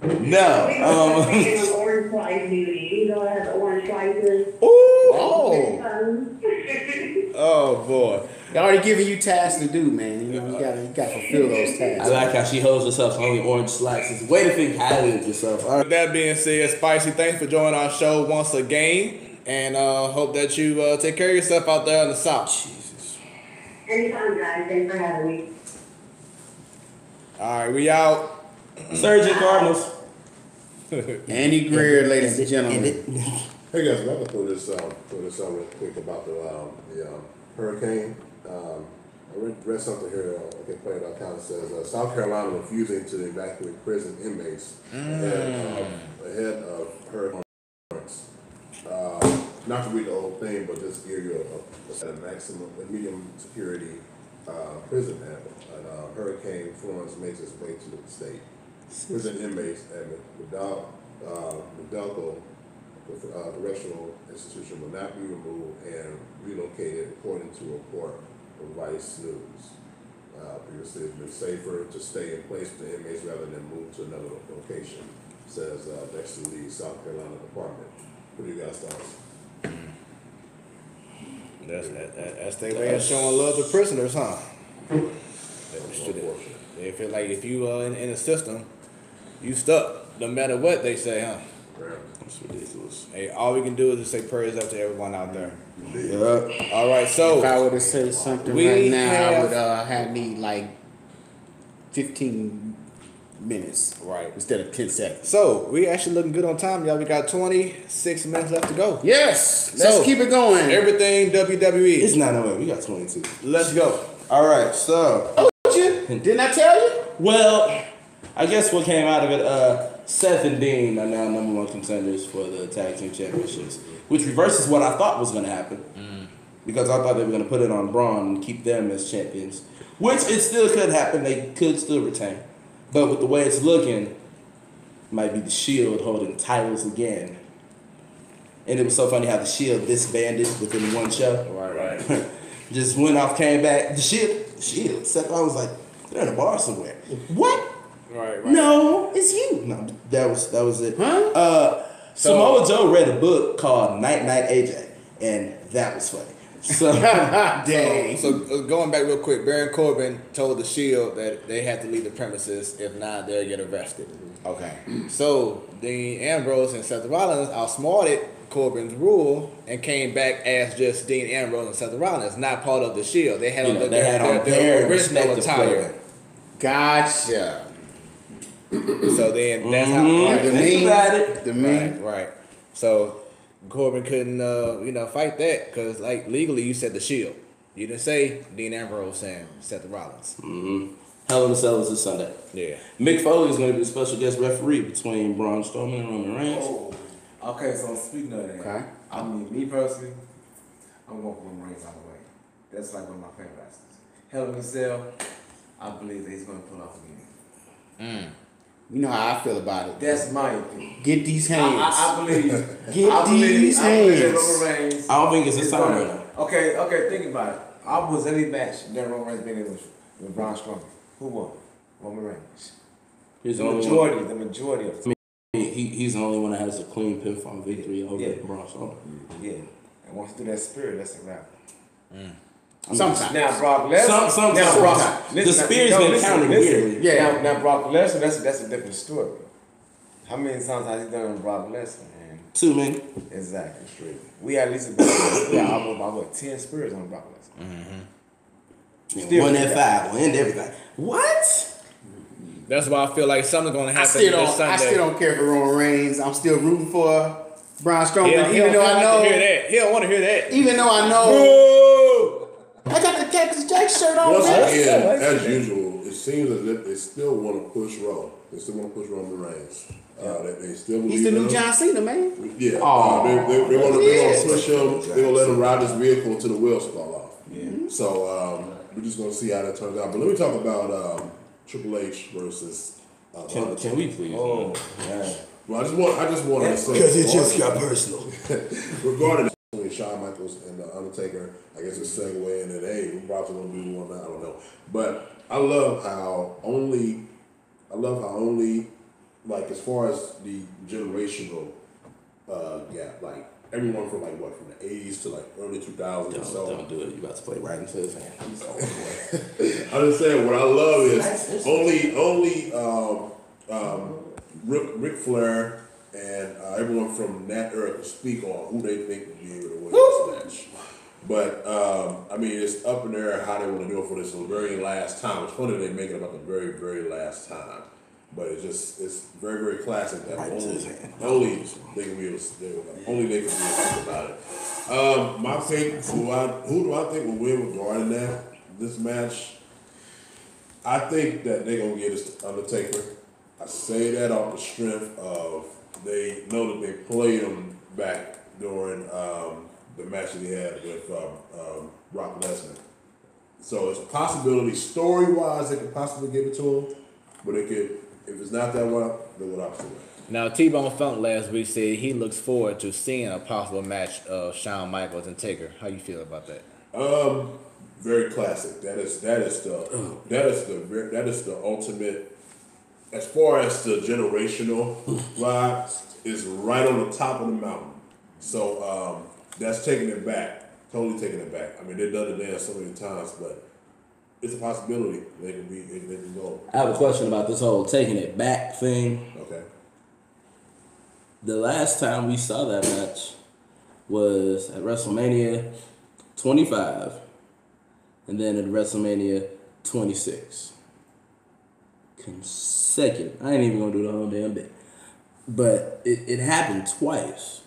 No. Orange slice beauty. I have orange slices. Ooh. Oh. Oh boy. They already giving you tasks to do, man. You know, you gotta fulfill those tasks. I like how she holds herself only orange slices. Way to think highly of yourself. All right. With that being said, Spicy, thanks for joining our show once again. And hope that you take care of yourself out there in the South. Jesus. Anytime, guys. Thanks for having me. All right, we out. Surgeon Cardinals. Andy Greer, ladies and gentlemen. Hey guys, I'm gonna throw this on real quick about the hurricane. I read something here. I can play it out. Kind of says South Carolina refusing to evacuate prison inmates ahead of hurricane. Not to read the whole thing, but just give you a medium security prison handle. Hurricane Florence makes its way to the state. Prison inmates at Medelco Correctional Institution will not be removed and relocated, according to a report from Vice News. Previously, it's been safer to stay in place with the inmates rather than move to another location, says ST.LOUIS, South Carolina Department. What do you guys think? That's their way of showing love to prisoners, huh? They feel like if you are in the system, you stuck, no matter what they say, huh? That's ridiculous. Hey, all we can do is just say prayers up to everyone out there. Yeah. All right, so If I were to say something right now, I would have need like 15 minutes, right instead of 10 seconds. So we actually looking good on time, y'all. We got 26 minutes left to go. Yes, let's keep it going. Everything WWE. It's 9:08. We got 22. Let's go. All right, so. Didn't I tell you? Well, I guess what came out of it, Seth and Dean are now number one contenders for the tag team championships, which reverses what I thought was going to happen. Because I thought they were going to put it on Braun and keep them as champions, which it still could happen. They could still retain. But with the way it's looking, might be the Shield holding titles again. And it was so funny how the Shield disbanded within one show. Right. Just went off, came back. The Shield. Seth, I was like, they're in a bar somewhere. What? Right. No, it's you. No, that was it. Huh? Samoa Joe read a book called Night Night AJ, and that was funny. So, dang. So going back real quick, Baron Corbin told the Shield that they had to leave the premises. If not, they'll get arrested. Okay. So Dean Ambrose and Seth Rollins outsmarted Corbin's rule and came back as just Dean Ambrose and Seth Rollins, not part of the Shield. They had on their original attire. Gotcha. So then that's how the mean. Right. So Corbin couldn't fight that because like legally you said the Shield. You didn't say Dean Ambrose and Seth Rollins. Hell in a Cell is this Sunday. Yeah. Mick Foley is going to be the special guest referee between Braun Strowman and Roman Reigns. Oh. Okay, so speaking of that, Okay. I mean, me personally, I'm going for Roman Reigns all the way. That's like one of my favorite wrestlers. Hell in a Cell, I believe that he's going to pull off again. You know how I feel about it. That's my opinion. Get these hands. I believe. Get these I believe that hands. Roman Reigns. I don't think it's a is sign gonna- right now. Okay, think about it. I was any match that Roman Reigns been in with Braun Strowman. Who won? Roman Reigns. He's The the only majority of one. He's the only one that has a clean pinfall victory over Braun Strowman. Yeah. And once through that spirit, that's a wrap. Sometimes. Now Brock Lesnar. Sometimes. Now Brock. The spear's been counted weirdly. Yeah. Now Brock Lesnar. That's a different story. How many times has he done on Brock Lesnar? And Too many. exactly straight. We had at least about 10 spirits on Brock Lesnar. Still 1 do at that. 5. We'll end everything. What? That's why I feel like something's gonna I happen still this Sunday. don't care for Roman Reigns. I'm still rooting for Braun Strowman, He even though I know. Hear that. He don't want to hear that. Even though I know. I got the Cactus Jack shirt on. Once man. again, as usual, it seems as if they still want to push Raw. They still want to push Roman Reigns. They still believe He's the in new him. John Cena, man. Yeah. Aw. They want to Yes. push him. They're going to let him ride his vehicle until the wheels fall off. Yeah. So we're just going to see how that turns out. But let me talk about Triple H versus. Can we please? Oh, yeah. Well, I just want to say Because it just got personal. regarding between Shawn Michaels and the Undertaker, I guess it's segue and then hey, we're probably gonna do one. I don't know, but I love how only like as far as the generational gap. Like everyone from from the 80s to early 2000s or so. Don't do it. You about to play right into his hand. I'm just saying, what I love is only Ric Flair and everyone from that era can speak on who they think would be able to win this match. But I mean, it's up in there how they want to do it for this very last time. It's funny they make it about the very, very last time. But it's very, very classic that only they can be able to speak about it. My pick, who do I think will win regarding this match? I think that they're gonna get us Undertaker. I say that off the strength of they know that they played him back during the match that he had with Brock Lesnar. So it's a possibility, story-wise, they could possibly give it to him, but they could. If it's not that one, then what opposite way. Now, T-Bone Funk last week said he looks forward to seeing a possible match of Shawn Michaels and Taker. How you feel about that? Very classic. That is the ultimate. As far as the generational vibe, is right on the top of the mountain. So that's taking it back. Totally taking it back. I mean, they've done the dance so many times, but it's a possibility they can go. I have a question about this whole taking it back thing. Okay. The last time we saw that match was at WrestleMania 25 and then at WrestleMania 26. Consecutive. I ain't even gonna do the whole damn bit. But it happened twice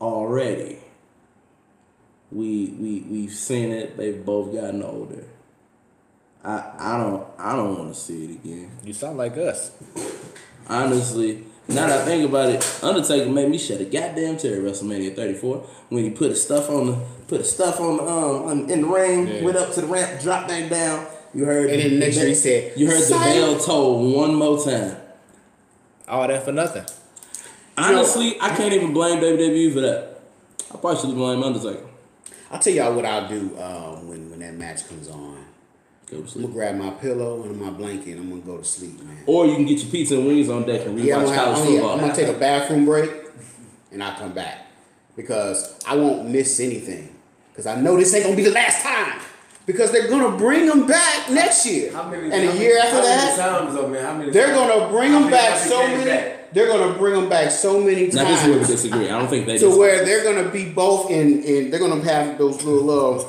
already. We've seen it. They've both gotten older. I don't want to see it again. You sound like us. Honestly, now that I think about it, Undertaker made me shed a goddamn tear at WrestleMania 34 when he put his stuff on the in the ring, went up to the ramp, dropped back down. You heard, and then next year he said, you heard the bell toll one more time. All that for nothing. Honestly, I can't even blame WWE for that. I partially blame Undertaker. I'll tell y'all what I'll do when that match comes on. Go to I'm sleep. gonna grab my pillow and my blanket and I'm gonna go to sleep, man. Or you can get your pizza and wings on deck and rewatch college football. I'm gonna take a bathroom break and I'll come back because I won't miss anything. Because I know this ain't gonna be the last time. Because they're gonna bring them back next year, and a year after that, they're gonna bring them back so many. They're gonna bring them back so many times. Now this is where we disagree. I don't think they to where they're gonna be both in. They're gonna have those little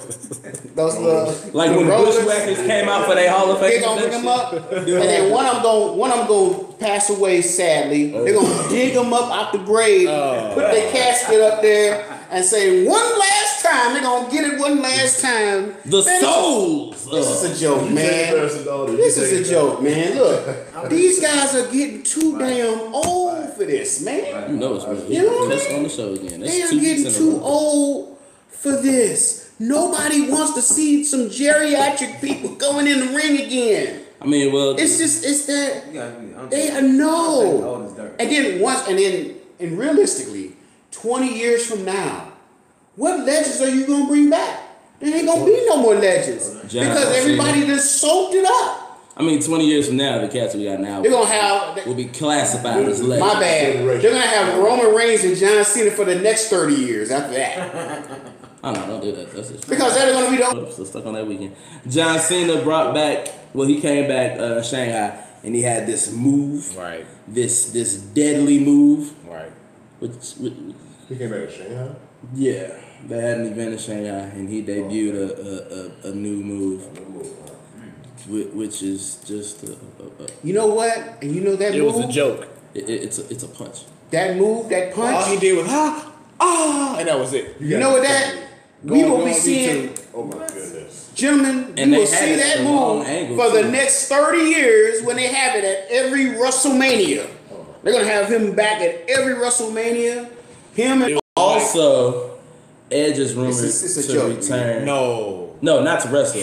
like when the Bushwhackers came out for their Hall of Fame. They're gonna bring them up, and then one of them gonna pass away. Sadly, they're gonna dig them up out the grave, put their casket up there, and say one last time. They're gonna get it one last time. The souls. This is a joke, man. This is a joke, man. Look, these guys are getting too damn old for this, man. You know it's real. You know what I That's mean? on the show again. That's They are 2 weeks getting in a too row. old for this. Nobody wants to see some geriatric people going in the ring again. I mean, well, It's that they are no. And then realistically, 20 years from now, what legends are you gonna bring back? There ain't gonna be no more legends because everybody just soaked it up. I mean, 20 years from now, the cats we got now They're gonna have. will be classified as legends. My bad. They're gonna have Roman Reigns and John Cena for the next 30 years after that. Oh no, don't do that. That's just Because they're gonna be the. so stuck on that weekend. John Cena brought back. Well, he came back Shanghai, and he had this move. Right. This deadly move. Right. He came back to Shanghai? Yeah, they had an event in Shanghai, and he debuted a new move, which is just You know what? And you know that It move? was a joke. it's a punch. That move, that punch. All he did was and that was it. You know what that? We will be seeing, Oh my goodness. gentlemen, And we they will had see it that at the wrong move angle, for the too. next 30 years when they have it at every WrestleMania. They're going to have him back at every WrestleMania. Him and Also, Edge is rumored It's a to joke, return. No. No, not to wrestle.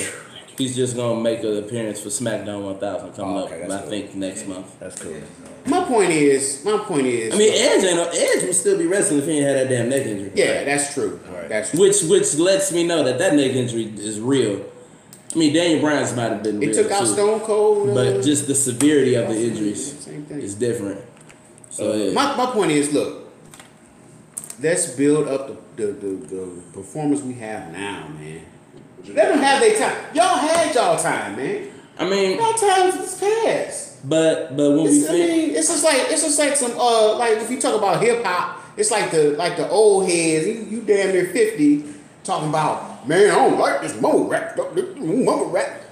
He's just gonna make an appearance for SmackDown 1000 coming up. that's I cool. think next month. That's cool. my point is. I mean, Edge would still be wrestling if he ain't had that damn neck injury. Yeah, that's true. Right. That's true. Which lets me know that neck injury is real. I mean, Daniel Bryan's might have been real It took out too, Stone Cold. but just the severity of the injuries Same thing. is different. So yeah. My point is, look, let's build up the performance we have now, man. Let them have their time. Y'all had y'all time, man. I mean, y'all times is past. But when it's just like some like if you talk about hip hop, it's like the old heads. You damn near 50 talking about, man, I don't like this mumble rap.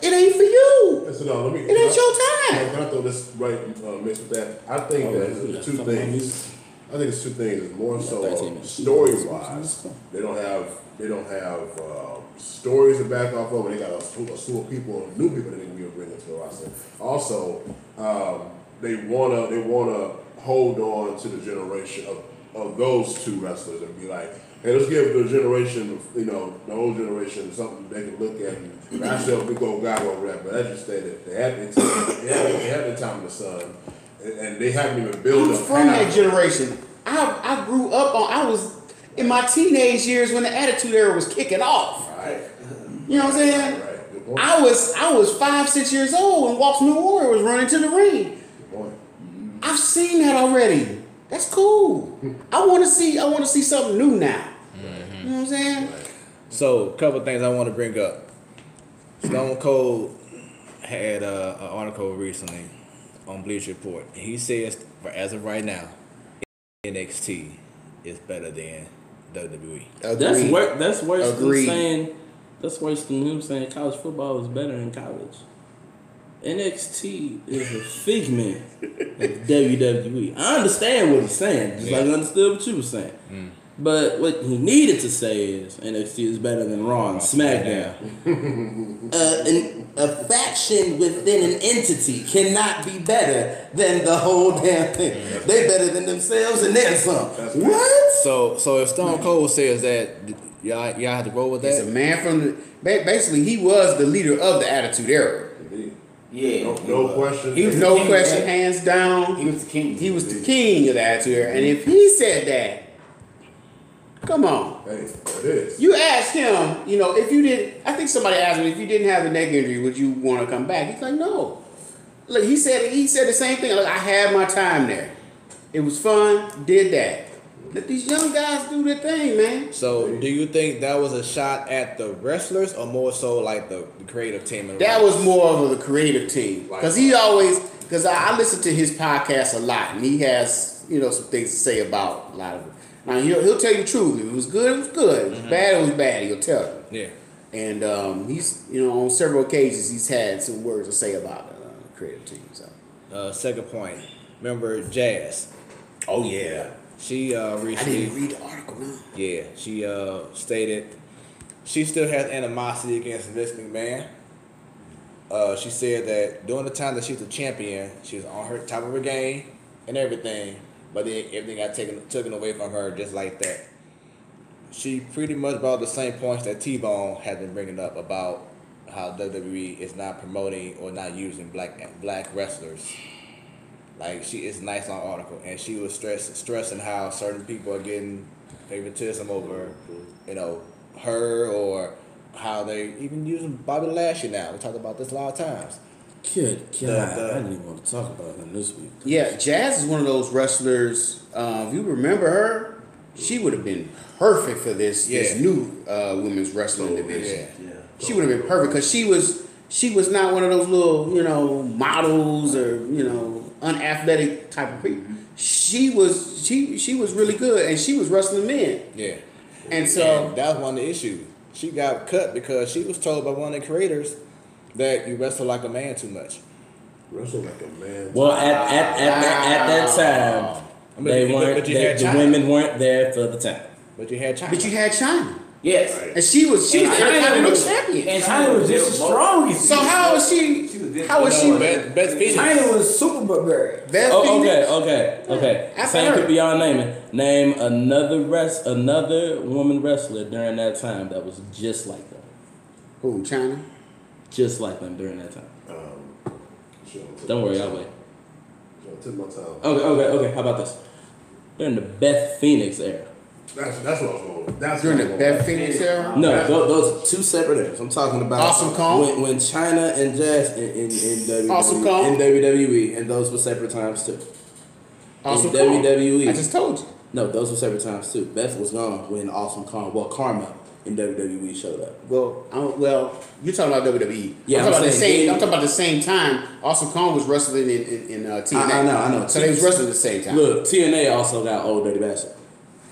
It ain't for you. Listen, no, it ain't your time. Can I throw this right mixed with that? I think that it's two things. I think it's two things. It's more so story wise. They don't have stories to back off of. They got a slew of people, new people that they can bring into the roster. Also, they wanna hold on to the generation of those two wrestlers and be like, hey, let's give the generation, the old generation, something they can look at. And I said we go God over that, but I just say that they had their time in the sun, and they haven't even built up. From that generation, I grew up on. I was in my teenage years when the Attitude Era was kicking off. Right. You know what I'm saying? Right. I was 5-6 years old when Walt's New Warrior was running to the ring. Good point. I've seen that already. That's cool. I want to see something new now. Mm-hmm. You know what I'm saying? Right. So, a couple of things I want to bring up. Stone Cold had an article recently on Bleacher Report. He says, as of right now, NXT is better than WWE. That's worse than saying. That's worse than him saying college football is better than college. NXT is a figment of WWE. I understand what he's saying, just like I understood what you were saying. Mm. But what he needed to say is NXT is better than Raw and SmackDown. A faction within an entity cannot be better than the whole damn thing. They better than themselves and then some. What? So if Stone Cold says that, y'all have to roll with that? He's a man from the... Basically, he was the leader of the Attitude Era. Yeah. No question. He was no question, hands down. He was the king. He was the king of the Attitude Era. And if he said that, come on. Hey, it is. You asked him, if you didn't... I think somebody asked him, if you didn't have a neck injury, would you want to come back? He's like, no. Look, he said the same thing. Look, I had my time there. It was fun. Did that. Let these young guys do their thing, man. So, do you think that was a shot at the wrestlers or more so like the creative team? That was more of the creative team. Because I listen to his podcast a lot, and he has, some things to say about a lot of it. Now, he'll tell you the truth. If it was good, it was good. If it was bad, it was bad. He'll tell you. Yeah. And he's, on several occasions, he's had some words to say about the creative team. So. Second point. Remember Jazz? Oh, yeah. She recently... I didn't read the article, no. Yeah. She stated she still has animosity against Vince McMahon. She said that during the time that she was a champion, she was on her top of her game and everything, but then everything got taken away from her just like that. She pretty much brought the same points that T-Bone had been bringing up about how WWE is not promoting or not using black wrestlers. Like, it's nice on article, and she was stressing how certain people are getting favoritism over, her, or how they even using Bobby Lashley now. We talked about this a lot of times. Good God, I didn't even want to talk about him this week. Yeah, Jazz is one of those wrestlers. If you remember her, she would have been perfect for this new women's wrestling division. Yeah. She would have been perfect because she was not one of those little models or unathletic type of people. She was really good, and she was wrestling men. Yeah, and so that was one of the issues. She got cut because she was told by one of the creators that you wrestle like a man too much. Wrestle like a man. Well, at that time, the women weren't there for the time. But you had China. Yes, right. And she was Intercontinental champion. And China was just as strong as so how was she? How was she? Best Phoenix. China was super barbarian. Okay. Same could be all naming. Name another woman wrestler during that time that was just like them. Who? China? Just like them during that time. Don't worry, I'll wait. Took my time. Okay. How about this? During the Beth Phoenix era. That's what I was going with. That's during the Beth Phoenix era? No, those are two separate eras. I'm talking about Awesome Kong? When China and Jazz in Awesome Kong? in WWE, and those were separate times too. Awesome in WWE. I just told you. No, those were separate times too. Beth was gone when Awesome Karma in WWE showed up. Well, you're talking about WWE. Yeah, I'm talking saying, I'm talking about the same time. Awesome Kong was wrestling in TNA. I know. So they was wrestling at the same time. Look, TNA also got Old Dirty Bastard.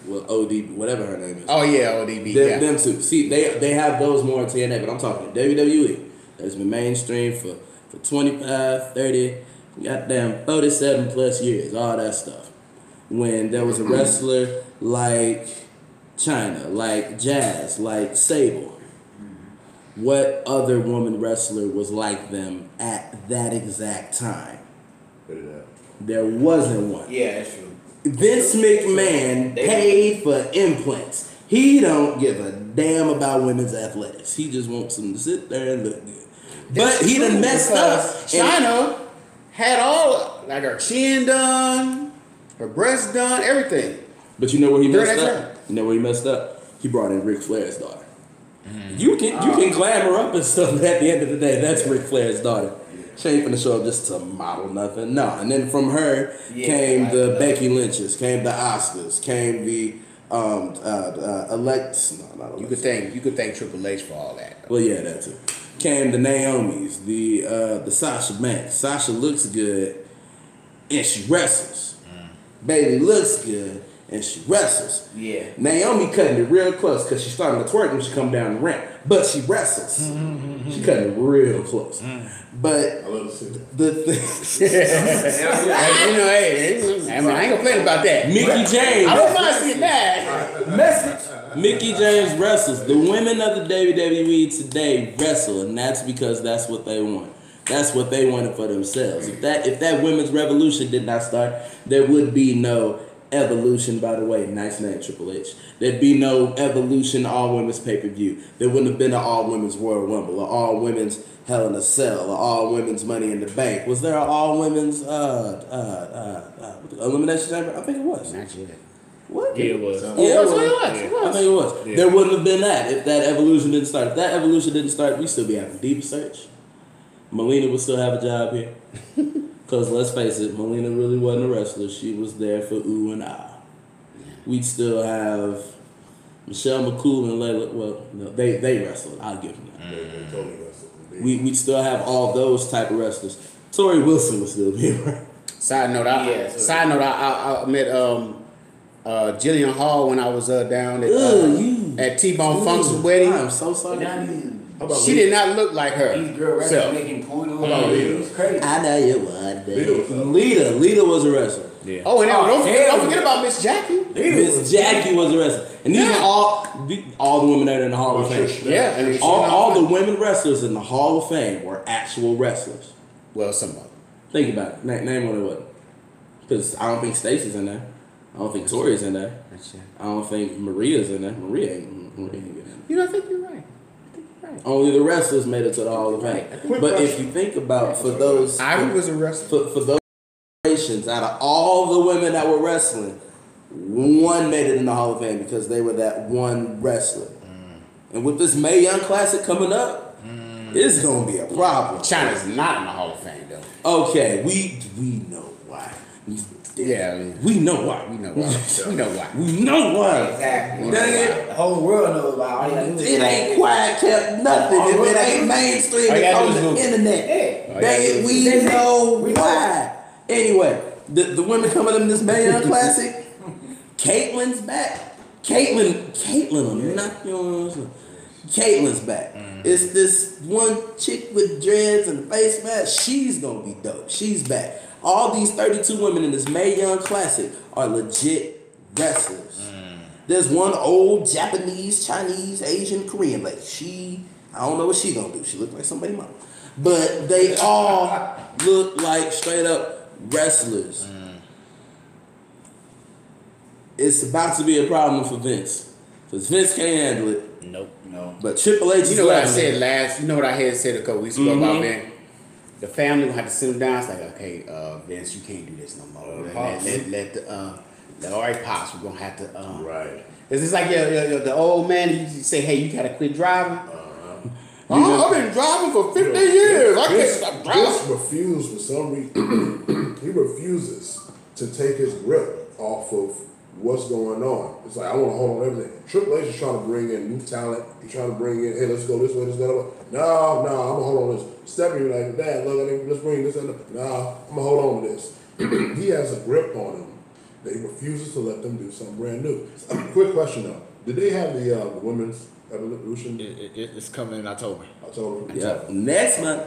Well, OD, whatever her name is. Oh yeah, ODB. Them two. See, they have those more in TNA, but I'm talking WWE. That's been mainstream for 25, 30, goddamn 37 plus years, all that stuff. When there was a wrestler like China, like Jazz, like Sable, what other woman wrestler was like them at that exact time? There wasn't one. Yeah, that's true. Vince McMahon paid for implants. He don't give a damn about women's athletics. He just wants them to sit there and look good. But he done messed up. China had all, like her chin done, her breast done, everything. But you know where he During messed that up? You know where he messed up? He brought in Ric Flair's daughter. You can glam her up and stuff, but at the end of the day, that's Ric Flair's daughter. She ain't finna show up just to model nothing. No. And then from her came the Becky Lynches, came the Oscars, came the You could thank Triple H for all that. Well, yeah, that too. Came the Naomi's, the Sasha Banks. Sasha looks good and she wrestles. Bailey looks good and she wrestles. Yeah. Naomi cutting it real close because she's starting to twerk when she come down the ramp. But she wrestles. She cutting it real close. But I love to see that. the thing, I ain't complaining about that. Mickey James. I don't mind seeing that. Message. Mickey James wrestles. The women of the WWE today wrestle, and that's because that's what they want. That's what they wanted for themselves. If that women's revolution did not start, there would be no Evolution, by the way. Nice name, Triple H. There'd be no Evolution all women's pay-per-view. There wouldn't have been an all women's Royal Rumble, or all women's Hell in a Cell, or all women's Money in the Bank. Was there an all women's Elimination Chamber? I think it was. Not yet. What? Yeah, it was. Yeah, it was. I think it was. Yeah. There wouldn't have been that if that evolution didn't start. If that evolution didn't start, we'd still be having Deep Search. Melina would still have a job here. Because let's face it, Melina really wasn't a wrestler. She was there for ooh and ah. We'd still have Michelle McCool and Layla. Well, no, they wrestled. I'll give them that. They totally wrestled. We'd still have all those type of wrestlers. Tori Wilson would still be around. Side note, I met Jillian Hall when I was down at T-Bone Funk's wedding. I'm so sorry. She did not look like her. These girls self. making porno. How about Lita? It's crazy. I know you would, baby. Lita was a wrestler. Yeah. Oh, and Oh, don't forget about Miss Jackie. Miss Jackie was a wrestler. And these are all the women that are in the Hall of Fame. Yeah, and All the women wrestlers in the Hall of Fame were actual wrestlers. well, some of them. Think about it. Name one of what? Because I don't think Stacey's in there. I don't think Tori's in there. I don't think Maria's in there. Maria ain't getting in. You know, I think you're right. Only the wrestlers made it to the Hall of Fame. But if you think about for those Ivy was a wrestler. for those generations, out of all the women that were wrestling, one made it in the Hall of Fame because they were that one wrestler. And with this Mae Young Classic coming up, it's gonna be a problem. China's not in the Hall of Fame, though. Okay, we know why. Yeah, I mean, We know why. we know why. We know why. We know why. Exactly. Dang it. The whole world knows about it. It ain't quiet kept nothing. If it ain't mainstream, All you it's gotta on do is the Google. internet. Yeah. Dang it, we know why. Anyway, the women coming up in this Mae Young Classic, Caitlin's back. Caitlin will knock you on. Caitlin's back. It's this one chick with dreads and a face mask. She's gonna be dope. She's back. All these 32 women in this Mae Young Classic are legit wrestlers. There's one old Japanese, Chinese, Asian, Korean lady. I don't know what she gonna do. She look like somebody mama. But they all look like straight up wrestlers. It's about to be a problem for Vince. Because Vince can't handle it. Nope. No. But Triple H is You know what I loving said it. last? You know what I had said a couple weeks ago about Vince? The family will have to sit him down. It's like, okay, Vince, you can't do this no more. Let all right, Pops, we're gonna have to. Right. It's just like the old man. You say, hey, you gotta quit driving. I've been driving for 50 years. I can't stop driving. This refused for some reason. He refuses to take his grip off of what's going on. It's like, I want to hold on to everything. Triple H is trying to bring in new talent. He's trying to bring in, hey, let's go this way, let's go that way. No, I'm going to hold on to this. Stephanie like, Dad, look, let's bring this and that. No, I'm going to hold on to this. He has a grip on them. They refuses to let them do something brand new. Quick question though. Did they have the women's evolution? It's coming in October. October? Yeah, next month.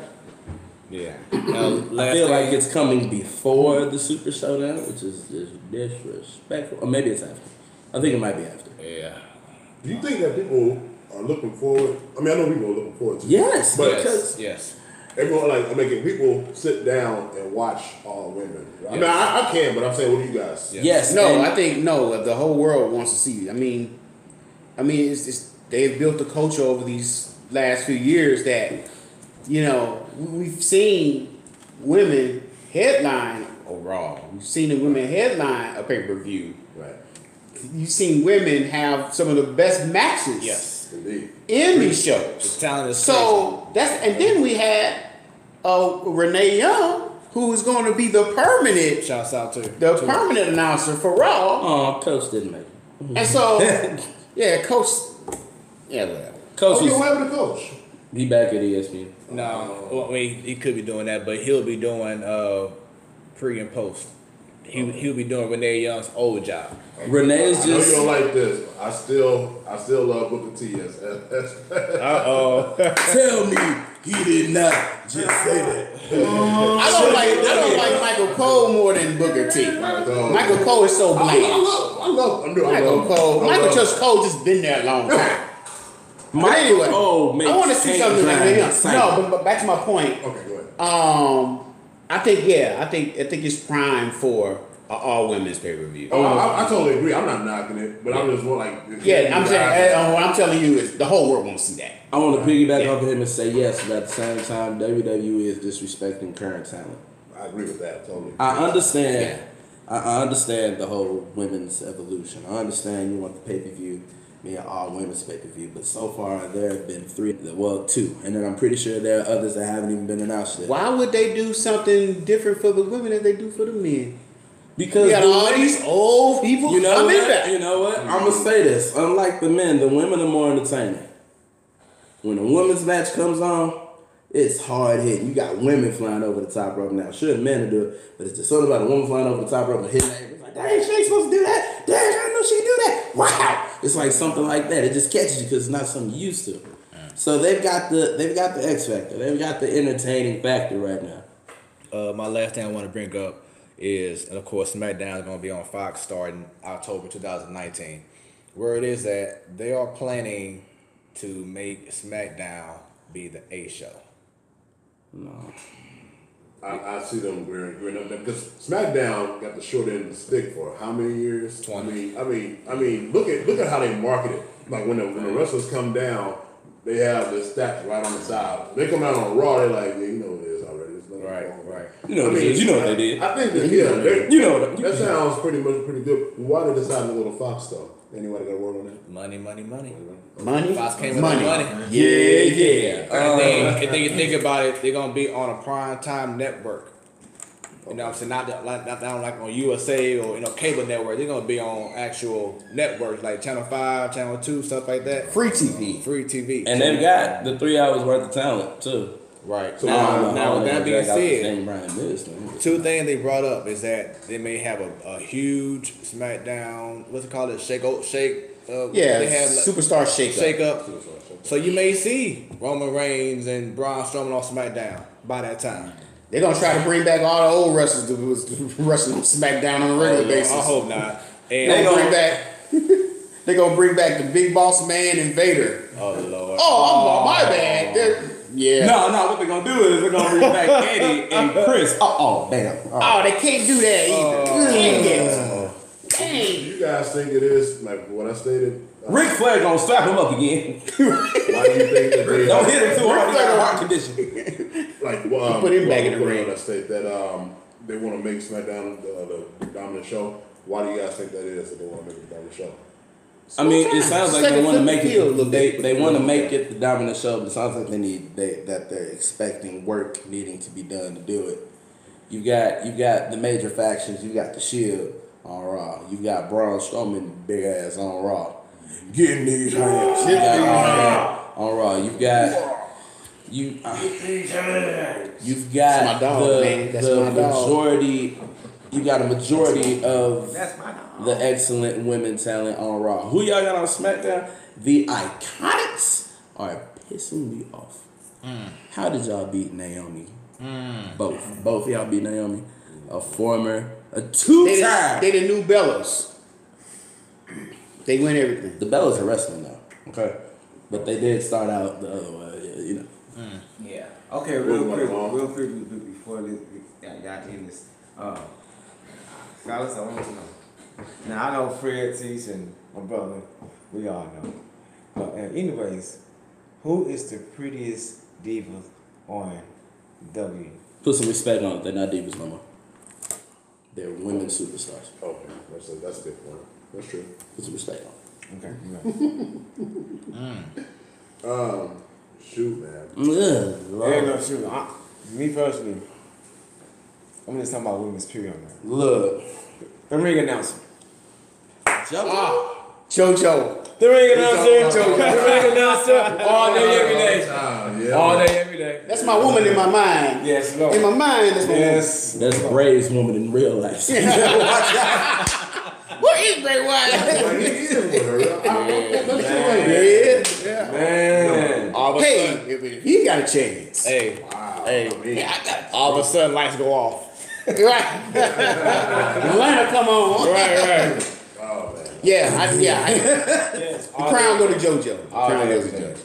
Yeah. I feel like it's coming before the Super Showdown, which is disrespectful. Or maybe it's after. I think it might be after. Yeah. Do you think that people are looking forward? I mean, I know people are looking forward to it. Yes, but Yes. everyone, like, I'm making people sit down and watch all women. I mean, I can, but I'm saying, what do you guys? Yes. No, I think the whole world wants to see it. I mean, it's they've built a culture over these last few years that, you know, we've seen women headline a Raw. We've seen the women headline a pay-per-view. Right. You've seen women have some of the best matches. Yes. Indeed. In these shows. The talent is So and then we had Renee Young, who is going to be the permanent shouts out to permanent announcer for Raw. Oh, Coach didn't make it. And so, yeah, Coach. Yeah, whatever. Coach Okay, was what happened to Coach? be back at ESPN. No, well, I mean he could be doing that, but he'll be doing pre and post. He'll be doing Renee Young's old job. Renee is I know just. you don't like this. I still love Booker T. Tell me he did not just say that. I don't like Michael Cole more than Booker T. Michael Cole is so bland. I love Michael Cole. Michael Cole just been there a long time. But anyway, I want to see something like that. No, but back to my point. Okay, go ahead. I think it's prime for an all women's pay per view. Oh, I totally agree. I'm not knocking it, but I'm just more like. Yeah, I'm saying. What I'm telling you is the whole world won't see that. I want to piggyback off of him and say yes, but at the same time, WWE is disrespecting current talent. I agree with that totally. I understand. Yeah. I understand the whole women's evolution. I understand you want the pay-per-view, being all women's pay-per-view, but so far there have been two, and then I'm pretty sure there are others that haven't even been announced yet. Why would they do something different for the women than they do for the men? Because you got all these old people. You know what? You know what? I'm gonna say this. Unlike the men, the women are more entertaining. When a women's match comes on, it's hard hitting. You got women flying over the top rope now. Sure, men will do it, but it's just something about a woman flying over the top rope and hitting her. It's like, dang, she ain't supposed to do that. Dang, I didn't know she'd do that. Wow. It's like something like that. It just catches you because it's not something you're used to. So they've got the X factor. They've got the entertaining factor right now. My last thing I want to bring up is, and of course, SmackDown is going to be on Fox starting October 2019. Where it is that they are planning to make SmackDown be the A show. No. I see them gearing up there because SmackDown got the short end of the stick for how many years? 20. I mean, look at how they market it. Like when the wrestlers come down, they have the stats right on the side. They come out on Raw, they're like, yeah, you know what it is already. Right. You know what it is. You know what they did. I think that that sounds pretty good. Why they decided to go to Fox though? Anybody got a word on that? Money. Money? Fox came with money. Yeah. And then you think about it, they're gonna be on a prime time network. You know what I'm saying? Not like on USA or cable network. They're gonna be on actual networks like Channel 5, Channel 2, stuff like that. Free TV. And they've got the 3 hours worth of talent too. Right. So Now with that being said, said, two things they brought up is that they may have a huge SmackDown, what's it called? Shake. They have Superstar Shake Up. So you may see Roman Reigns and Braun Strowman on SmackDown by that time. They're going to try to bring back all the old wrestlers that was wrestling on SmackDown on a regular basis. I hope not. And They're going to bring back the Big Boss Man and Vader. Oh, Lord. Oh, my bad. Yeah. No, what they're gonna do is they're gonna bring back Eddie and Chris. Damn. Oh, they can't do that either. Dang. You guys think it is like what I stated? Ric Flair gonna slap him up again. Why do you think that they Don't hit him too hard. He got a heart condition. Like, put him back in the ring. I state that they want to make SmackDown the dominant show. Why do you guys think that is? That they want to make it the dominant show? I mean, it sounds like they want to make it. They want to make it the dominant show, but it sounds like they're expecting work needing to be done to do it. You got the major factions. You got the Shield, on Raw. You got Braun Strowman, big ass on Raw. Getting these hands. You got on Raw. You've got you've got That's my dog, man. That's the my dog. majority. You got a majority of That's my dog. the excellent women talent on Raw. Who y'all got on SmackDown? The Iconics are pissing me off. How did y'all beat Naomi? Both y'all beat Naomi. A two-time. They the new Bellas. They win everything. The Bellas are wrestling now. Okay. But they did start out the other way, you know. Yeah. Okay, real quick before this, y'all end this. Fellas, I want to know. Now I know Fred, Teach, and my brother. We all know. But anyways, who is the prettiest diva on W? Put some respect on it. They're not divas no more. They're women superstars. Okay, that's a good point. That's true. Put some respect on Okay. Shoot, man. it. Yeah, no, shoot. Me personally, I'm just talking about women's period on that. Look. The ring announcer. JoJo. The ring announcer. The ring announcer. All day, every day. Yeah. All day, every day. That's my woman in my mind. Yes, Lord. In my mind, that's my Yes. That's Bray's woman in real life. What is Bray Wyatt? Man. All of a Hey, sudden, if he got a chance. hey, I all of a sudden lights go off. got Atlanta, come on. Right. Oh, man. The crown go to JoJo. The crown goes to JoJo.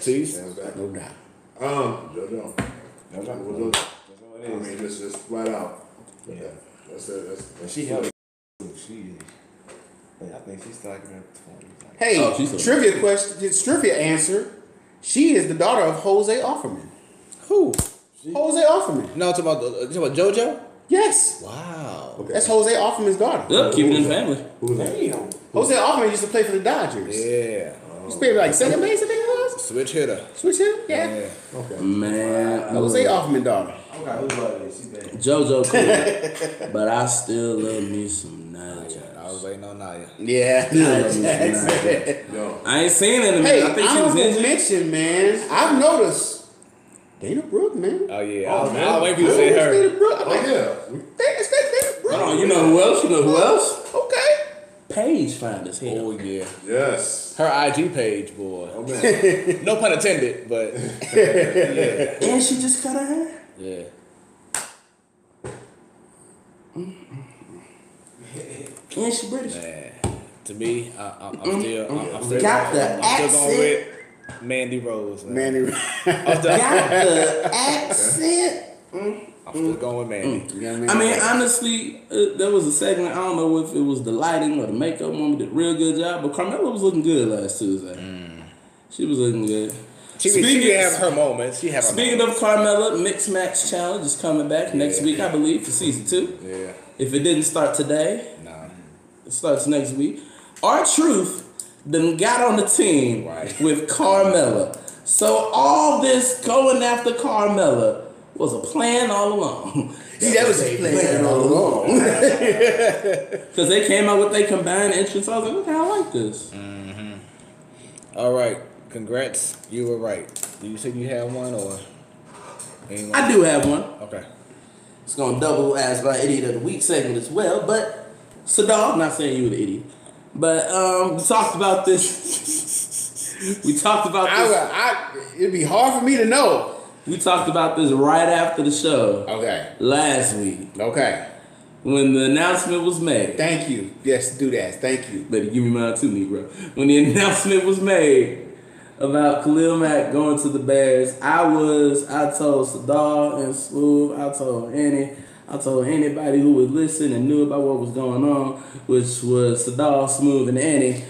Tease. No doubt. JoJo. That's what Well, it I is. mean, just flat out. Yeah. That's it. And she held I think she's like in her 20s. Hey, Oh, she's a- trivia question. It's trivia answer. She is the daughter of Jose Offerman. Who? Jose Offerman. No, talking about JoJo. Yes. Wow. That's Jose Offerman's daughter. Look, keep it in the family. Who's that? Damn. Jose Offerman used to play for the Dodgers. Yeah. He used to play like second base, I think it was. Switch hitter. Switch him? Yeah. Okay. Man. Jose Offerman daughter. Okay, who was it? She bad. JoJo cool. But I still love me some Nia I was waiting on Naya. Yeah. Yo. I ain't seen it in a minute. Hey, I think she was honorable injured. mention, man. I've noticed Dana Brooke, man. Oh yeah. Oh, I was man. waiting for you to say her. Dana Brooke. Oh, yeah. It's Dana Brooke. Hold on, you know who else? You know who else? Okay. Paige fine as hell. Oh yeah. Yes. Her IG page, boy. Oh, man. No pun intended, but And she just cut her hair. yeah. And she British. Man, to me, I'm still Got the I'm still going accent. with Mandy Rose. Man. Manny. Got the accent. I'm still going with Mandy. I mean, honestly, there was a segment. I don't know if it was the lighting or the makeup woman did a real good job, but Carmella was looking good last Tuesday. She was looking good. She have her moments. She have her Speaking moments. of Carmella, Mixed Match Challenge is coming back next week, I believe, for season 2. Yeah. If it didn't start today, Nah. it starts next week. R-Truth then got on the team with Carmella. So all this going after Carmella was a plan all along. See, that was a plan all along. Because they came out with their combined entrance. I was like, okay, I like this. All right. Congrats. You were right. Did you say you had one or anyone? I do have one. Okay. It's going to double as my Idiot of the Week segment as well. But, Sadal, I'm not saying you were the idiot. But we talked about this. We talked about this. It'd be hard for me to know. We talked about this right after the show Okay. last week Okay. when the announcement was made. Thank you. Yes, do that. Thank you. Better give me mine too, Negro. When the announcement was made about Khalil Mack going to the Bears, I told Sadal and Smooth, I told Annie, I told anybody who would listen and knew about what was going on, which was Sadal, Smooth, and Annie,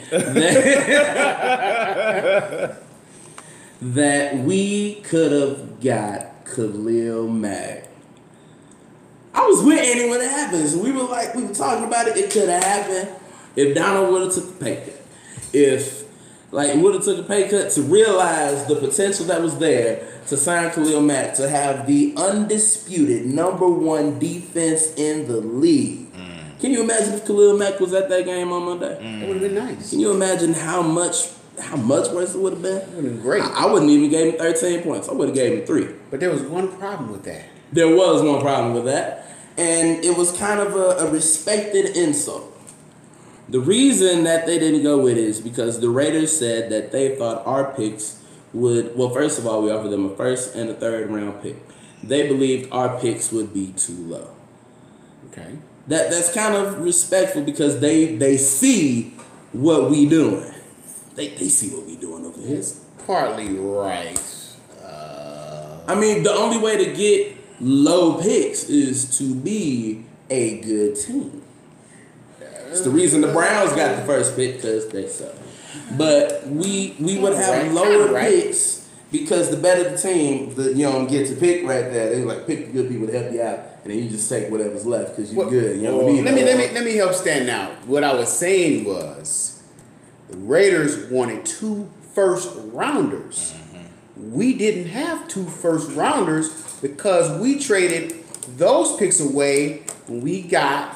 that we could have got Khalil Mack. I was with Annie when it happened. So we were talking about it. It could have happened if Donald would have took the pay cut. If would have took a pay cut to realize the potential that was there to sign Khalil Mack to have the undisputed #1 defense in the league. Can you imagine if Khalil Mack was at that game on Monday? It would have been nice. Can you imagine how much worse it would have been? It would have been great. I wouldn't even gave him 13 points. I would have gave him 3. But there was one problem with that. There was one problem with that, and it was kind of a respected insult. The reason that they didn't go with it is because the Raiders said that they thought our picks would, well, first of all, we offered them a first and a third round pick. They believed our picks would be too low. Okay. That's kind of respectful because they see what we doing. They see what we doing over here. It's partly right. I mean, the only way to get low picks is to be a good team. It's the reason the Browns got the first pick because they suck. But we would have lower picks because the better the team, you don't get to pick right there. They like pick the good people to help you out, and then you just take whatever's left because you're good. You know what I mean? Let me help stand out. What I was saying was the Raiders wanted 2 first rounders. We didn't have 2 first rounders because we traded those picks away when we got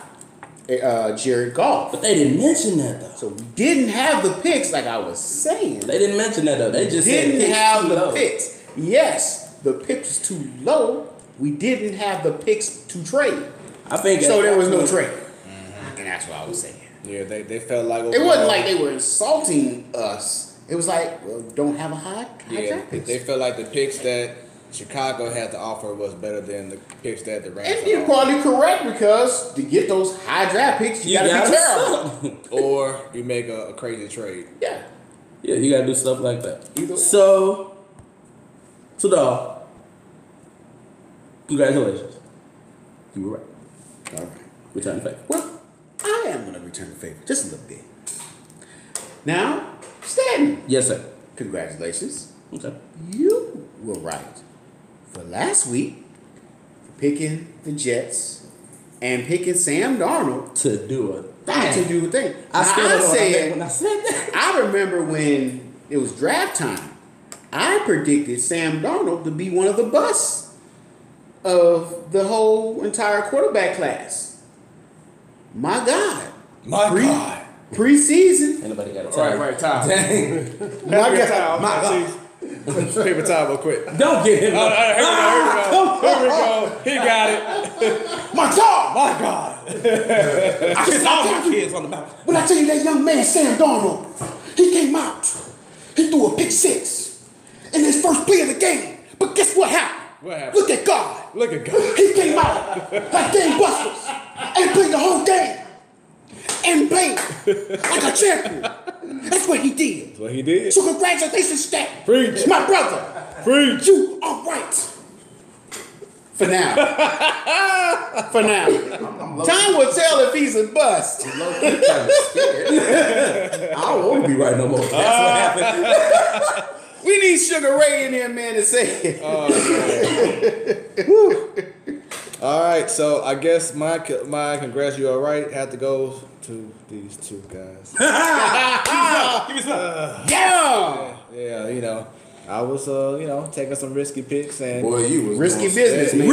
Jared Goff. But they didn't mention that though. So we didn't have the picks like I was saying. They didn't mention that though. They just didn't said have the low. picks. Yes, the pick was too low. We didn't have the picks to trade. I think So there was no trade. And that's what I was saying. Yeah, they felt like It wasn't like they were insulting us. It was like, well, don't have a high yeah, draft picks. they felt like the picks that Chicago had to offer was better than the picks that the Rams And had you're to probably correct because to get those high draft picks, you gotta be terrible. offer. Or you make a crazy trade. Yeah. Yeah, you gotta do stuff like that. Either way. So, dog, congratulations. You were right. All right. Return the favor. Well, I am gonna return the favor just a little bit. Now, Stanton, Yes, sir. congratulations. Okay. You were right for last week for picking the Jets and picking Sam Darnold To do a to do a thing. I Now, still don't know what I meant said, when I said that. I remember when it was draft time, I predicted Sam Darnold to be one of the busts of the whole entire quarterback class. My God. God. Preseason. Anybody got a time? Right, time. Dang. My God. My God. Paper time real quick. Don't get him. Here we go. He got it. My God. My God. I kissed all my kids on the mouth. When I tell you that young man, Sam Darnold, he came out. He threw a pick 6 in his first play of the game. But guess what happened? What happened? Look at God. Look at God. He came out like gangbusters and played the whole game and played like a champion. That's what he did. That's what he did. So congratulations, Stat. Preach. My brother. Preach. You are right. For now. For now. Time will tell if he's a bust. I don't want to be right no more. That's what happened. We need Sugar Ray in here, man, to say it. All right, so I guess my congrats, you all right, had to go to these 2 guys. Give me some. Yeah. Yeah, you know, I was, taking some risky picks and Boy, you was Risky going- business, man.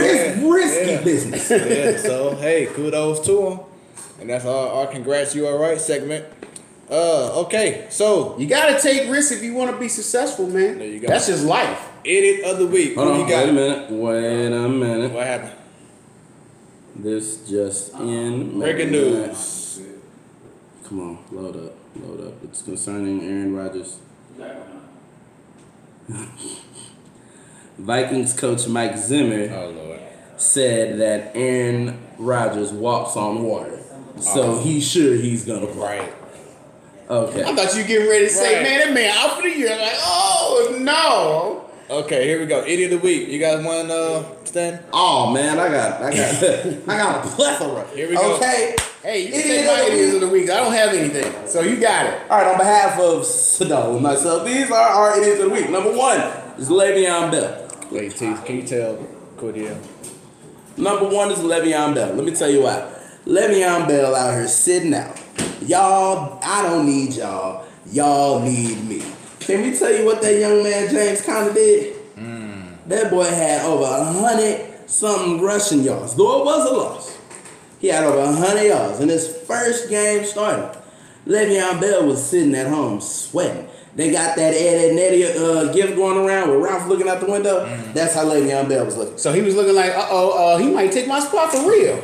Risky business. yeah, so hey, kudos to them, and that's our congrats, you all right segment. Okay, so You gotta take risks if you want to be successful, man. There you go. That's just life. idiot of the week. Hold Who on, you got? wait a minute. What happened? This just in. Breaking news. Come on, load up. It's concerning Aaron Rodgers. Vikings coach Mike Zimmer Oh Lord. said that Aaron Rodgers walks on water. So he's sure he's gonna play. Right. Okay. I thought you were getting ready to say, Right. man, that man out for the year. Like, oh no. Okay, here we go. Idiot of the week. You guys want Stan? Oh man, I got I got a plethora. Here we go. Okay. Hey, you can Idiot take my of the idiots of the week. I don't have anything. So you got it. All right, on behalf of Sadal and myself, these are our idiots of the week. Number 1 is Le'Veon Bell. Wait, T, can you tell Cordial? Number 1 is Le'Veon Bell. Let me tell you why. Le'Veon Bell out here sitting out. Y'all, I don't need y'all. Y'all need me. Can we tell you what that young man James Conner did? That boy had over 100-something rushing yards. Though it was a loss. He had over 100 yards. In his first game starting, Le'Veon Bell was sitting at home sweating. They got that Ed Nettie gift going around with Ralph looking out the window. That's how Le'Veon Bell was looking. So he was looking like, he might take my spot for real.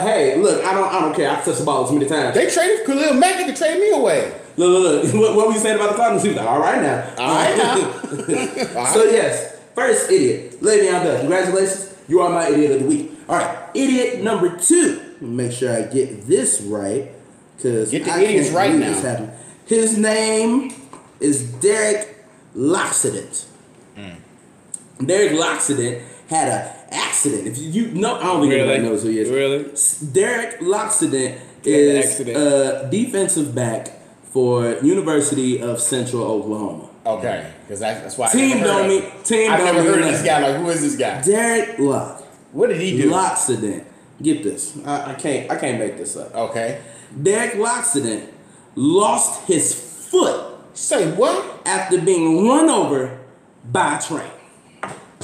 Hey, look, I don't care. I've touched the ball too many times. They traded Khalil Mack. They could trade me away. Look. What were you saying about the Cardinals? He was like, all right now. All right now. So yes, first idiot, Le'Veon Bell. Congratulations, you are my idiot of the week. All right, idiot number 2. Make sure I get this right, because Get the idiots right now. His name is Derek Loxodent. Derek Loxodent had an accident. If you know, I don't think anybody knows who he is. Really? Derek Loxodent is a defensive back for University of Central Oklahoma. Okay, because that's why Team don't mean I've never heard of this guy. Like, who is this guy? Derek Lock. What did he do? Loxodent. Get this. I can't make this up. Okay. Derek Loxodent lost his foot. Say what? After being run over by a train.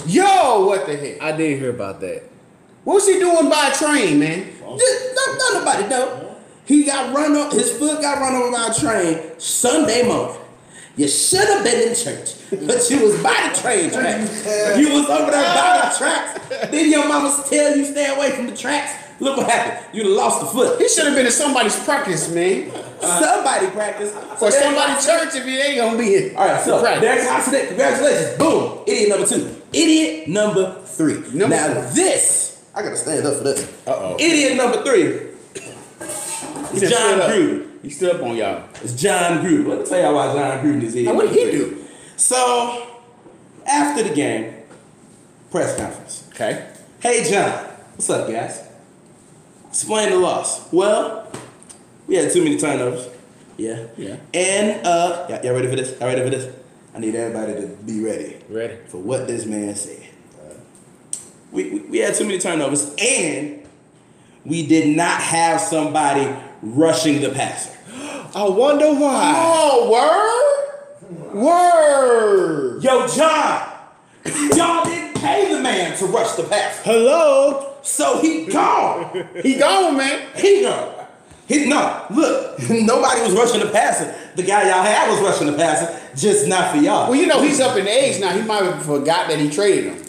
Yo, what the heck? I did hear about that. What was he doing by a train, man? Nobody know. His foot got run over by a train Sunday morning. You should have been in church, but you was by the train tracks. You was over there by the tracks. Then your mama tell you stay away from the tracks. Look what happened. You lost the foot. He should have been at somebody's practice, man. Somebody practice. For somebody's church if he ain't gonna be in. All right, so Derek Loxodent, congratulations. Boom. Idiot number 2. Idiot number 3. This, I gotta stand up for this. Idiot number 3 is John Gruden. He stood up on y'all. It's John Gruden. Let me tell y'all why John Gruden is idiot. What did he do? So, after the game, press conference. Okay. Hey, John. What's up, guys? Explain the loss. Well, we had too many turnovers. Yeah. And, y'all ready for this? I need everybody to be ready. Ready. For what this man said. We had too many turnovers, and we did not have somebody rushing the passer. I wonder why. Oh, word. Yo, John, y'all didn't pay the man to rush the passer. Hello? So he gone. He gone, man. Look, nobody was rushing the passer. The guy y'all had was rushing the passer, just not for y'all. Well, you know, he's up in age now. He might have forgot that he traded him.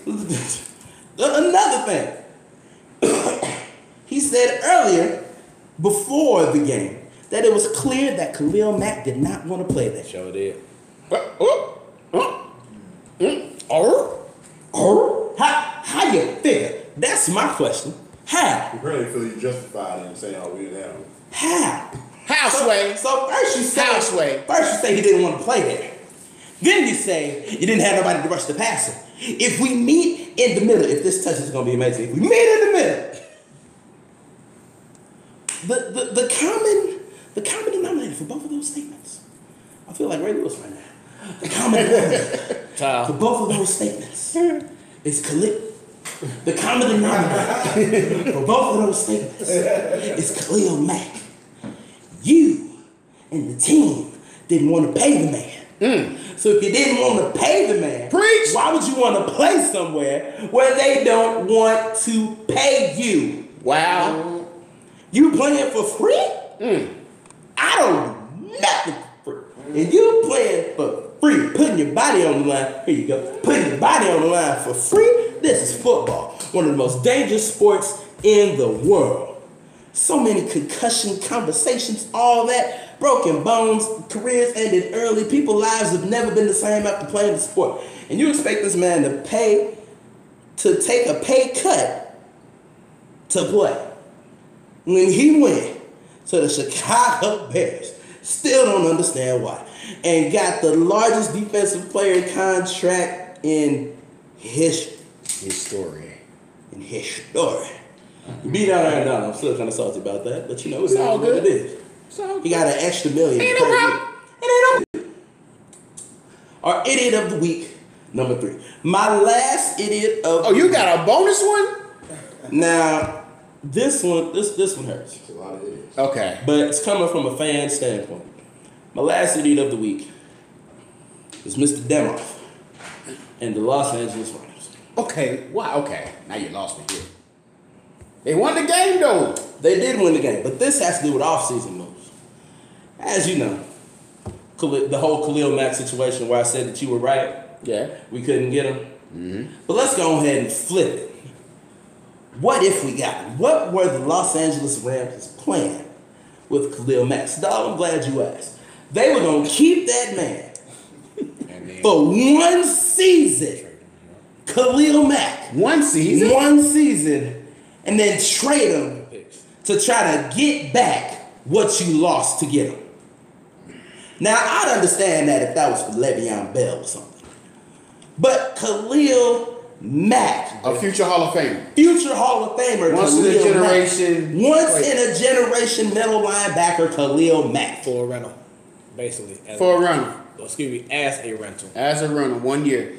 Another thing. He said earlier, before the game, that it was clear that Khalil Mack did not want to play that. Sure did. How you figure? That's my question. How? You really feel you justified in saying, we didn't have him. How? Houseway. So first you say Houseway. he didn't want to play there. Then you say you didn't have nobody to rush the passer. If we meet in the middle, if this touch is going to be amazing, if we meet in the middle, the common denominator for both of those statements, I feel like Ray Lewis right now. The common denominator for both of those statements is Khalil. The common denominator for both of those statements is Khalil Mack. You and the team didn't want to pay the man. So if you didn't want to pay the man, preach. Why would you want to play somewhere where they don't want to pay you? Wow. You playing for free? I don't do nothing for free. And you playing for free, putting your body on the line. Here you go. Putting your body on the line for free. This is football. One of the most dangerous sports in the world. So many concussion conversations, all that. Broken bones, careers ended early. People's lives have never been the same after playing the sport. And you expect this man to take a pay cut to play. When he went to the Chicago Bears, still don't understand why, and got the largest defensive player contract in history. In history. You beat out Aaron Donald. I'm still kind of salty about that, but you know, it's all good. It is. He got an extra million. Ain't no problem. It ain't no. Our idiot of the week, number 3. My last idiot of. Oh, you got a bonus one? Now, this one hurts. It's a lot of idiots. Okay. But it's coming from a fan standpoint. My last idiot of the week is Mr. Demoff and the Los Angeles Rams. Okay. Why? Okay. Now you lost me here. They won the game though. They did win the game, but this has to do with off-season moves. As you know, the whole Khalil Mack situation where I said that you were right. Yeah. We couldn't get him. Mm-hmm. But let's go ahead and flip it. What if we got him? What were the Los Angeles Rams' plan with Khalil Mack? So, dog, I'm glad you asked. They were going to keep that man for one season. Khalil Mack. One season? One season. And then trade him to try to get back what you lost to get him. Now, I'd understand that if that was for Le'Veon Bell or something. But Khalil Mack. A future Hall of Famer. Future Hall of Famer. Once in a generation. Once in a generation middle linebacker Khalil Mack. For a rental, basically. For a runner. Excuse me, as a rental. As a runner, 1 year.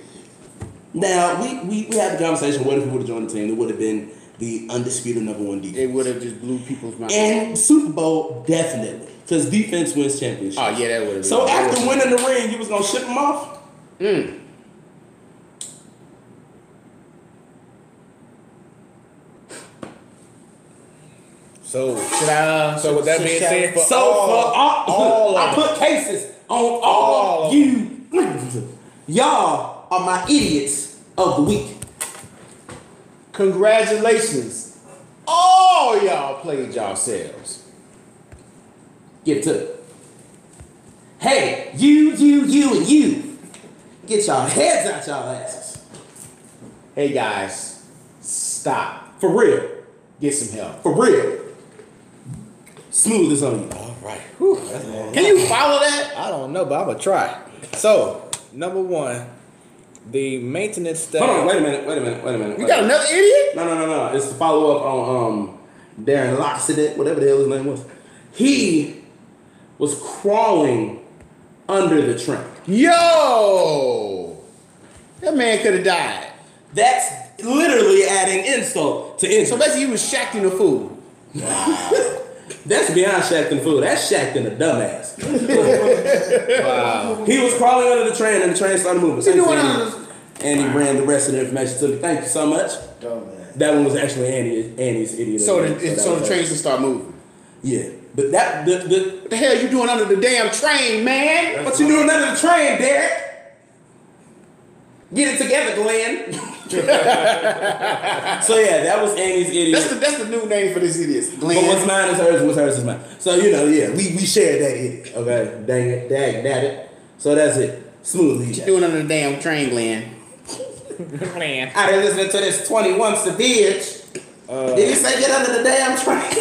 Now, we had the conversation, what if he would have joined the team? It would have been the undisputed number one defense. It would have just blew people's minds. And Super Bowl, definitely. Because defense wins championships. Oh, yeah, that would have been. So after winning the ring, you was going to ship him off? So with that being said, for I put cases on all you. Y'all are my idiots of the week. Congratulations. All y'all played yourselves. Give it to them. Hey, you, and you. Get y'all heads out y'all asses. Hey, guys. Stop. For real. Get some help. For real. Smooth as on you. All right. Can you follow that? I don't know, but I'm going to try. So, number one, the maintenance staff. Hold on, wait a minute. You got another idiot? No. It's to follow up on Darren Loxodent, whatever the hell his name was. He was crawling under the train. Yo! That man could have died. That's literally adding insult to So insult. basically, he was shacking the food. That's beyond shacking food. That's shacking a dumbass. Wow. He was crawling under the train and the train started moving. And he ran the rest of the information to me. Thank you so much. That one was actually Annie's idiot. So the train should start moving. Yeah. But that What the hell you doing under the damn train, man? what you doing under the train, Derek? Get it together, Glenn. So yeah, that was Annie's idiot. That's the new name for this idiot. Glenn. But what's mine is hers, what's hers is mine. So we shared that idiot. Okay, dang it, it. So that's it. Smoothly. What you doing under the damn train, Glenn? Glenn. I didn't listen to this 21 Savage. Did he say get under the damn train?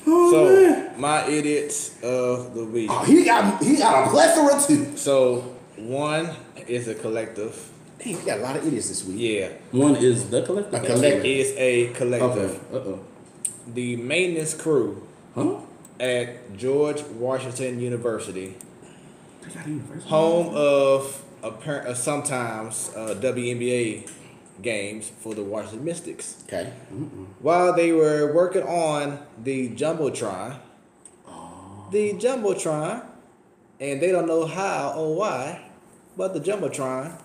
So, my idiots of the week. Oh, he got a plethora too. So, one is a collective. Damn, we got a lot of idiots this week. Yeah. One is the collective. A collective. Is a collective. Okay. The maintenance crew at George Washington University, home of sometimes WNBA games for the Washington Mystics. Okay. While they were working on the Jumbotron, and they don't know how or why, but the Jumbotron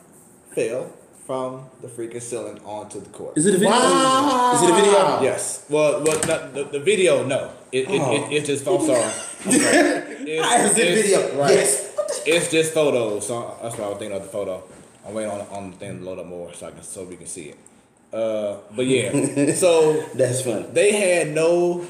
fell from the freaking ceiling onto the court. Is it a video? Wow. Is it a video? Yes. Well, not the video, no. It's just, I'm sorry. I see the video. Right. Yes. It's just photos, so that's why I was thinking of the photo. I'm waiting on the thing to load up more so we can see it. But yeah, so That's funny. they had no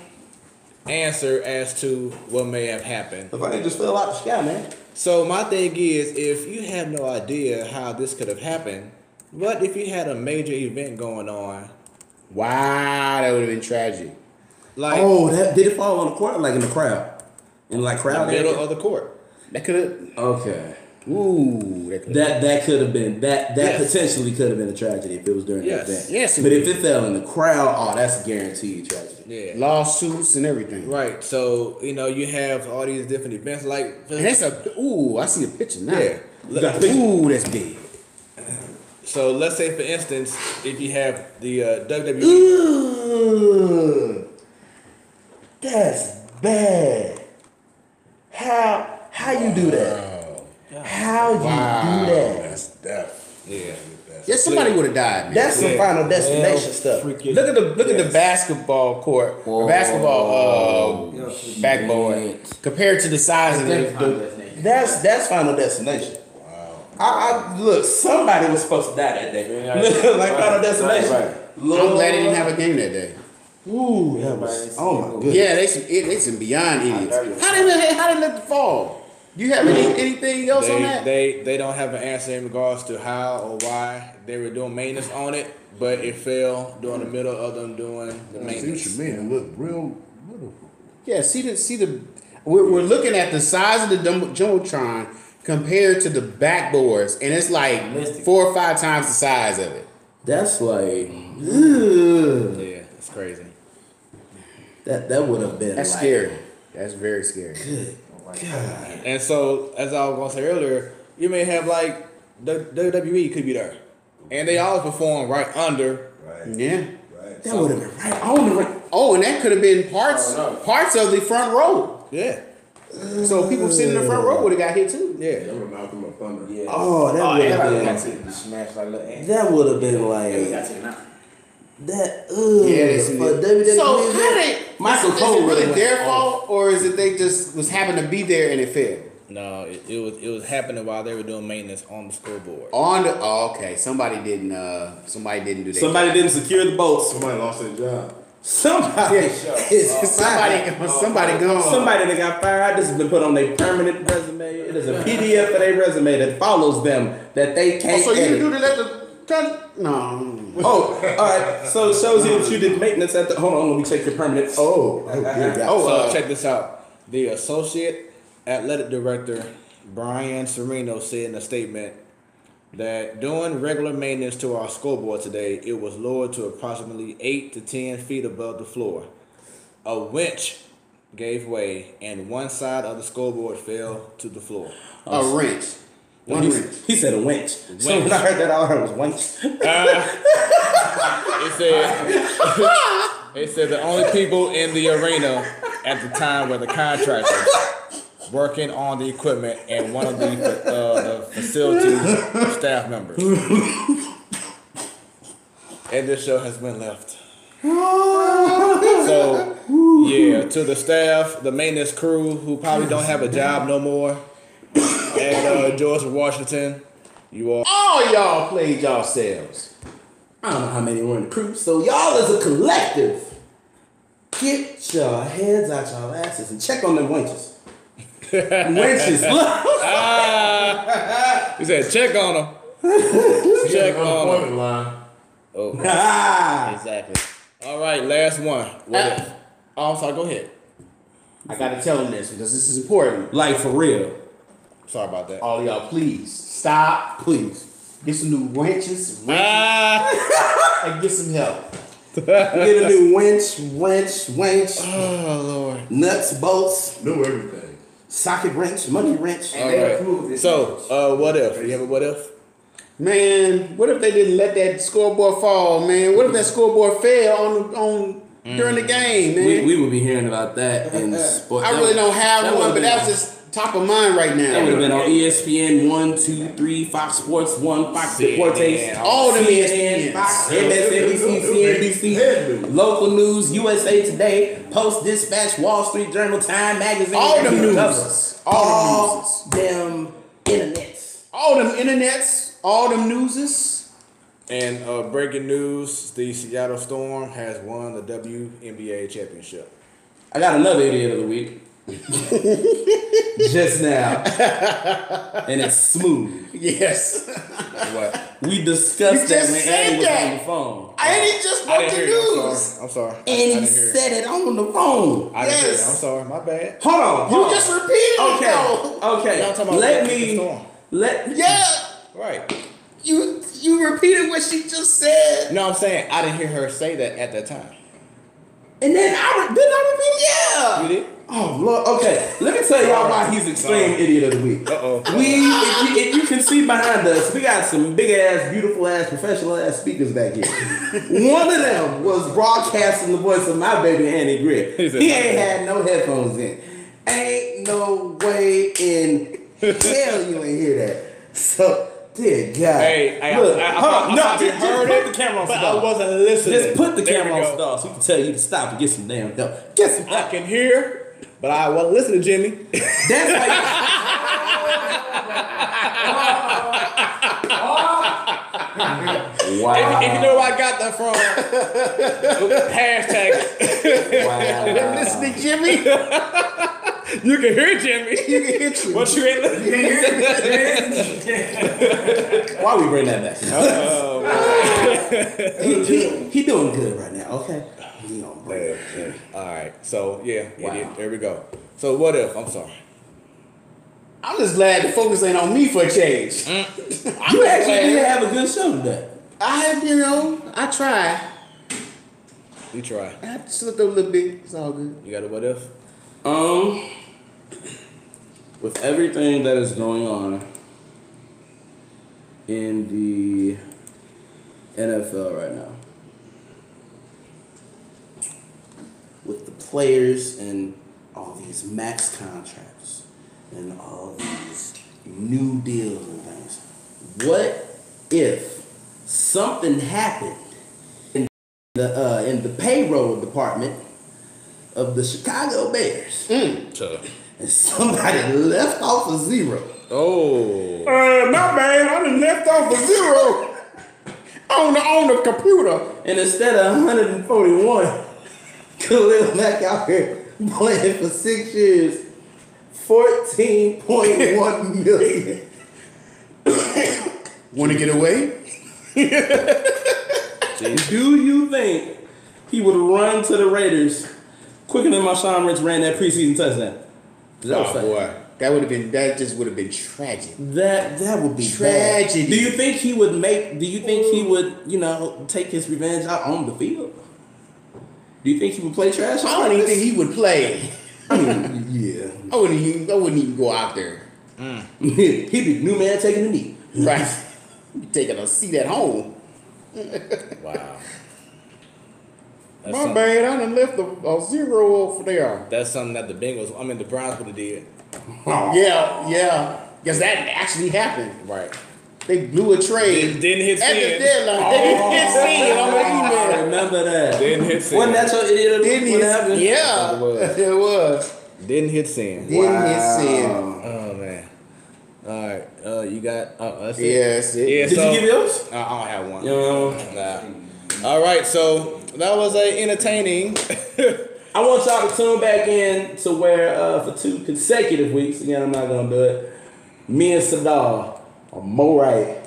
answer as to what may have happened. The funny just fell out the sky, man. So my thing is, if you have no idea how this could have happened, what if you had a major event going on? Wow, that would have been tragic. Like, Did it fall on the court, like in the crowd? In like the crowd middle area? of the court. That could have. Okay. Ooh, That could have been that Yes. potentially could have been a tragedy if it was during Yes. the event. Yes, it But would. if it fell in the crowd, that's a guaranteed tragedy. Yeah. Lawsuits and everything. Right. So, you have all these different events. Like, And that's I see the picture now. Yeah. You got the picture? Ooh, that's big. so let's say, for instance, if you have the WWE. Ooh, that's bad. How you do that? How you do that? That's death. Yeah. Yeah, somebody would have died, man. That's some Final Destination stuff. Look at the basketball court, basketball backboard compared to the size of it. That's Final Destination. I look, somebody was supposed to die that day. Like Final Destination. Right. I'm glad they didn't have a game that day. Ooh, that was, oh my goodness. Yeah, they some beyond idiots. How they let the fall? Do you have anything else on that? They don't have an answer in regards to how or why they were doing maintenance on it, but it fell during the middle of them doing the maintenance. Man, look real little. Yeah, see the. We're looking at the size of the jumbotron compared to the backboards, and it's like 4 or 5 times the size of it. That's like, Yeah, it's crazy. that would have been. That's scary. That's very scary. Good God. And so, as I was gonna say earlier, you may have like the WWE could be there, and they always perform right under. Right. Yeah. Right. That would have been right on the right. Oh, and that could have been parts of the front row. Yeah. So people sitting in the front row would have got hit too. Yeah. That would have knocked him up thunder. Yeah. Oh, that would have Everybody been. got to smash like little ants. That would have been We like got to now. that. Yeah, they see for it. WWE. So how they? Michael Is Cole it really went their off. fault, or is it they just was happened to be there and it failed? No, it was happening while they were doing maintenance on the scoreboard. Okay, somebody didn't do that. Somebody didn't secure the bolts. Somebody lost their job. Somebody. somebody gone. Somebody that got fired. This has been put on their permanent resume. It is a PDF of their resume that follows them that they can't. So you edit. do that No. Oh, all right. So it shows you that you did maintenance at the. Hold on, let me check your permanent. Oh, dear God. So check this out. The associate athletic director Brian Sereno said in a statement that doing regular maintenance to our scoreboard today, it was lowered to approximately 8 to 10 feet above the floor. A winch gave way and one side of the scoreboard fell to the floor. A wrench. One wrench. He said a winch. So when I heard that, all I heard was winch. It said the only people in the arena at the time were the contractors working on the equipment and one of the facility staff members. And this show has been left. So, yeah, to the staff, the maintenance crew who probably don't have a job no more at George Washington, you all. All y'all played yourselves. I don't know how many were in the crew. So y'all as a collective, get your heads out your asses and check on them winches. Winches. He said, check on them. Check on them. Line. Oh, Ah. exactly. All right, last one. What if? Oh, I'm sorry, go ahead. I gotta tell them this because this is important. Like for real. Sorry about that. All y'all, please stop. Please. Get some new wrenches and get some help. Get a new winch. Oh, Lord. Nuts, bolts, Knew everything. socket wrench, money wrench. All right. So, what if? You have a what if? Man, what if they didn't let that scoreboard fall, man? What if that scoreboard fell on during the game, man? We would be hearing about that in sports. I really don't have one, but that was just top of mind right That would have now. been on ESPN 1, 2, 3, Fox Sports 1, Fox Deportes, All them CNN, ESPNs. Fox, MSNBC, CNBC, local news, USA Today, Post Dispatch, Wall Street Journal, Time Magazine. All them every news. cover. All them internets. All them internets, all them newses. And breaking news, the Seattle Storm has won the WNBA championship. I got another idiot of the week. Just now. And it's smooth. Yes. What? We discussed You that just when said Andy was that. on the phone. And he just I broke didn't the hear you. news. I'm sorry. I And he didn't hear it. said it on the phone. I didn't hear it. Yes. I'm sorry. My bad. Hold on. You just repeated it Okay. though. Okay. Y'all talking about Let the me. Storm. Yeah. Right. You repeated what she just said. No, I'm saying I didn't hear her say that at that time. And then I repeat it. Yeah. You did? Oh Lord. Okay. Let me tell y'all why he's extreme idiot of the week. Uh-oh. If you can see behind us, we got some big ass, beautiful ass, professional ass speakers back here. One of them was broadcasting the voice of my baby Annie Greer. He ain't had no headphones in. Ain't no way in hell you ain't hear that. So Dear God. Hey, look, I just heard put it, the camera on but Sadal. I wasn't listening. Just put the There camera we on go. Sadal so he can tell you to stop and get some damn help. Get some I help. can hear, but I wasn't listening, Jimmy. That's why Wow. If you know where I got that from, hashtag it. Wow. Listening, Jimmy. You can hear Jimmy. You can hit you. What you ain't listening? Why we bring that back? Oh, He doing good right now, okay? He gonna bring it. man. All right. So yeah, Wow. there we go. So what if? I'm sorry. I'm just glad the focus ain't on me for a change. You actually did have a good show today. I tried. You try. I slipped up a little bit. It's all good. You got a what if? With everything that is going on in the NFL right now, with the players and all these max contracts and all these new deals and things, what if something happened in the payroll department of the Chicago Bears and somebody left off a zero? Oh. My bad. I done left off a zero on the computer. And instead of 141, Khalil Mack out here playing for 6 years, 14.1 million. Want to get away? Do you think he would run to the Raiders quicker than Marshawn Lynch ran that preseason touchdown? That was fake. Boy. That just would have been tragic. That would be Tragedy. bad. Do you think he would take his revenge out on the field? Do you think he would play trash? I don't even think he would play. I mean, yeah. I wouldn't even go out there. He'd be the new man taking the knee. Right. Taking a seat at home. Wow. That's My something- bad, I done left a zero over there. That's something that the Bengals, the Browns would have did. Yeah. Because that actually happened. Right. They blew a trade. Didn't hit At the sin. deadline. They didn't hit sin on the I email. remember that. Didn't hit sin. Wasn't that your idiot? Didn't What hit happened? Yeah, It was. it was. Didn't hit sin. Didn't hit sin. Oh man. All right. You got. That's it. Yeah, that's it. Yeah. Did so, you give yours? I don't have one. Yo. Nah. All right. So that was entertaining. I want y'all to tune back in to where for 2 consecutive weeks, again, I'm not going to do it, me and Sadal are more right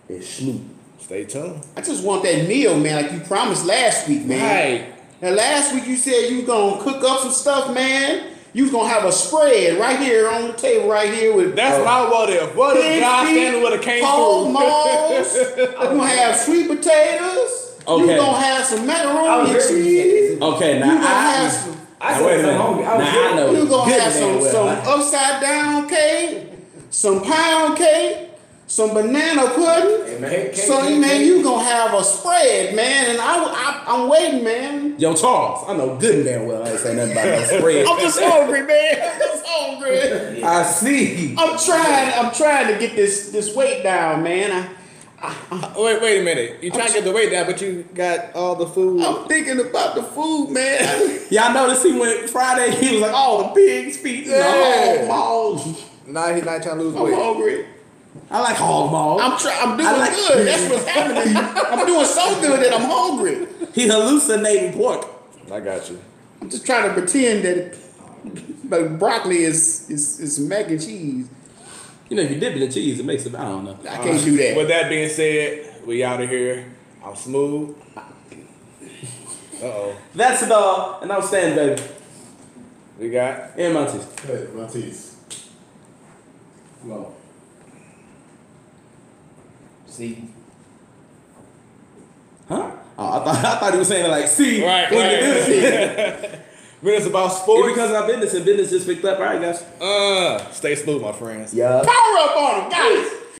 than Snoop. Stay tuned. I just want that meal, man, like you promised last week, man. Right. Now, last week you said you was going to cook up some stuff, man. You was going to have a spread right here on the table right here with... That's my what if. What if Josh Stanley would have came whole through? malls. You're going to have sweet potatoes. Okay. You're going to have some macaroni and cheese. Okay, now You're going to have some... I now, wait a said minute. hungry. Now I know You're going to good have and some well. upside down cake, some pound cake, some banana pudding. So, man, you going to have a spread, man. And I'm waiting, man. Yo, Charles, I know good and damn well I ain't saying nothing about no spread. I'm just hungry, man. I'm just hungry. I see. I'm trying to get this weight down, man. Wait a minute. You trying to get the weight down, but you got all the food. I'm thinking about the food, man. Y'all notice he went Friday, he was like, oh, the pig's feet, Yeah. the malls. Nah, he's not trying to lose I'm weight. hungry. I like hog malls. I'm doing I like- good. That's what's happening. I'm doing so good that I'm hungry. He hallucinating pork. I got you. I'm just trying to pretend that like broccoli is mac and cheese. You know, if you dip it in cheese, it makes it, I don't know. I can't do that. With that being said, we out of here. I'm smooth. Uh-oh. That's it all, and I'm standing, baby. We got. And my teeth. Hey, my teeth. Come on. See? Huh? Oh, I thought he was saying like, see, Right. when you do this. When it's about It's sports. because of our business, and business just picked up. All right, guys. Stay smooth, my friends. Yeah. Power up on them, guys.